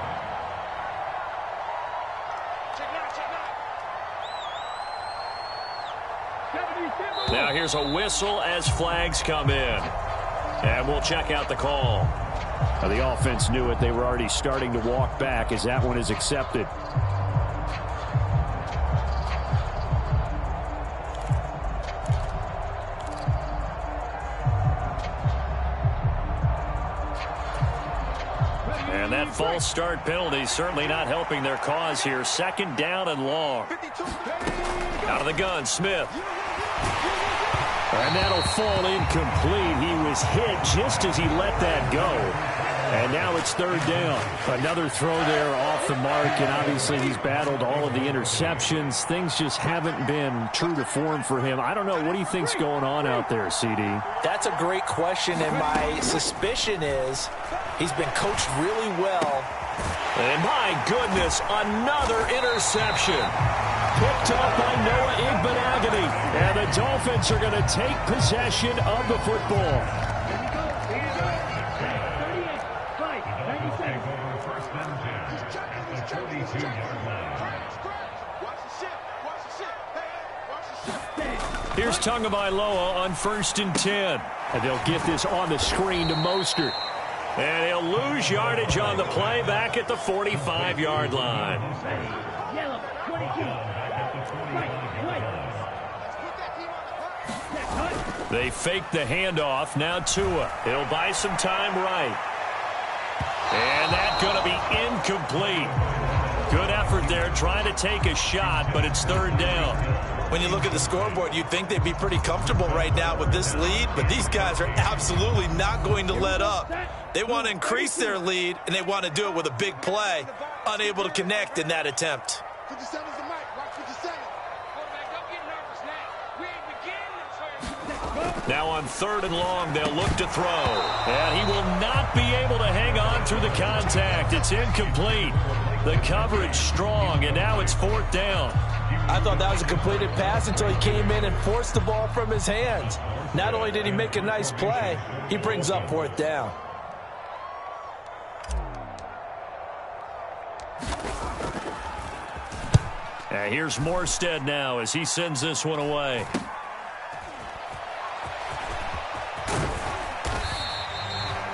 Now here's a whistle as flags come in. And we'll check out the call. Now, the offense knew it. They were already starting to walk back as that one is accepted. And that false start penalty certainly not helping their cause here. Second down and long. Out of the gun, Smith. And that'll fall incomplete. He was hit just as he let that go. And now it's third down. Another throw there off the mark, and obviously he's battled all of the interceptions. Things just haven't been true to form for him. I don't know. What do you think's going on out there, CD? That's a great question, and my suspicion is he's been coached really well. And my goodness, another interception. Picked up by Noah Igbenogany. And the Dolphins are going to take possession of the football. First and 10 at the 32-yard line. Here's Tagovailoa on 1st and 10. And they'll get this on the screen to Mostert. And he'll lose yardage on the play back at the 45-yard line. Yellow, 22. They fake the handoff. Now Tua. He'll buy some time right. And that's going to be incomplete. Good effort there trying to take a shot, but it's third down. When you look at the scoreboard, you'd think they'd be pretty comfortable right now with this lead, but these guys are absolutely not going to let up. They want to increase their lead, and they want to do it with a big play. Unable to connect in that attempt. Now on 3rd and long, they'll look to throw. And he will not be able to hang on through the contact. It's incomplete. The coverage strong, and now it's 4th down. I thought that was a completed pass until he came in and forced the ball from his hands. Not only did he make a nice play, he brings up 4th down. And here's Morstead now as he sends this one away.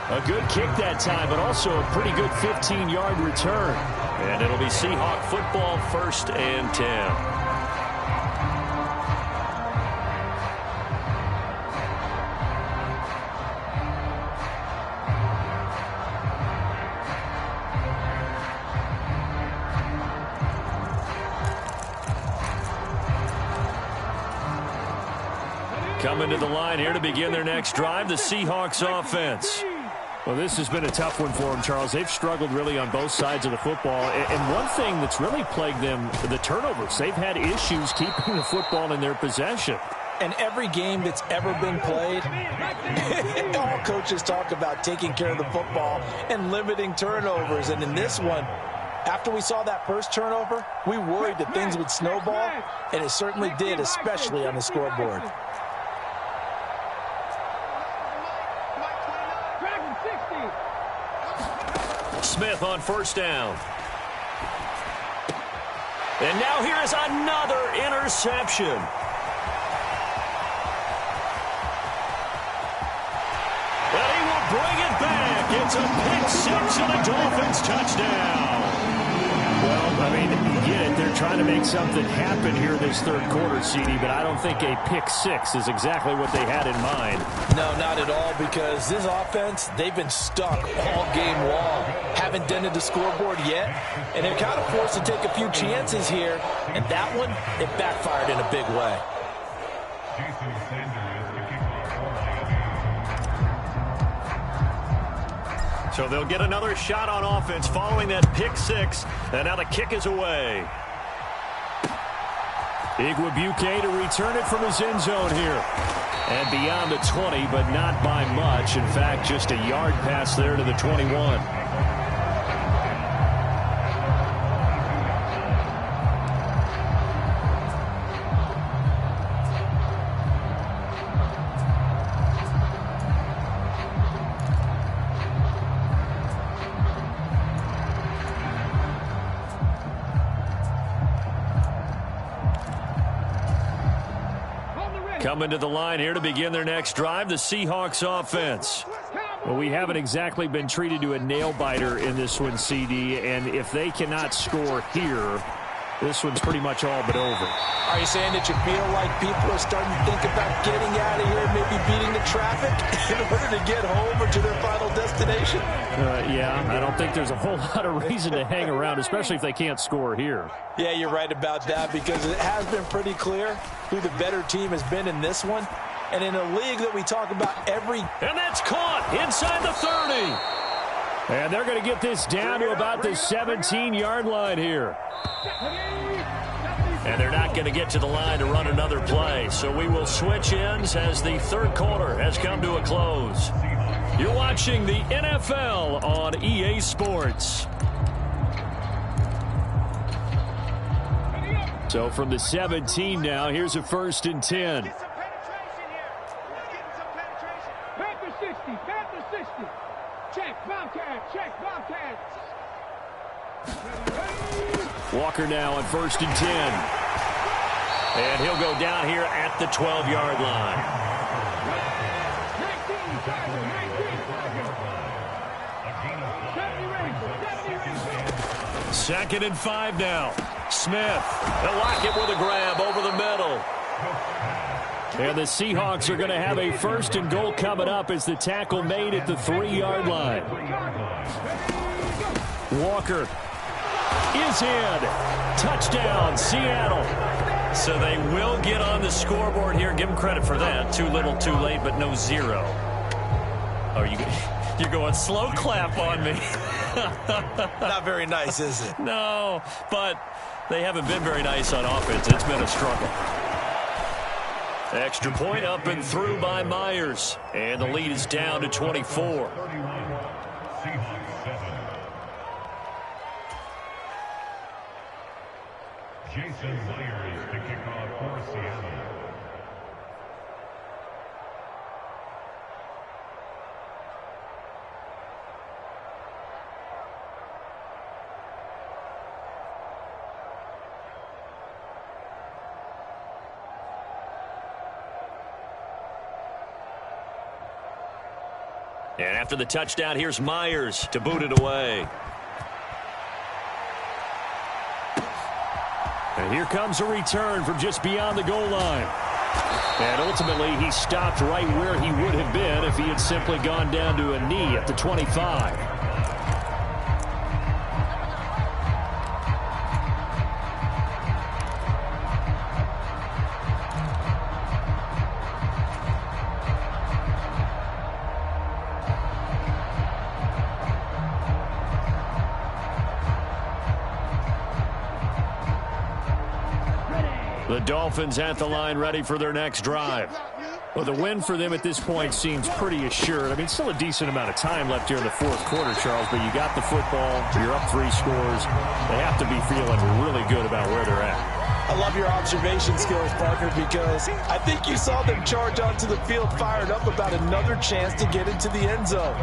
A good kick that time, but also a pretty good 15-yard return. And it'll be Seahawk football, 1st and 10. Coming to the line here to begin their next drive, the Seahawks offense. Well, this has been a tough one for them, Charles. They've struggled really on both sides of the football. And one thing that's really plagued them, the turnovers. They've had issues keeping the football in their possession. And every game that's ever been played, all coaches talk about taking care of the football and limiting turnovers. And in this one, after we saw that first turnover, we worried that things would snowball, and it certainly did, especially on the scoreboard. Smith on first down. And now here is another interception. And he will bring it back. It's a pick six and a Dolphins touchdown. Well, I mean, you get it. They're trying to make something happen here this third quarter, CD, but I don't think a pick six is exactly what they had in mind. No, not at all, because this offense, they've been stuck all game long. Haven't dented the scoreboard yet, and they're kind of forced to take a few chances here, and that one, it backfired in a big way. So they'll get another shot on offense following that pick six, and now the kick is away. Igwebuike to return it from his end zone here. And beyond the 20, but not by much. In fact, just a yard pass there to the 21. Coming to the line here to begin their next drive, the Seahawks offense. Well, we haven't exactly been treated to a nail-biter in this one, CD, and if they cannot score here, this one's pretty much all but over. Are you saying that you feel like people are starting to think about getting out of here, maybe beating the traffic in order to get home or to their final destination? Yeah, I don't think there's a whole lot of reason to hang around, especially if they can't score here. Yeah, you're right about that, because it has been pretty clear who the better team has been in this one. And in a league that we talk about every... And that's caught inside the 30. And they're going to get this down to about the 17-yard line here. And they're not going to get to the line to run another play. So we will switch ends as the third quarter has come to a close. You're watching the NFL on EA Sports. So from the 17 now, here's a 1st and 10. Panther 60, Panther 60. Check, Bobcat, check, Bobcat. Walker now on 1st and 10. And he'll go down here at the 12-yard line. 2nd and 5 now. Smith, they'll lock it with a grab over the middle. And the Seahawks are going to have a 1st and goal coming up as the tackle made at the 3-yard line. Walker is in. Touchdown, Seattle. So they will get on the scoreboard here. Give them credit for that. Too little, too late, but no zero. Oh, you're going slow clap on me. Not very nice, is it? No, but they haven't been very nice on offense. It's been a struggle. Extra point up and through by Myers. And the lead is down to 24. Jason Myers to kick off for Seattle. And after the touchdown, here's Myers to boot it away. And here comes a return from just beyond the goal line. And ultimately, he stopped right where he would have been if he had simply gone down to a knee at the 25. The Dolphins at the line ready for their next drive. Well, the win for them at this point seems pretty assured. I mean, still a decent amount of time left here in the fourth quarter, Charles, but you got the football, you're up 3 scores. They have to be feeling really good about where they're at. I love your observation skills, partner, because I think you saw them charge onto the field fired up about another chance to get into the end zone.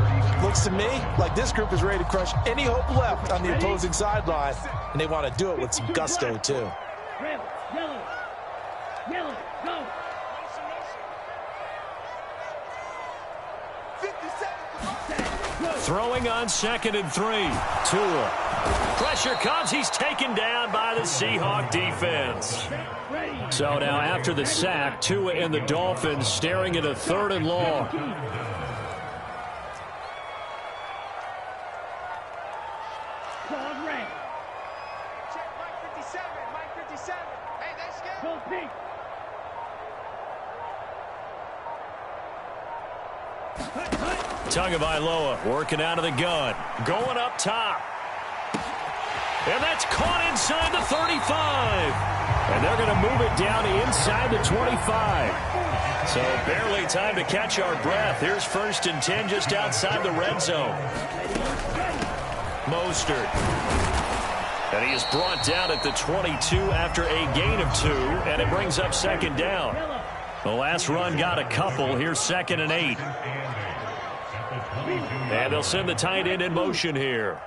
Looks to me like this group is ready to crush any hope left on the opposing sideline, and they want to do it with some gusto, too. Red, yellow, yellow, go. 57. Throwing on 2nd and 3. Tua. Pressure comes. He's taken down by the Seahawk defense. So now after the sack, Tua and the Dolphins staring at a 3rd and long. Call red. Check Mike 57. Mike 57. Hey, that's good. Go pink. Tagovailoa working out of the gun. Going up top. And that's caught inside the 35. And they're going to move it down inside the 25. So barely time to catch our breath. Here's 1st and 10 just outside the red zone. Mostert. And he is brought down at the 22 after a gain of 2. And it brings up 2nd down. The last run got a couple. Here's 2nd and 8. And they'll send the tight end in motion here.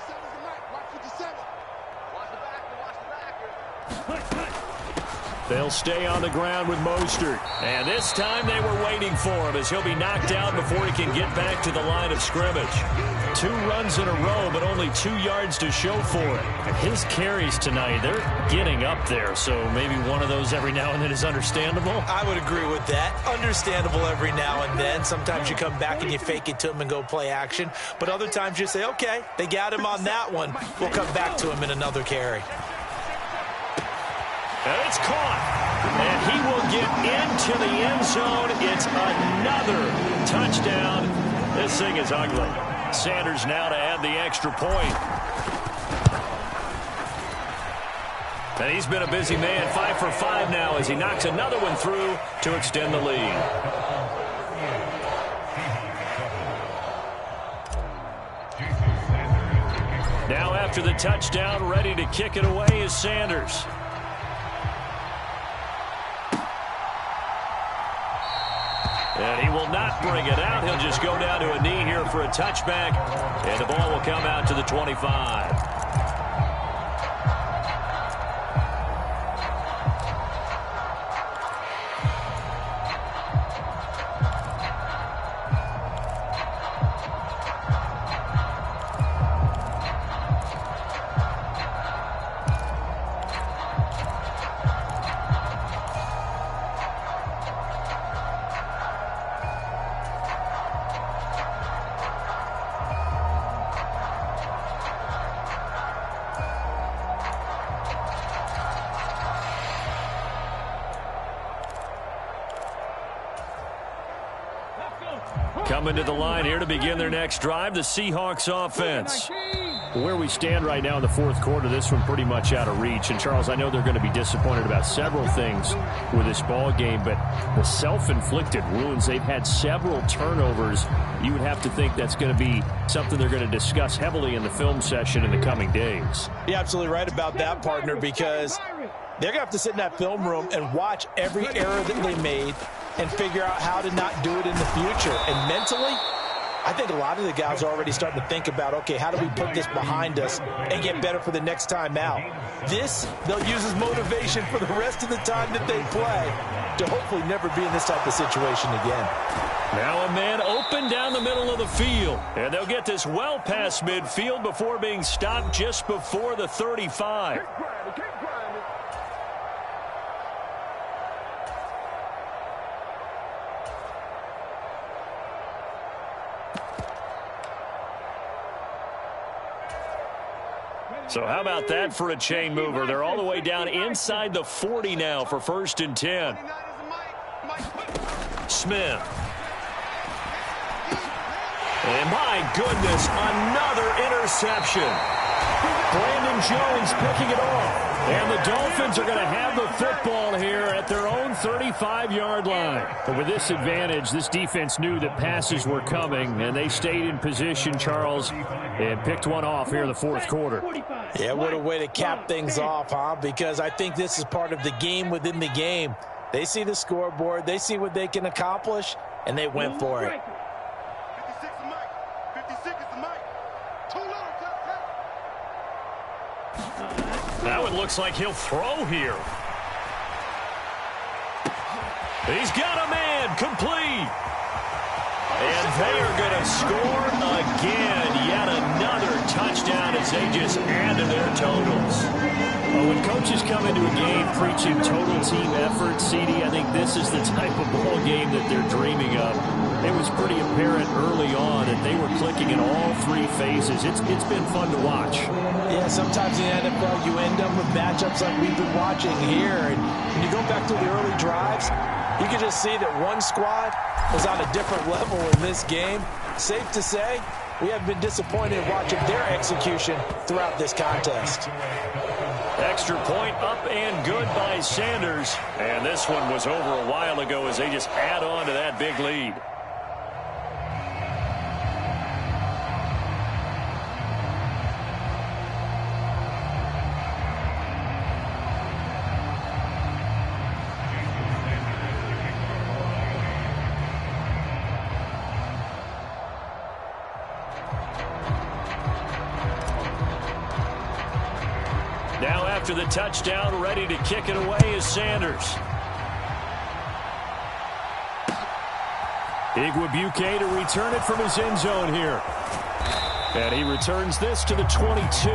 57's the Mike. Mike 57. Watch the backer. Watch the backer. They'll stay on the ground with Mostert. And this time they were waiting for him as he'll be knocked out before he can get back to the line of scrimmage. 2 runs in a row, but only 2 yards to show for it. His carries tonight, they're getting up there, so maybe one of those every now and then is understandable. I would agree with that. Understandable every now and then. Sometimes you come back and you fake it to him and go play action. But other times you say, okay, they got him on that one. We'll come back to him in another carry. And it's caught. And he will get into the end zone. It's another touchdown. This thing is ugly. Sanders now to add the extra point. And he's been a busy man. 5 for 5 now as he knocks another one through to extend the lead. Now after the touchdown, ready to kick it away is Sanders. And he will not bring it out. He'll just go down to a knee here for a touchback. And the ball will come out to the 25. Coming to the line here to begin their next drive, the Seahawks offense. Where we stand right now in the 4th quarter, this one pretty much out of reach. And, Charles, I know they're going to be disappointed about several things with this ball game, but the self-inflicted wounds, they've had several turnovers. You would have to think that's going to be something they're going to discuss heavily in the film session in the coming days. You're absolutely right about that, partner, because they're going to have to sit in that film room and watch every error that they made and figure out how to not do it in the future. And mentally, I think a lot of the guys are already starting to think about, okay, how do we put this behind us and get better for the next time out? This, they'll use as motivation for the rest of the time that they play to hopefully never be in this type of situation again. Now a man open down the middle of the field. And they'll get this well past midfield before being stopped just before the 35. So how about that for a chain mover? They're all the way down inside the 40 now for 1st and 10. Smith. And my goodness, another interception. Brandon Jones picking it off. And the Dolphins are going to have the football here at their own 35-yard line. But with this advantage, this defense knew that passes were coming, and they stayed in position, Charles, and picked one off here in the fourth quarter. Yeah, what a way to cap things off, huh? Because I think this is part of the game within the game. They see the scoreboard, they see what they can accomplish, and they went for it. 56 is Mike. 56 is the Mike. Too low, Now it looks like he'll throw here. He's got a man, complete. And they are going to score again. Yet another touchdown as they just add to their totals. Well, when coaches come into a game preaching total team effort, CD, I think this is the type of ball game that they're dreaming of. It was pretty apparent early on that they were clicking in all three phases. It's been fun to watch. Yeah, sometimes in the NFL you end up with matchups like we've been watching here. And when you go back to the early drives, you can just see that one squad is on a different level in this game. Safe to say, we have been disappointed watching their execution throughout this contest. Extra point up and good by Sanders. And this one was over a while ago as they just add on to that big lead. Now after the touchdown, ready to kick it away is Sanders. Igwebuike to return it from his end zone here. And he returns this to the 22.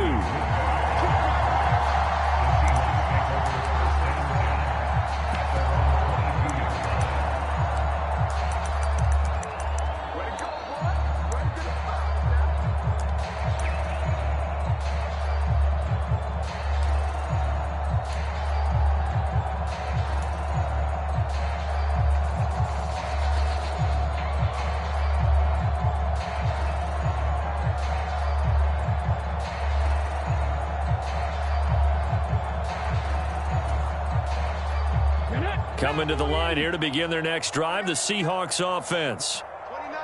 Coming to the line here to begin their next drive, the Seahawks offense.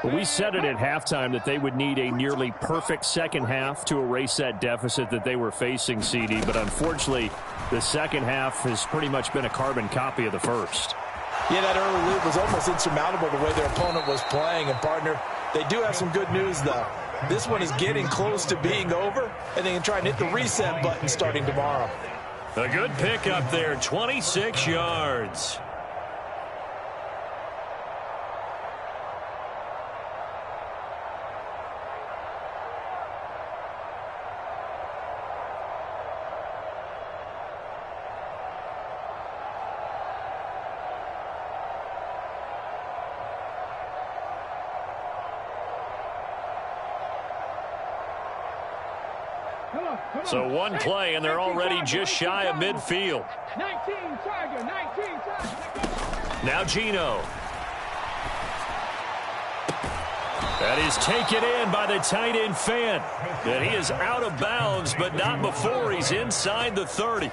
Well, we said it at halftime that they would need a nearly perfect second half to erase that deficit that they were facing, CD. But unfortunately, the second half has pretty much been a carbon copy of the first. Yeah, that early lead was almost insurmountable the way their opponent was playing. And, partner, they do have some good news, though. This one is getting close to being over, and they can try and hit the reset button starting tomorrow. A good pick up there, 26 yards. So one play, and they're already just shy of midfield. 19 Tiger, 19 Tiger. Now Gino. That is taken in by the tight end Fant. And he is out of bounds, but not before he's inside the 30.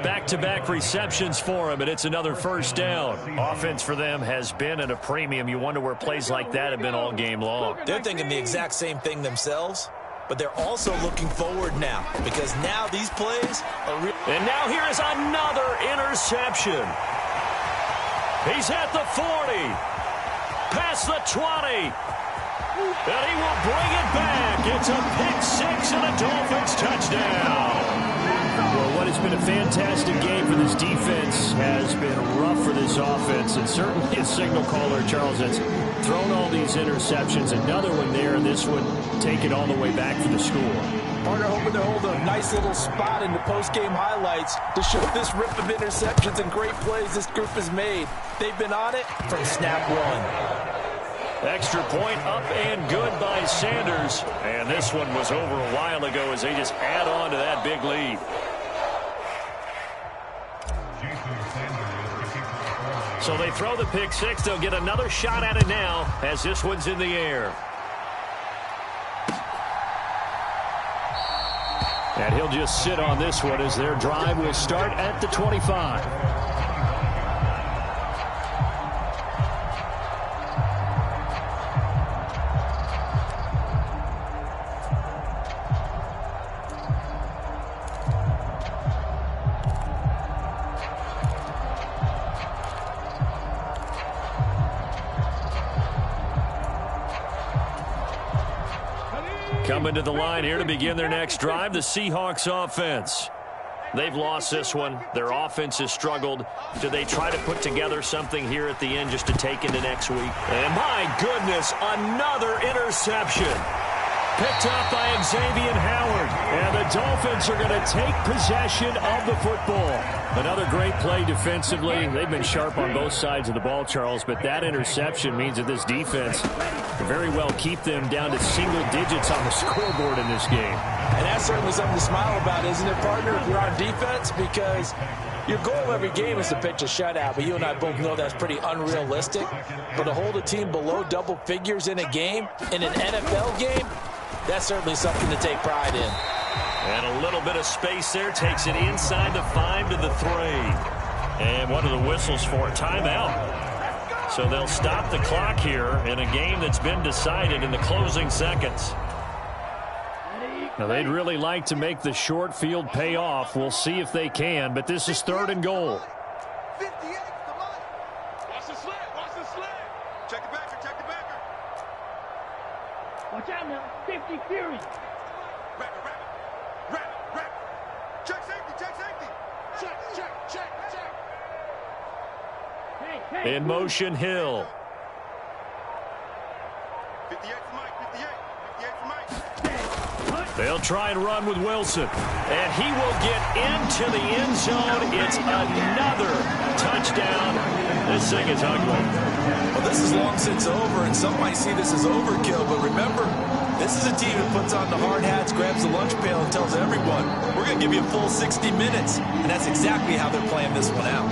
Back-to-back receptions for him, and it's another first down. Offense for them has been at a premium. You wonder where plays like that have been all game long. They're thinking the exact same thing themselves. But they're also looking forward now, because now these plays are real. And now here is another interception. He's at the 40, past the 20, and he will bring it back. It's a pick six and a Dolphins touchdown. Well, what has been a fantastic game for this defense has been rough for this offense, and certainly a signal caller, Charles, that's thrown all these interceptions. Another one there, and this one take it all the way back for the score. Partner hoping to hold a nice little spot in the post-game highlights to show this rip of interceptions and great plays this group has made. They've been on it from snap one. Extra point up and good by Sanders. And this one was over a while ago as they just add on to that big lead. So they throw the pick six. They'll get another shot at it now as this one's in the air. And he'll just sit on this one as their drive will start at the 25. Coming to the line here to begin their next drive, the Seahawks offense. They've lost this one. Their offense has struggled. Do they try to put together something here at the end just to take into next week? And my goodness, another interception. Picked up by Xavier Howard. And the Dolphins are going to take possession of the football. Another great play defensively. They've been sharp on both sides of the ball, Charles, but that interception means that this defense can very well keep them down to single digits on the scoreboard in this game. And that's certainly something to smile about, isn't it, partner, if you're on defense? Because your goal every game is to pitch a shutout, but you and I both know that's pretty unrealistic. But to hold a team below double figures in a game, in an NFL game, that's certainly something to take pride in. And a little bit of space there takes it inside the 5 to the 3. And what are the whistles for? Timeout. So they'll stop the clock here in a game that's been decided in the closing seconds. Now, they'd really like to make the short field pay off. We'll see if they can, but this is 3rd and goal. 58 to line. Watch the slant. Watch the slant. Check the backer. Check the backer. Watch out now. 50 Fury. Wrap it. Check safety. Check safety. Check. Hey. In motion, Hill. 58 to Mike. 58 to Mike. They'll try and run with Wilson. And he will get into the end zone. It's another touchdown. This thing is ugly. Well, this is long since over, and some might see this as overkill. But remember, this is a team that puts on the hard hats, grabs the lunch pail, and tells everyone, we're going to give you a full 60 minutes. And that's exactly how they're playing this one out.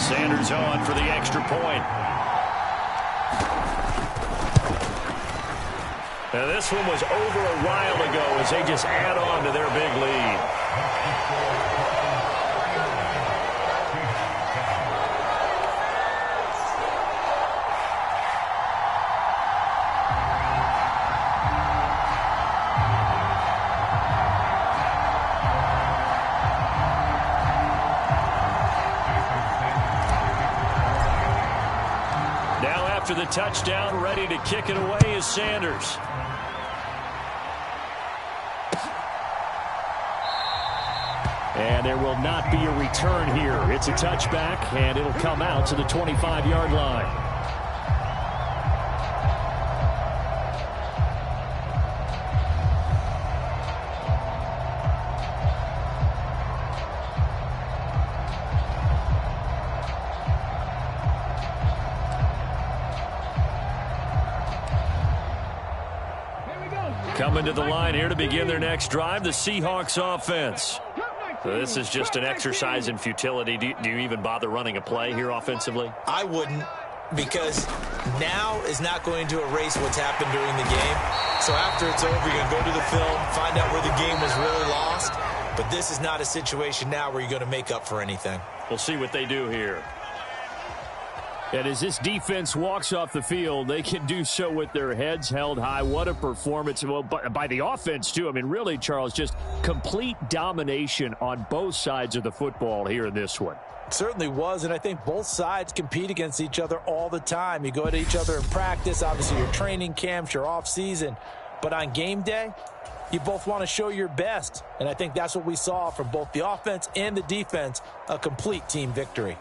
Sanders on for the extra point. Now this one was over a while ago as they just add on to their big lead. Now after the touchdown, ready to kick it away is Sanders. And there will not be a return here. It's a touchback, and it'll come out to the 25-yard line. Coming to the line here to begin their next drive, the Seahawks offense. So this is just an exercise in futility. Do you even bother running a play here offensively? I wouldn't, because now is not going to erase what's happened during the game. So after it's over, you're going to go to the film, find out where the game was really lost. But this is not a situation now where you're going to make up for anything. We'll see what they do here. And as this defense walks off the field, they can do so with their heads held high. What a performance by the offense, too. I mean, really, Charles, just complete domination on both sides of the football here in this one. It certainly was, and I think both sides compete against each other all the time. You go at each other in practice, obviously your training camps, your off-season. But on game day, you both want to show your best. And I think that's what we saw from both the offense and the defense, a complete team victory.